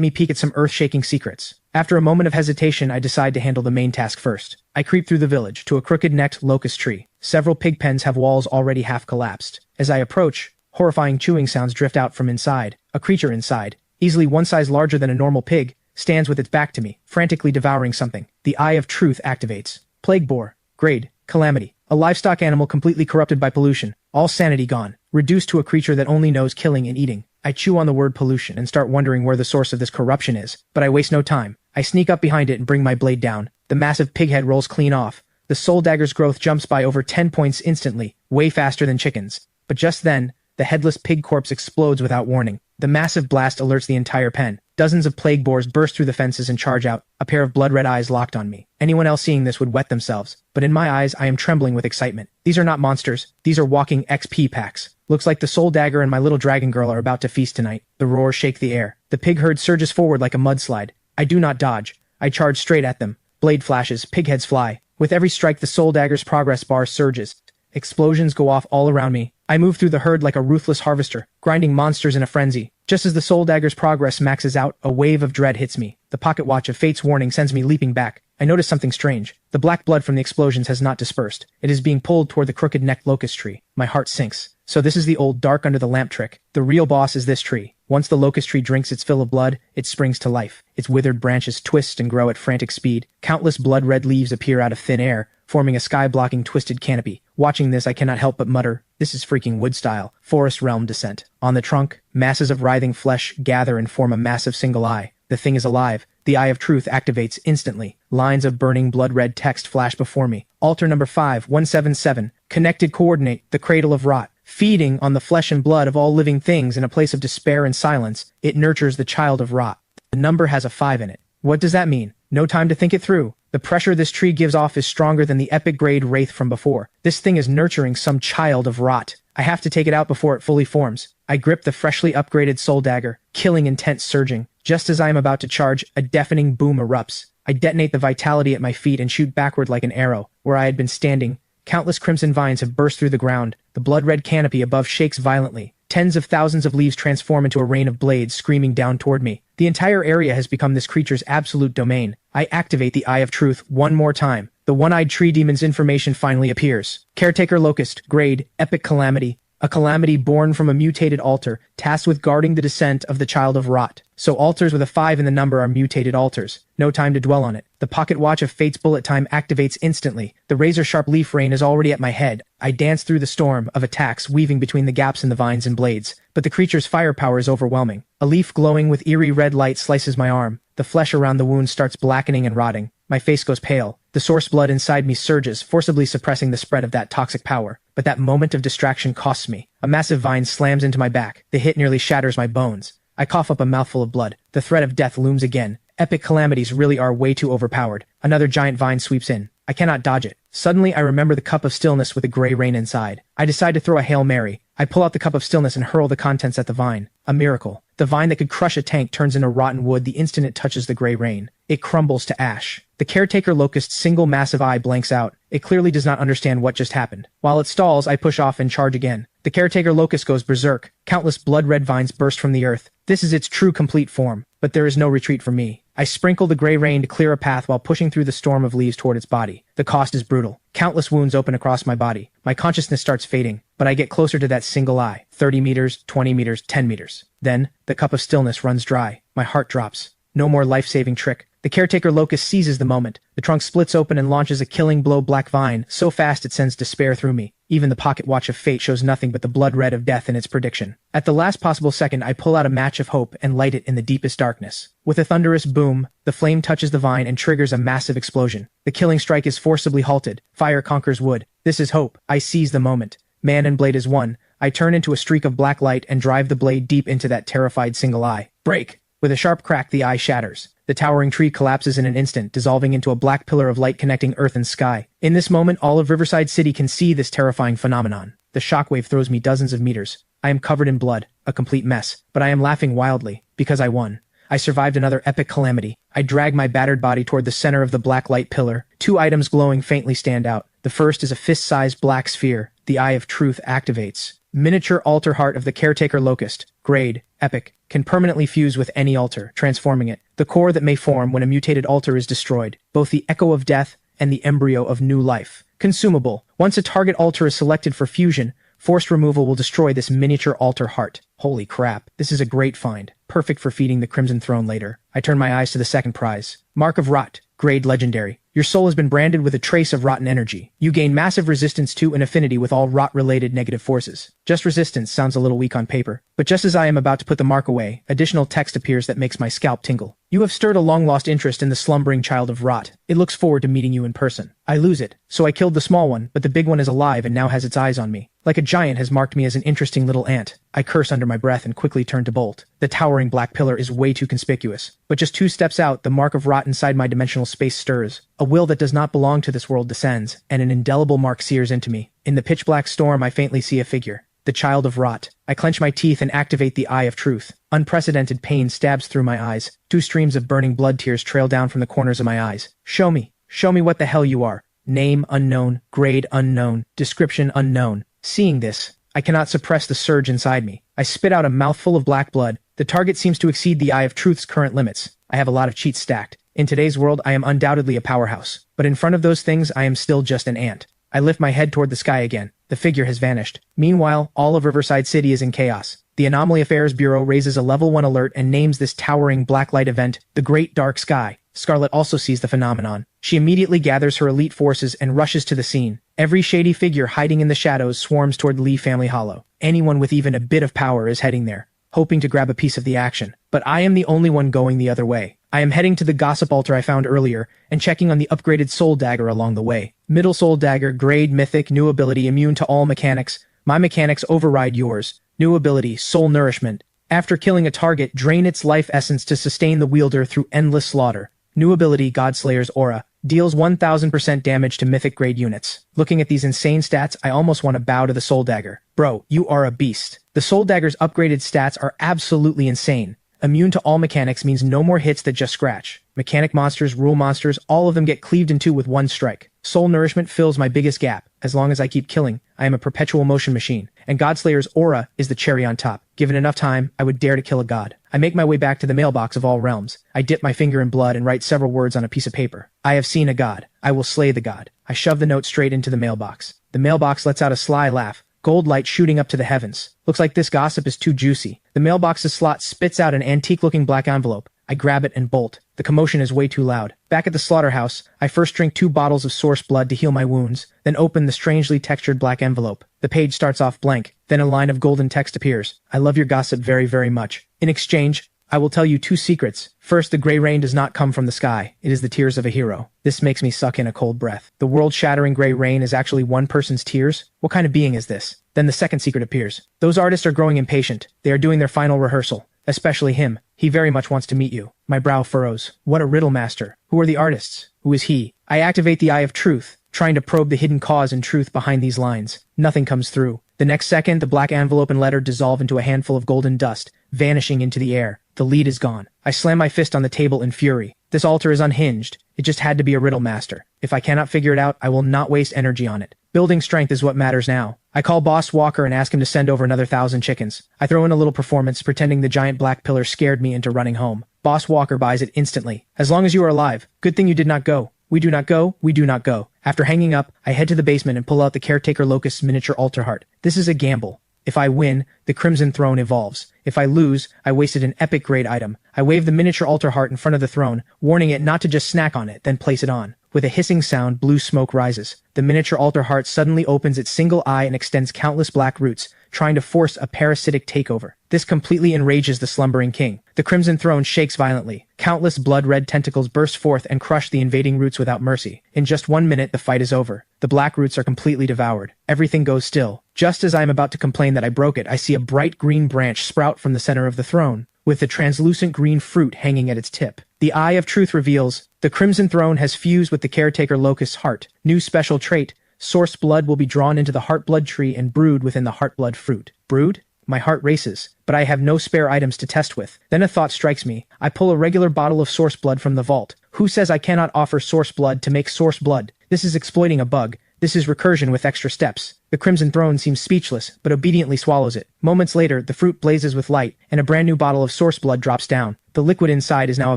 me peek at some earth-shaking secrets. After a moment of hesitation, I decide to handle the main task first. I creep through the village to a crooked-necked locust tree. Several pig pens have walls already half collapsed. As I approach, horrifying chewing sounds drift out from inside. A creature inside, easily one size larger than a normal pig, stands with its back to me, frantically devouring something. The Eye of Truth activates. Plague boar. Grade. Calamity. A livestock animal completely corrupted by pollution. All sanity gone. Reduced to a creature that only knows killing and eating. I chew on the word pollution and start wondering where the source of this corruption is. But I waste no time. I sneak up behind it and bring my blade down. The massive pig head rolls clean off. The soul dagger's growth jumps by over 10 points instantly, way faster than chickens. But just then, the headless pig corpse explodes without warning. The massive blast alerts the entire pen. Dozens of plague boars burst through the fences and charge out, a pair of blood-red eyes locked on me. Anyone else seeing this would wet themselves, but in my eyes I am trembling with excitement. These are not monsters, these are walking XP packs. Looks like the soul dagger and my little dragon girl are about to feast tonight. The roars shake the air. The pig herd surges forward like a mudslide. I do not dodge. I charge straight at them. Blade flashes, pig heads fly. With every strike the soul dagger's progress bar surges. Explosions go off all around me. I move through the herd like a ruthless harvester, grinding monsters in a frenzy. Just as the soul dagger's progress maxes out, a wave of dread hits me. The pocket watch of fate's warning sends me leaping back. I notice something strange. The black blood from the explosions has not dispersed. It is being pulled toward the crooked-necked locust tree. My heart sinks. So this is the old dark under the lamp trick. The real boss is this tree. Once the locust tree drinks its fill of blood, it springs to life. Its withered branches twist and grow at frantic speed. Countless blood-red leaves appear out of thin air, forming a sky-blocking twisted canopy. Watching this, I cannot help but mutter, this is freaking wood-style, forest realm descent. On the trunk, masses of writhing flesh gather and form a massive single eye. The thing is alive. The Eye of Truth activates instantly. Lines of burning blood-red text flash before me. Altar number 5177. Connected coordinate, the cradle of rot. Feeding on the flesh and blood of all living things in a place of despair and silence, it nurtures the child of rot. The number has a 5 in it. What does that mean? No time to think it through. The pressure this tree gives off is stronger than the epic grade wraith from before. This thing is nurturing some child of rot. I have to take it out before it fully forms. I grip the freshly upgraded soul dagger, killing intent surging. Just as I am about to charge, a deafening boom erupts. I detonate the vitality at my feet and shoot backward like an arrow. Where I had been standing, countless crimson vines have burst through the ground. The blood-red canopy above shakes violently. Tens of thousands of leaves transform into a rain of blades screaming down toward me. The entire area has become this creature's absolute domain. I activate the Eye of Truth one more time. The one-eyed tree demon's information finally appears. Caretaker Locust, grade, epic calamity. a calamity born from a mutated altar, tasked with guarding the descent of the child of Rot. So altars with a 5 in the number are mutated altars. No time to dwell on it. The pocket watch of Fate's bullet time activates instantly. The razor-sharp leaf rain is already at my head. I dance through the storm of attacks weaving between the gaps in the vines and blades. But the creature's firepower is overwhelming. A leaf glowing with eerie red light slices my arm. The flesh around the wound starts blackening and rotting. My face goes pale. The source blood inside me surges, forcibly suppressing the spread of that toxic power. But that moment of distraction costs me. A massive vine slams into my back. The hit nearly shatters my bones. I cough up a mouthful of blood. The threat of death looms again. Epic calamities really are way too overpowered. Another giant vine sweeps in. I cannot dodge it. Suddenly, I remember the cup of stillness with the gray rain inside. I decide to throw a Hail Mary. I pull out the cup of stillness and hurl the contents at the vine. A miracle. The vine that could crush a tank turns into rotten wood the instant it touches the gray rain. It crumbles to ash. The caretaker locust's single massive eye blanks out. It clearly does not understand what just happened. While it stalls, I push off and charge again. The caretaker locust goes berserk. Countless blood-red vines burst from the earth. This is its true complete form. But there is no retreat for me. I sprinkle the gray rain to clear a path while pushing through the storm of leaves toward its body. The cost is brutal. Countless wounds open across my body. My consciousness starts fading, but I get closer to that single eye. 30 meters, 20 meters, 10 meters. Then, the cup of stillness runs dry. My heart drops. No more life-saving trick. The caretaker locust seizes the moment. The trunk splits open and launches a killing blow black vine, so fast it sends despair through me. Even the pocket watch of fate shows nothing but the blood red of death in its prediction. At the last possible second, I pull out a match of hope and light it in the deepest darkness. With a thunderous boom, the flame touches the vine and triggers a massive explosion. The killing strike is forcibly halted. Fire conquers wood. This is hope. I seize the moment. Man and blade is one. I turn into a streak of black light and drive the blade deep into that terrified single eye. Break! With a sharp crack, the eye shatters. The towering tree collapses in an instant, dissolving into a black pillar of light connecting earth and sky. In this moment, all of Riverside City can see this terrifying phenomenon. The shockwave throws me dozens of meters. I am covered in blood, a complete mess, but I am laughing wildly, because I won. I survived another epic calamity. I drag my battered body toward the center of the black light pillar. 2 items glowing faintly stand out. The first is a fist-sized black sphere. The Eye of Truth activates. Miniature altar heart of the caretaker locust. Grade, epic, can permanently fuse with any altar, transforming it. The core that may form when a mutated altar is destroyed. Both the echo of death and the embryo of new life. Consumable. Once a target altar is selected for fusion, forced removal will destroy this miniature altar heart. Holy crap, this is a great find. Perfect for feeding the Crimson Throne later. I turn my eyes to the second prize. Mark of Rot. Grade legendary. Your soul has been branded with a trace of rotten energy. You gain massive resistance to and affinity with all rot-related negative forces. Just resistance sounds a little weak on paper, but just as I am about to put the mark away, additional text appears that makes my scalp tingle. You have stirred a long-lost interest in the slumbering child of Rot. It looks forward to meeting you in person. I lose it, so I killed the small one, but the big one is alive and now has its eyes on me. Like a giant has marked me as an interesting little ant. I curse under my breath and quickly turn to bolt. The towering black pillar is way too conspicuous. But just 2 steps out, the mark of Rot inside my dimensional space stirs. A will that does not belong to this world descends, and an indelible mark sears into me. In the pitch-black storm, I faintly see a figure. The child of Rot. I clench my teeth and activate the Eye of Truth. Unprecedented pain stabs through my eyes. 2 streams of burning blood tears trail down from the corners of my eyes. Show me. Show me what the hell you are. Name unknown. Grade unknown. Description unknown. Seeing this, I cannot suppress the surge inside me. I spit out a mouthful of black blood. The target seems to exceed the Eye of Truth's current limits. I have a lot of cheats stacked. In today's world, I am undoubtedly a powerhouse. But in front of those things, I am still just an ant. I lift my head toward the sky again. The figure has vanished. Meanwhile, all of Riverside City is in chaos. The Anomaly Affairs Bureau raises a Level 1 alert and names this towering blacklight event the Great Dark Sky. Scarlet also sees the phenomenon. She immediately gathers her elite forces and rushes to the scene. Every shady figure hiding in the shadows swarms toward Lee Family Hollow. Anyone with even a bit of power is heading there, hoping to grab a piece of the action. But I am the only one going the other way. I am heading to the gossip altar I found earlier, and checking on the upgraded Soul Dagger along the way. Middle Soul Dagger, grade mythic, new ability, immune to all mechanics. My mechanics override yours. New ability, Soul Nourishment. After killing a target, drain its life essence to sustain the wielder through endless slaughter. New ability, Godslayer's Aura. Deals 1000% damage to Mythic-Grade units. Looking at these insane stats, I almost want to bow to the Soul Dagger. Bro, you are a beast. The Soul Dagger's upgraded stats are absolutely insane. Immune to all mechanics means no more hits that just scratch. Mechanic monsters, rule monsters, all of them get cleaved in 2 with 1 strike. Soul Nourishment fills my biggest gap. As long as I keep killing, I am a perpetual motion machine. And Godslayer's Aura is the cherry on top. Given enough time, I would dare to kill a god. I make my way back to the mailbox of all realms. I dip my finger in blood and write several words on a piece of paper. I have seen a god. I will slay the god. I shove the note straight into the mailbox. The mailbox lets out a sly laugh. gold light shooting up to the heavens. Looks like this gossip is too juicy. The mailbox's slot spits out an antique-looking black envelope. I grab it and bolt. The commotion is way too loud. Back at the slaughterhouse, I first drink 2 bottles of source blood to heal my wounds, then open the strangely textured black envelope. The page starts off blank, then a line of golden text appears. I love your gossip very, very much. In exchange, I will tell you 2 secrets. First, the gray rain does not come from the sky. It is the tears of a hero. This makes me suck in a cold breath. The world-shattering gray rain is actually one person's tears? What kind of being is this? Then the second secret appears. Those artists are growing impatient. They are doing their final rehearsal. Especially him. He very much wants to meet you. My brow furrows. What a riddle master. Who are the artists? Who is he? I activate the Eye of Truth, trying to probe the hidden cause and truth behind these lines. Nothing comes through. The next second, the black envelope and letter dissolve into a handful of golden dust, vanishing into the air. The lead is gone. I slam my fist on the table in fury. This altar is unhinged. It just had to be a riddle master. If I cannot figure it out, I will not waste energy on it. Building strength is what matters now. I call Boss Walker and ask him to send over another 1,000 chickens. I throw in a little performance, pretending the giant black pillar scared me into running home. Boss Walker buys it instantly. As long as you are alive. Good thing you did not go. We do not go. We do not go. After hanging up, I head to the basement and pull out the Caretaker Locust's miniature altar heart. This is a gamble. If I win, the Crimson Throne evolves. If I lose, I wasted an epic grade item. I wave the miniature altar heart in front of the throne, warning it not to just snack on it, then place it on. With a hissing sound, blue smoke rises. The miniature altar heart suddenly opens its single eye and extends countless black roots, trying to force a parasitic takeover. This completely enrages the slumbering king. The Crimson Throne shakes violently. Countless blood-red tentacles burst forth and crush the invading roots without mercy. In just 1 minute, the fight is over. The black roots are completely devoured. Everything goes still. Just as I am about to complain that I broke it, I see a bright green branch sprout from the center of the throne, with the translucent green fruit hanging at its tip. The Eye of Truth reveals, the Crimson Throne has fused with the Caretaker Locust's heart. New special trait, source blood will be drawn into the heart blood tree and brewed within the heart blood fruit. Brewed? My heart races, but I have no spare items to test with. Then a thought strikes me. I pull a regular bottle of source blood from the vault. Who says I cannot offer source blood to make source blood? This is exploiting a bug. This is recursion with extra steps. The Crimson Throne seems speechless, but obediently swallows it. Moments later, the fruit blazes with light, and a brand new bottle of source blood drops down. The liquid inside is now a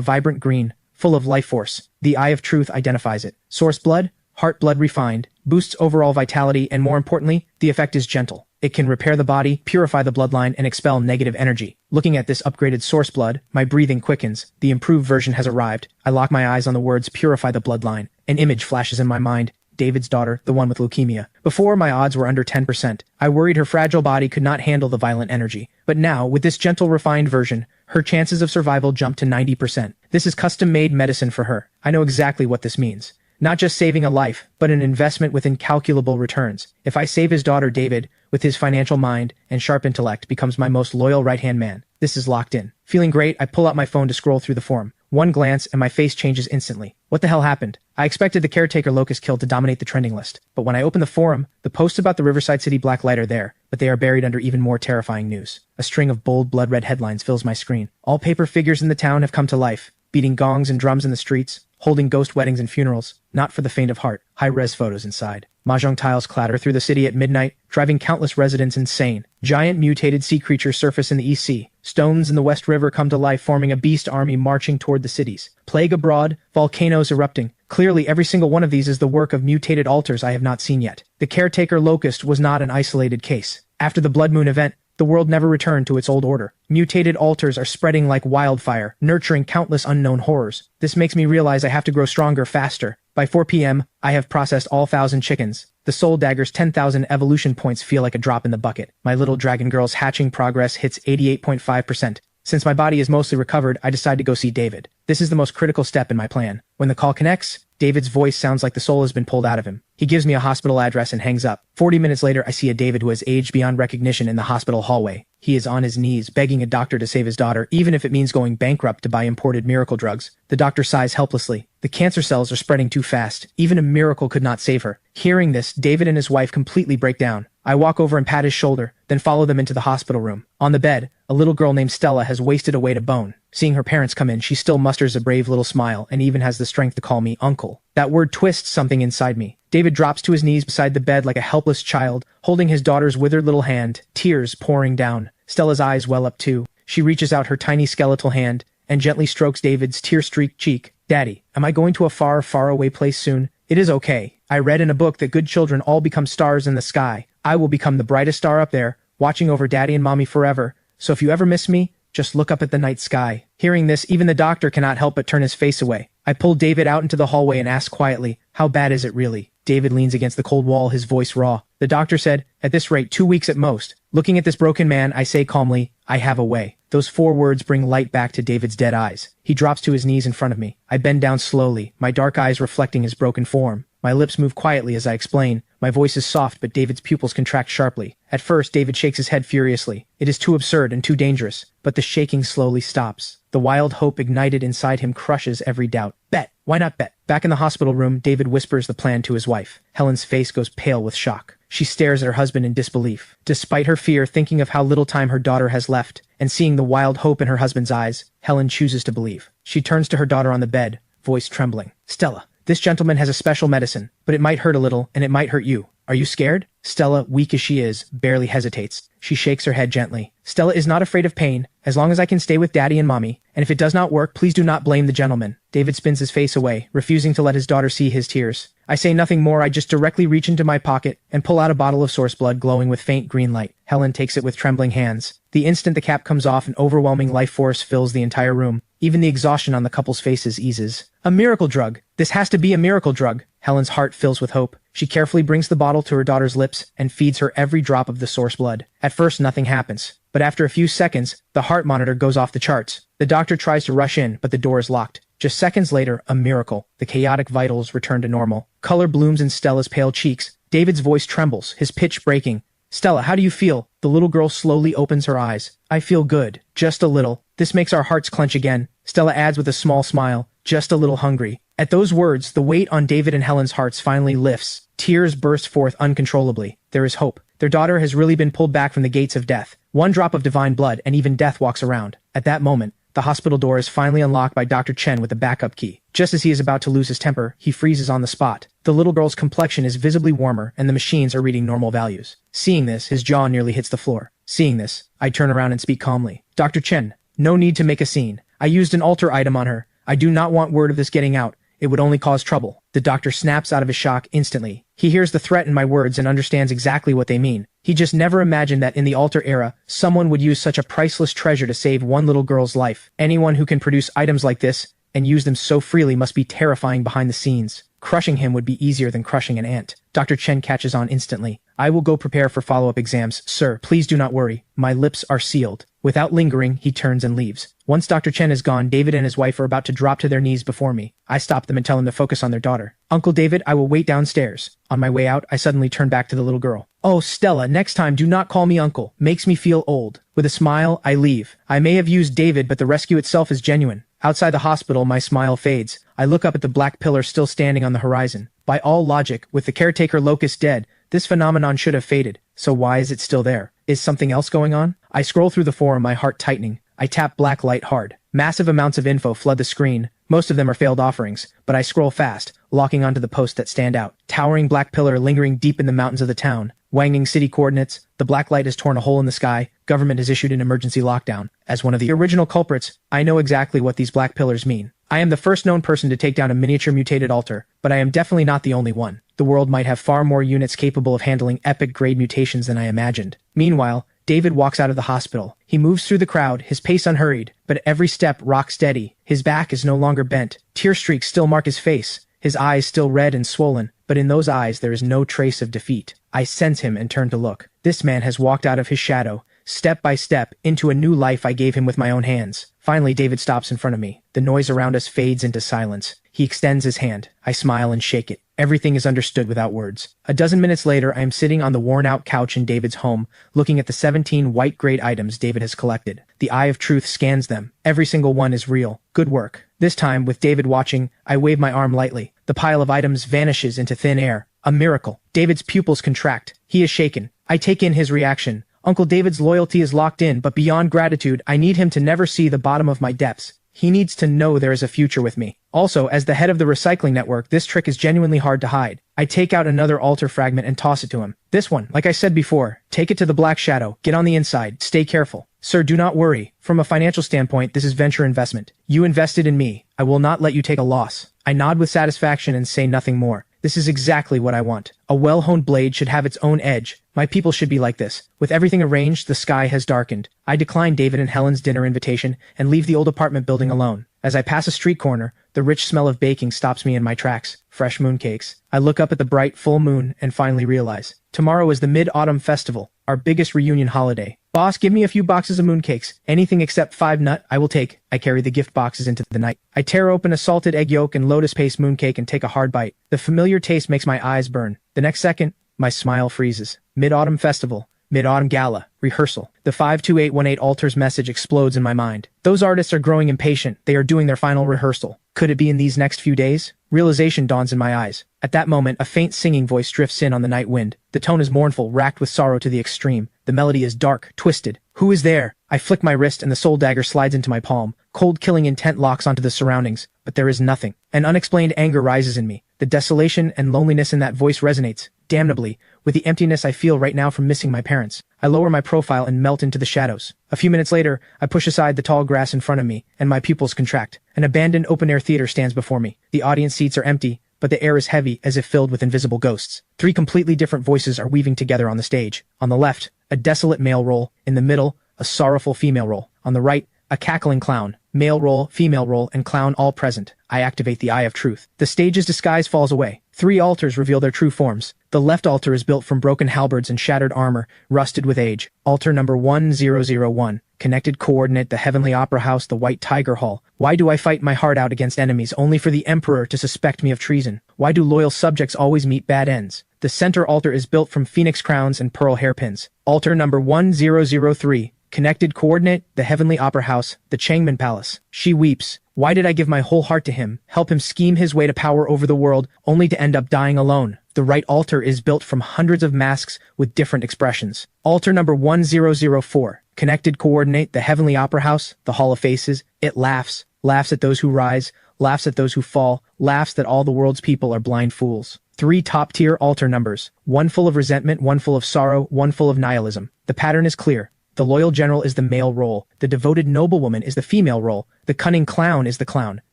vibrant green, full of life force. The Eye of Truth identifies it. Source blood, heart blood refined, boosts overall vitality, and more importantly, the effect is gentle. It can repair the body, purify the bloodline, and expel negative energy. Looking at this upgraded source blood, my breathing quickens. The improved version has arrived. I lock my eyes on the words purify the bloodline. An image flashes in my mind. David's daughter, the one with leukemia. Before, my odds were under 10%. I worried her fragile body could not handle the violent energy. But now, with this gentle, refined version, her chances of survival jump to 90%. This is custom-made medicine for her. I know exactly what this means. Not just saving a life, but an investment with incalculable returns. If I save his daughter, David, with his financial mind and sharp intellect, becomes my most loyal right-hand man. This is locked in. Feeling great, I pull out my phone to scroll through the forum. One glance, and my face changes instantly. What the hell happened? I expected the Caretaker Locust kill to dominate the trending list, but when I open the forum, the posts about the Riverside City Black Light are there, but they are buried under even more terrifying news. A string of bold, blood-red headlines fills my screen. All paper figures in the town have come to life, beating gongs and drums in the streets, holding ghost weddings and funerals, not for the faint of heart. High-res photos inside. Mahjong tiles clatter through the city at midnight, driving countless residents insane. Giant mutated sea creatures surface in the East Sea. Stones in the West River come to life, forming a beast army marching toward the cities. Plague abroad, volcanoes erupting. Clearly, every single one of these is the work of mutated altars I have not seen yet. The Caretaker Locust was not an isolated case. After the Blood Moon event, the world never returned to its old order. Mutated altars are spreading like wildfire, nurturing countless unknown horrors. This makes me realize I have to grow stronger faster. By 4 p.m., I have processed all 1,000 chickens. The Soul Dagger's 10,000 evolution points feel like a drop in the bucket. My little dragon girl's hatching progress hits 88.5%. Since my body is mostly recovered, I decide to go see David. This is the most critical step in my plan. When the call connects, David's voice sounds like the soul has been pulled out of him. He gives me a hospital address and hangs up. 40 minutes later, I see a David who has aged beyond recognition in the hospital hallway. He is on his knees, begging a doctor to save his daughter, even if it means going bankrupt to buy imported miracle drugs. The doctor sighs helplessly. The cancer cells are spreading too fast. Even a miracle could not save her. Hearing this, David and his wife completely break down. I walk over and pat his shoulder, then follow them into the hospital room. On the bed, a little girl named Stella has wasted away to bone. Seeing her parents come in, she still musters a brave little smile and even has the strength to call me uncle. That word twists something inside me. David drops to his knees beside the bed like a helpless child, holding his daughter's withered little hand, tears pouring down. Stella's eyes well up too. She reaches out her tiny skeletal hand and gently strokes David's tear-streaked cheek. Daddy, am I going to a far, far away place soon? It is okay. I read in a book that good children all become stars in the sky, I will become the brightest star up there, watching over daddy and mommy forever. So if you ever miss me, just look up at the night sky. Hearing this, even the doctor cannot help but turn his face away. I pull David out into the hallway and ask quietly, how bad is it really? David leans against the cold wall, his voice raw. The doctor said, at this rate, 2 weeks at most. Looking at this broken man, I say calmly, I have a way. Those 4 words bring light back to David's dead eyes. He drops to his knees in front of me. I bend down slowly, my dark eyes reflecting his broken form. My lips move quietly as I explain. My voice is soft, but David's pupils contract sharply. At first, David shakes his head furiously. It is too absurd and too dangerous. But the shaking slowly stops. The wild hope ignited inside him crushes every doubt. Bet. Why not bet? Back in the hospital room, David whispers the plan to his wife. Helen's face goes pale with shock. She stares at her husband in disbelief. Despite her fear, thinking of how little time her daughter has left, and seeing the wild hope in her husband's eyes, Helen chooses to believe. She turns to her daughter on the bed, voice trembling. Stella, this gentleman has a special medicine, but it might hurt a little, and it might hurt you. Are you scared? Stella, weak as she is, barely hesitates. She shakes her head gently. Stella is not afraid of pain, as long as I can stay with daddy and mommy, and if it does not work, please do not blame the gentleman. David spins his face away, refusing to let his daughter see his tears. I say nothing more, I just directly reach into my pocket and pull out a bottle of source blood glowing with faint green light. Helen takes it with trembling hands. The instant the cap comes off, an overwhelming life force fills the entire room. Even the exhaustion on the couple's faces eases. A miracle drug. This has to be a miracle drug. Helen's heart fills with hope. She carefully brings the bottle to her daughter's lips and feeds her every drop of the source blood. At first, nothing happens. But after a few seconds, the heart monitor goes off the charts. The doctor tries to rush in, but the door is locked. Just seconds later, a miracle. The chaotic vitals return to normal. Color blooms in Stella's pale cheeks. David's voice trembles, his pitch breaking. Stella, how do you feel? The little girl slowly opens her eyes. I feel good. Just a little. This makes our hearts clench again. Stella adds with a small smile. Just a little hungry. At those words, the weight on David and Helen's hearts finally lifts. Tears burst forth uncontrollably. There is hope. Their daughter has really been pulled back from the gates of death. One drop of divine blood, and even death walks around. At that moment, the hospital door is finally unlocked by Dr. Chen with a backup key. Just as he is about to lose his temper, he freezes on the spot. The little girl's complexion is visibly warmer, and the machines are reading normal values. Seeing this, his jaw nearly hits the floor. Seeing this, I turn around and speak calmly. Dr. Chen, no need to make a scene. I used an alter item on her. I do not want word of this getting out. It would only cause trouble. The doctor snaps out of his shock instantly. He hears the threat in my words and understands exactly what they mean. He just never imagined that in the alter era, someone would use such a priceless treasure to save one little girl's life. Anyone who can produce items like this and use them so freely must be terrifying behind the scenes. Crushing him would be easier than crushing an ant. Dr. Chen catches on instantly. I will go prepare for follow-up exams. Sir, please do not worry. My lips are sealed. Without lingering, he turns and leaves. Once Dr. Chen is gone, David and his wife are about to drop to their knees before me. I stop them and tell them to focus on their daughter. Uncle David, I will wait downstairs. On my way out, I suddenly turn back to the little girl. Oh, Stella, next time do not call me uncle. Makes me feel old. With a smile, I leave. I may have used David, but the rescue itself is genuine. Outside the hospital, my smile fades. I look up at the black pillar still standing on the horizon. By all logic, with the caretaker Locust dead, this phenomenon should have faded. So why is it still there? Is something else going on? I scroll through the forum, my heart tightening. I tap black light hard. Massive amounts of info flood the screen. Most of them are failed offerings, but I scroll fast, locking onto the posts that stand out. Towering black pillar lingering deep in the mountains of the town. Wanging city coordinates. The black light has torn a hole in the sky. Government has issued an emergency lockdown. As one of the original culprits, I know exactly what these black pillars mean. I am the first known person to take down a miniature mutated altar, but I am definitely not the only one. The world might have far more units capable of handling epic grade mutations than I imagined. Meanwhile, David walks out of the hospital. He moves through the crowd, his pace unhurried, but every step rock steady. His back is no longer bent. Tear streaks still mark his face. His eyes still red and swollen, but in those eyes there is no trace of defeat. I sense him and turn to look. This man has walked out of his shadow, step by step, into a new life I gave him with my own hands. Finally, David stops in front of me. The noise around us fades into silence. He extends his hand. I smile and shake it. Everything is understood without words. A dozen minutes later, I am sitting on the worn-out couch in David's home, looking at the 17 white-grade items David has collected. The eye of truth scans them. Every single one is real. Good work. This time, with David watching, I wave my arm lightly. The pile of items vanishes into thin air. A miracle. David's pupils contract. He is shaken. I take in his reaction. Uncle David's loyalty is locked in, but beyond gratitude, I need him to never see the bottom of my depths. He needs to know there is a future with me. Also, as the head of the recycling network, this trick is genuinely hard to hide. I take out another altar fragment and toss it to him. This one, like I said before, take it to the Black Shadow. Get on the inside. Stay careful. Sir, do not worry. From a financial standpoint, this is venture investment. You invested in me. I will not let you take a loss. I nod with satisfaction and say nothing more. This is exactly what I want. A well-honed blade should have its own edge. My people should be like this. With everything arranged, the sky has darkened. I decline David and Helen's dinner invitation and leave the old apartment building alone. As I pass a street corner, the rich smell of baking stops me in my tracks. Fresh mooncakes. I look up at the bright, full moon and finally realize. Tomorrow is the Mid-Autumn Festival, our biggest reunion holiday. Boss, give me a few boxes of mooncakes. Anything except 5-nut, I will take. I carry the gift boxes into the night. I tear open a salted egg yolk and lotus paste mooncake and take a hard bite. The familiar taste makes my eyes burn. The next second, my smile freezes. Mid-Autumn Festival. Mid-Autumn Gala. Rehearsal. The 52818 Altars message explodes in my mind. Those artists are growing impatient. They are doing their final rehearsal. Could it be in these next few days? Realization dawns in my eyes. At that moment, a faint singing voice drifts in on the night wind. The tone is mournful, racked with sorrow to the extreme. The melody is dark, twisted. Who is there? I flick my wrist and the soul dagger slides into my palm. Cold killing intent locks onto the surroundings, but there is nothing. An unexplained anger rises in me. The desolation and loneliness in that voice resonates, damnably, with the emptiness I feel right now from missing my parents. I lower my profile and melt into the shadows. A few minutes later, I push aside the tall grass in front of me, and my pupils contract. An abandoned open-air theater stands before me. The audience seats are empty, but the air is heavy as if filled with invisible ghosts. 3 completely different voices are weaving together on the stage. On the left, a desolate male role. In the middle, a sorrowful female role. On the right, a cackling clown. Male role, female role, and clown all present. I activate the Eye of Truth. The stage's disguise falls away. 3 altars reveal their true forms. The left altar is built from broken halberds and shattered armor, rusted with age. Altar number 1001. Connected coordinate, the Heavenly Opera House, the White Tiger Hall. Why do I fight my heart out against enemies only for the Emperor to suspect me of treason? Why do loyal subjects always meet bad ends? The center altar is built from phoenix crowns and pearl hairpins. Altar number 1003. Connected coordinate, the Heavenly Opera House, the Changman Palace. She weeps. Why did I give my whole heart to him, help him scheme his way to power over the world, only to end up dying alone? The right altar is built from hundreds of masks with different expressions. Altar number 1004. Connected coordinate, the Heavenly Opera House, the Hall of Faces. It laughs. Laughs at those who rise, laughs at those who fall, laughs that all the world's people are blind fools. 3 top-tier altar numbers. 1 full of resentment, 1 full of sorrow, 1 full of nihilism. The pattern is clear. The loyal general is the male role. The devoted noblewoman is the female role. The cunning clown is the clown.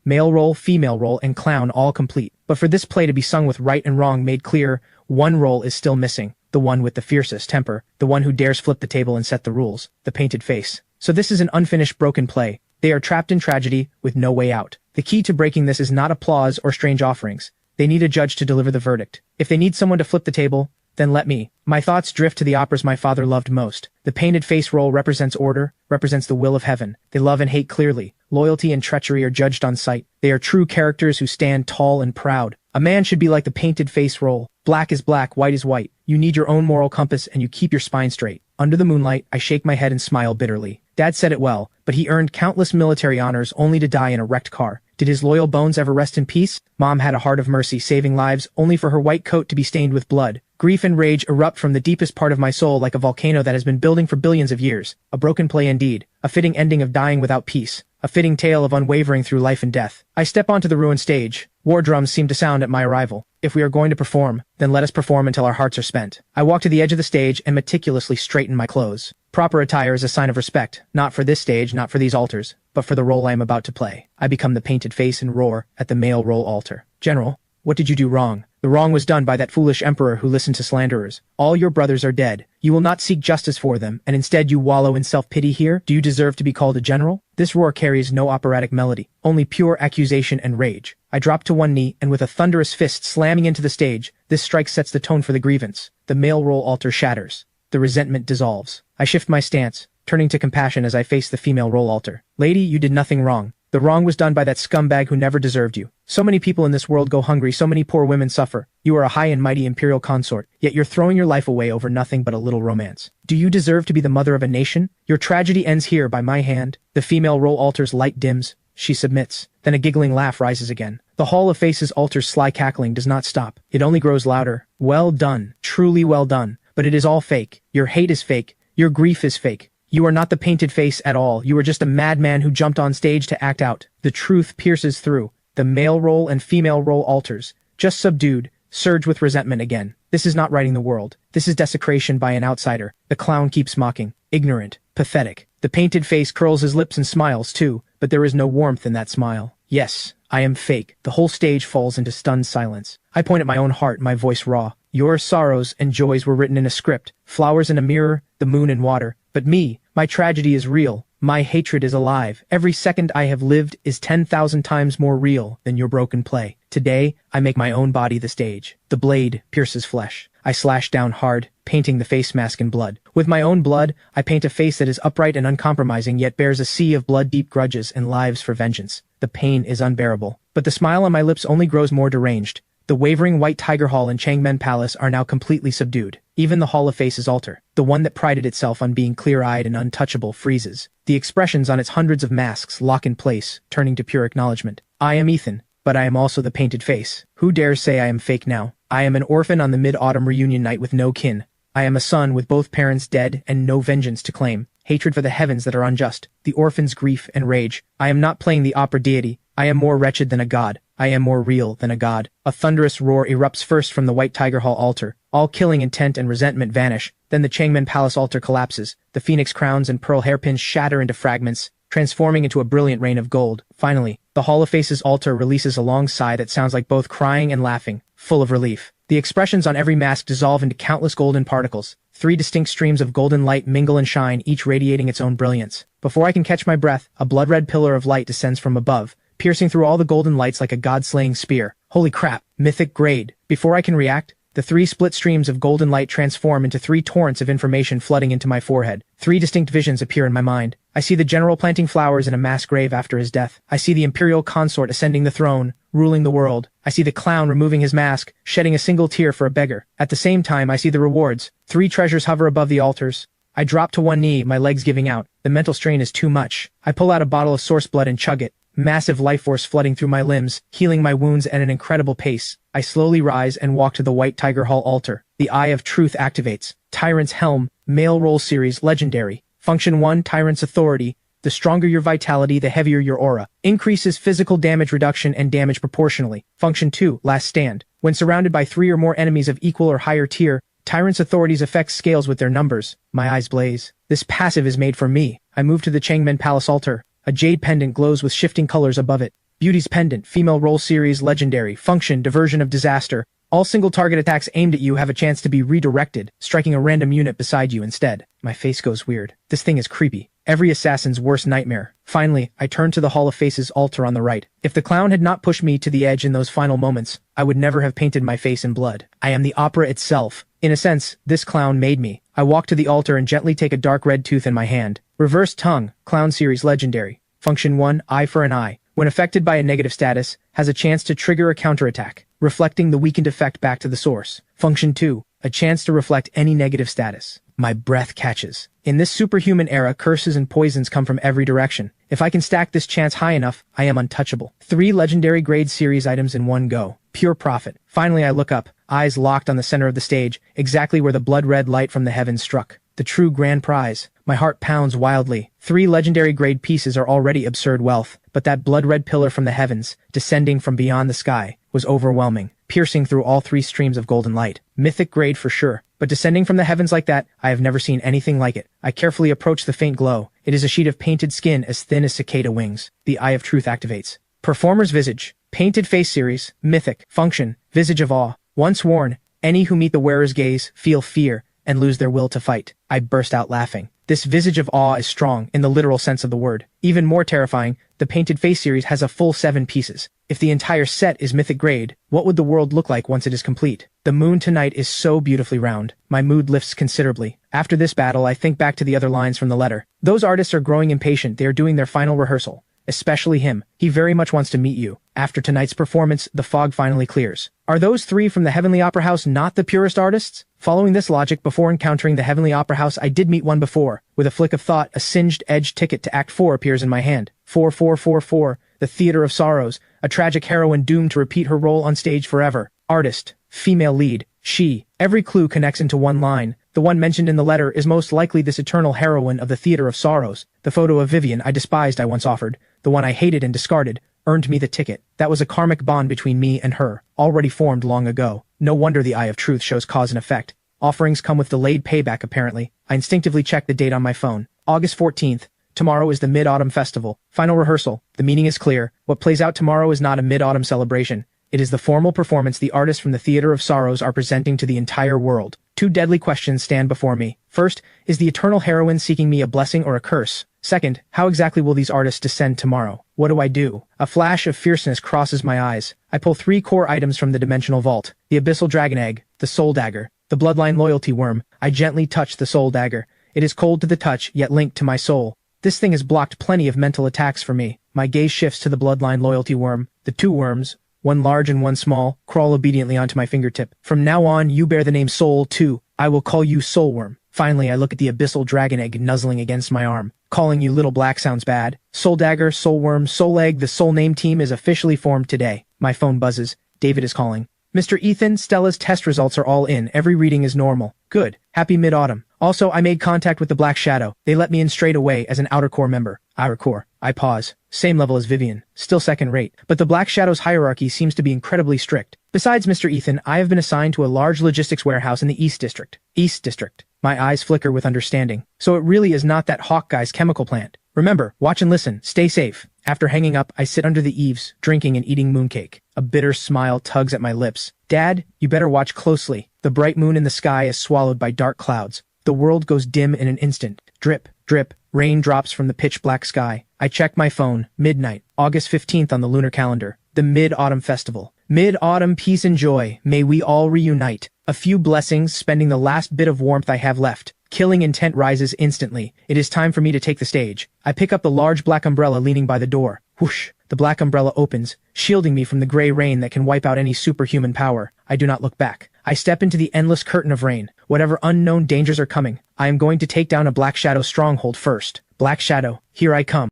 Male role, female role, and clown all complete. But for this play to be sung with right and wrong made clear, one role is still missing. The one with the fiercest temper. The one who dares flip the table and set the rules. The painted face. So this is an unfinished broken play. They are trapped in tragedy with no way out. The key to breaking this is not applause or strange offerings. They need a judge to deliver the verdict. If they need someone to flip the table, then let me. My thoughts drift to the operas my father loved most. The painted face role represents order, represents the will of heaven. They love and hate clearly. Loyalty and treachery are judged on sight. They are true characters who stand tall and proud. A man should be like the painted face role. Black is black, white is white. You need your own moral compass and you keep your spine straight. Under the moonlight, I shake my head and smile bitterly. Dad said it well, but he earned countless military honors only to die in a wrecked car. Did his loyal bones ever rest in peace? Mom had a heart of mercy, saving lives only for her white coat to be stained with blood. Grief and rage erupt from the deepest part of my soul like a volcano that has been building for billions of years. A broken play indeed. A fitting ending of dying without peace. A fitting tale of unwavering through life and death. I step onto the ruined stage. War drums seem to sound at my arrival. If we are going to perform, then let us perform until our hearts are spent. I walk to the edge of the stage and meticulously straighten my clothes. Proper attire is a sign of respect, not for this stage, not for these altars, but for the role I am about to play. I become the painted face and roar at the male role altar. General, what did you do wrong? The wrong was done by that foolish emperor who listened to slanderers. All your brothers are dead. You will not seek justice for them, and instead you wallow in self-pity here? Do you deserve to be called a general? This roar carries no operatic melody, only pure accusation and rage. I drop to one knee, and with a thunderous fist slamming into the stage, this strike sets the tone for the grievance. The male role altar shatters. The resentment dissolves. I shift my stance, turning to compassion as I face the female role altar. Lady, you did nothing wrong. The wrong was done by that scumbag who never deserved you. So many people in this world go hungry, so many poor women suffer. You are a high and mighty imperial consort, yet you're throwing your life away over nothing but a little romance. Do you deserve to be the mother of a nation? Your tragedy ends here by my hand. The female role altar's light dims. She submits. Then a giggling laugh rises again. The Hall of Faces altar's sly cackling does not stop. It only grows louder. Well done. Truly well done. But it is all fake. Your hate is fake. Your grief is fake. You are not the painted face at all. You are just a madman who jumped on stage to act out. The truth pierces through. The male role and female role altars, just subdued, surge with resentment again. This is not righting the world. This is desecration by an outsider. The clown keeps mocking. Ignorant. Pathetic. The painted face curls his lips and smiles too, but there is no warmth in that smile. Yes, I am fake. The whole stage falls into stunned silence. I point at my own heart, my voice raw. Your sorrows and joys were written in a script, flowers in a mirror, the moon in water. But me, my tragedy is real. My hatred is alive. Every second I have lived is 10,000 times more real than your broken play. Today, I make my own body the stage. The blade pierces flesh. I slash down hard, painting the face mask in blood. With my own blood, I paint a face that is upright and uncompromising yet bears a sea of blood-deep grudges and lives for vengeance. The pain is unbearable. But the smile on my lips only grows more deranged. The wavering white tiger hall in Changmen Palace are now completely subdued. Even the Hall of Faces altar, the one that prided itself on being clear-eyed and untouchable, freezes. The expressions on its hundreds of masks lock in place, turning to pure acknowledgement. I am Ethan, but I am also the painted face. Who dares say I am fake now? I am an orphan on the mid-autumn reunion night with no kin. I am a son with both parents dead and no vengeance to claim. Hatred for the heavens that are unjust. The orphan's grief and rage. I am not playing the opera deity. I am more wretched than a god. I am more real than a god. A thunderous roar erupts first from the White Tiger Hall altar. All killing intent and resentment vanish. Then the Changmen Palace altar collapses. The phoenix crowns and pearl hairpins shatter into fragments, transforming into a brilliant rain of gold. Finally, the Hall of Faces altar releases a long sigh that sounds like both crying and laughing, full of relief. The expressions on every mask dissolve into countless golden particles. 3 distinct streams of golden light mingle and shine, each radiating its own brilliance. Before I can catch my breath, a blood-red pillar of light descends from above, piercing through all the golden lights like a god-slaying spear. Holy crap, mythic grade. Before I can react, the 3 split streams of golden light transform into 3 torrents of information flooding into my forehead. 3 distinct visions appear in my mind. I see the general planting flowers in a mass grave after his death. I see the imperial consort ascending the throne, ruling the world. I see the clown removing his mask, shedding a single tear for a beggar. At the same time, I see the rewards. 3 treasures hover above the altars. I drop to one knee, my legs giving out. The mental strain is too much. I pull out a bottle of source blood and chug it. Massive life force flooding through my limbs, healing my wounds at an incredible pace. I slowly rise and walk to the White Tiger Hall altar. The Eye of Truth activates. Tyrant's Helm, Male Roll Series, Legendary. Function 1, Tyrant's Authority. The stronger your vitality, the heavier your aura. Increases physical damage reduction and damage proportionally. Function 2, Last Stand. When surrounded by 3 or more enemies of equal or higher tier, Tyrant's Authority's effect scales with their numbers. My eyes blaze. This passive is made for me. I move to the Changmen Palace altar. A jade pendant glows with shifting colors above it. Beauty's Pendant, Female Roll Series, Legendary. Function, Diversion of Disaster. All single target attacks aimed at you have a chance to be redirected, striking a random unit beside you instead. My face goes weird. This thing is creepy. Every assassin's worst nightmare. Finally, I turn to the Hall of Faces altar on the right. If the clown had not pushed me to the edge in those final moments, I would never have painted my face in blood. I am the opera itself. In a sense, this clown made me. I walk to the altar and gently take a dark red tooth in my hand. Reverse Tongue, Clown Series, Legendary. Function 1, Eye for an Eye. When affected by a negative status, has a chance to trigger a counterattack, reflecting the weakened effect back to the source. Function 2, a chance to reflect any negative status. My breath catches. In this superhuman era, curses and poisons come from every direction. If I can stack this chance high enough, I am untouchable. 3 legendary grade series items in one go. Pure profit. Finally, I look up, eyes locked on the center of the stage, exactly where the blood-red light from the heavens struck. The true grand prize. My heart pounds wildly. 3 legendary grade pieces are already absurd wealth, but that blood-red pillar from the heavens, descending from beyond the sky, was overwhelming, piercing through all 3 streams of golden light. Mythic grade for sure, but descending from the heavens like that, I have never seen anything like it. I carefully approach the faint glow. It is a sheet of painted skin as thin as cicada wings. The Eye of Truth activates. Performer's Visage. Painted Face Series. Mythic. Function. Visage of Awe. Once worn, any who meet the wearer's gaze feel fear and lose their will to fight. I burst out laughing. This Visage of Awe is strong, in the literal sense of the word. Even more terrifying, the Painted Face series has a full 7 pieces. If the entire set is mythic grade, what would the world look like once it is complete? The moon tonight is so beautifully round. My mood lifts considerably. After this battle, I think back to the other lines from the letter. Those artists are growing impatient. They are doing their final rehearsal. Especially him. He very much wants to meet you. After tonight's performance, the fog finally clears. Are those 3 from the Heavenly Opera House not the purest artists? Following this logic, before encountering the Heavenly Opera House, I did meet one before. With a flick of thought, a singed edged ticket to Act 4 appears in my hand. 4444, the Theater of Sorrows, a tragic heroine doomed to repeat her role on stage forever. Artist, female lead, she. Every clue connects into one line. The one mentioned in the letter is most likely this eternal heroine of the Theater of Sorrows. The photo of Vivian I despised I once offered, the one I hated and discarded, earned me the ticket. That was a karmic bond between me and her, already formed long ago. No wonder the Eye of Truth shows cause and effect. Offerings come with delayed payback apparently. I instinctively check the date on my phone. August 14th, Tomorrow is the Mid-Autumn Festival. Final rehearsal. The meaning is clear. What plays out tomorrow is not a mid-autumn celebration. It is the formal performance the artists from the Theater of Sorrows are presenting to the entire world. Two deadly questions stand before me. First, is the eternal heroine seeking me a blessing or a curse? Second, how exactly will these artists descend tomorrow? What do I do? A flash of fierceness crosses my eyes. I pull 3 core items from the dimensional vault. The abyssal dragon egg, the soul dagger, the bloodline loyalty worm. I gently touch the soul dagger. It is cold to the touch, yet linked to my soul. This thing has blocked plenty of mental attacks for me. My gaze shifts to the bloodline loyalty worm. The 2 worms, one large and one small, crawl obediently onto my fingertip. From now on, you bear the name Soul too. I will call you Soul Worm. Finally, I look at the abyssal dragon egg nuzzling against my arm. Calling you Little Black sounds bad. Soul Dagger, Soul Worm, Soul Egg, the Soul Name team is officially formed today. My phone buzzes. David is calling. Mr. Ethan, Stella's test results are all in. Every reading is normal. Good. Happy mid-autumn. Also, I made contact with the Black Shadow. They let me in straight away as an Outer Core member. Outer Core. I pause. Same level as Vivian. Still second rate. But the Black Shadow's hierarchy seems to be incredibly strict. Besides Mr. Ethan, I have been assigned to a large logistics warehouse in the East District. East District. My eyes flicker with understanding. So it really is not that Hawk guy's chemical plant. Remember, watch and listen. Stay safe. After hanging up, I sit under the eaves, drinking and eating mooncake. A bitter smile tugs at my lips. Dad, you better watch closely. The bright moon in the sky is swallowed by dark clouds. The world goes dim in an instant. Drip, drip, rain drops from the pitch-black sky. I check my phone. Midnight, August 15th on the lunar calendar. The Mid-Autumn Festival. Mid-Autumn peace and joy. May we all reunite. A few blessings, spending the last bit of warmth I have left. Killing intent rises instantly. It is time for me to take the stage. I pick up the large black umbrella leaning by the door. Whoosh! The black umbrella opens, shielding me from the gray rain that can wipe out any superhuman power. I do not look back. I step into the endless curtain of rain. Whatever unknown dangers are coming, I am going to take down a Black Shadow stronghold first. Black Shadow, here I come.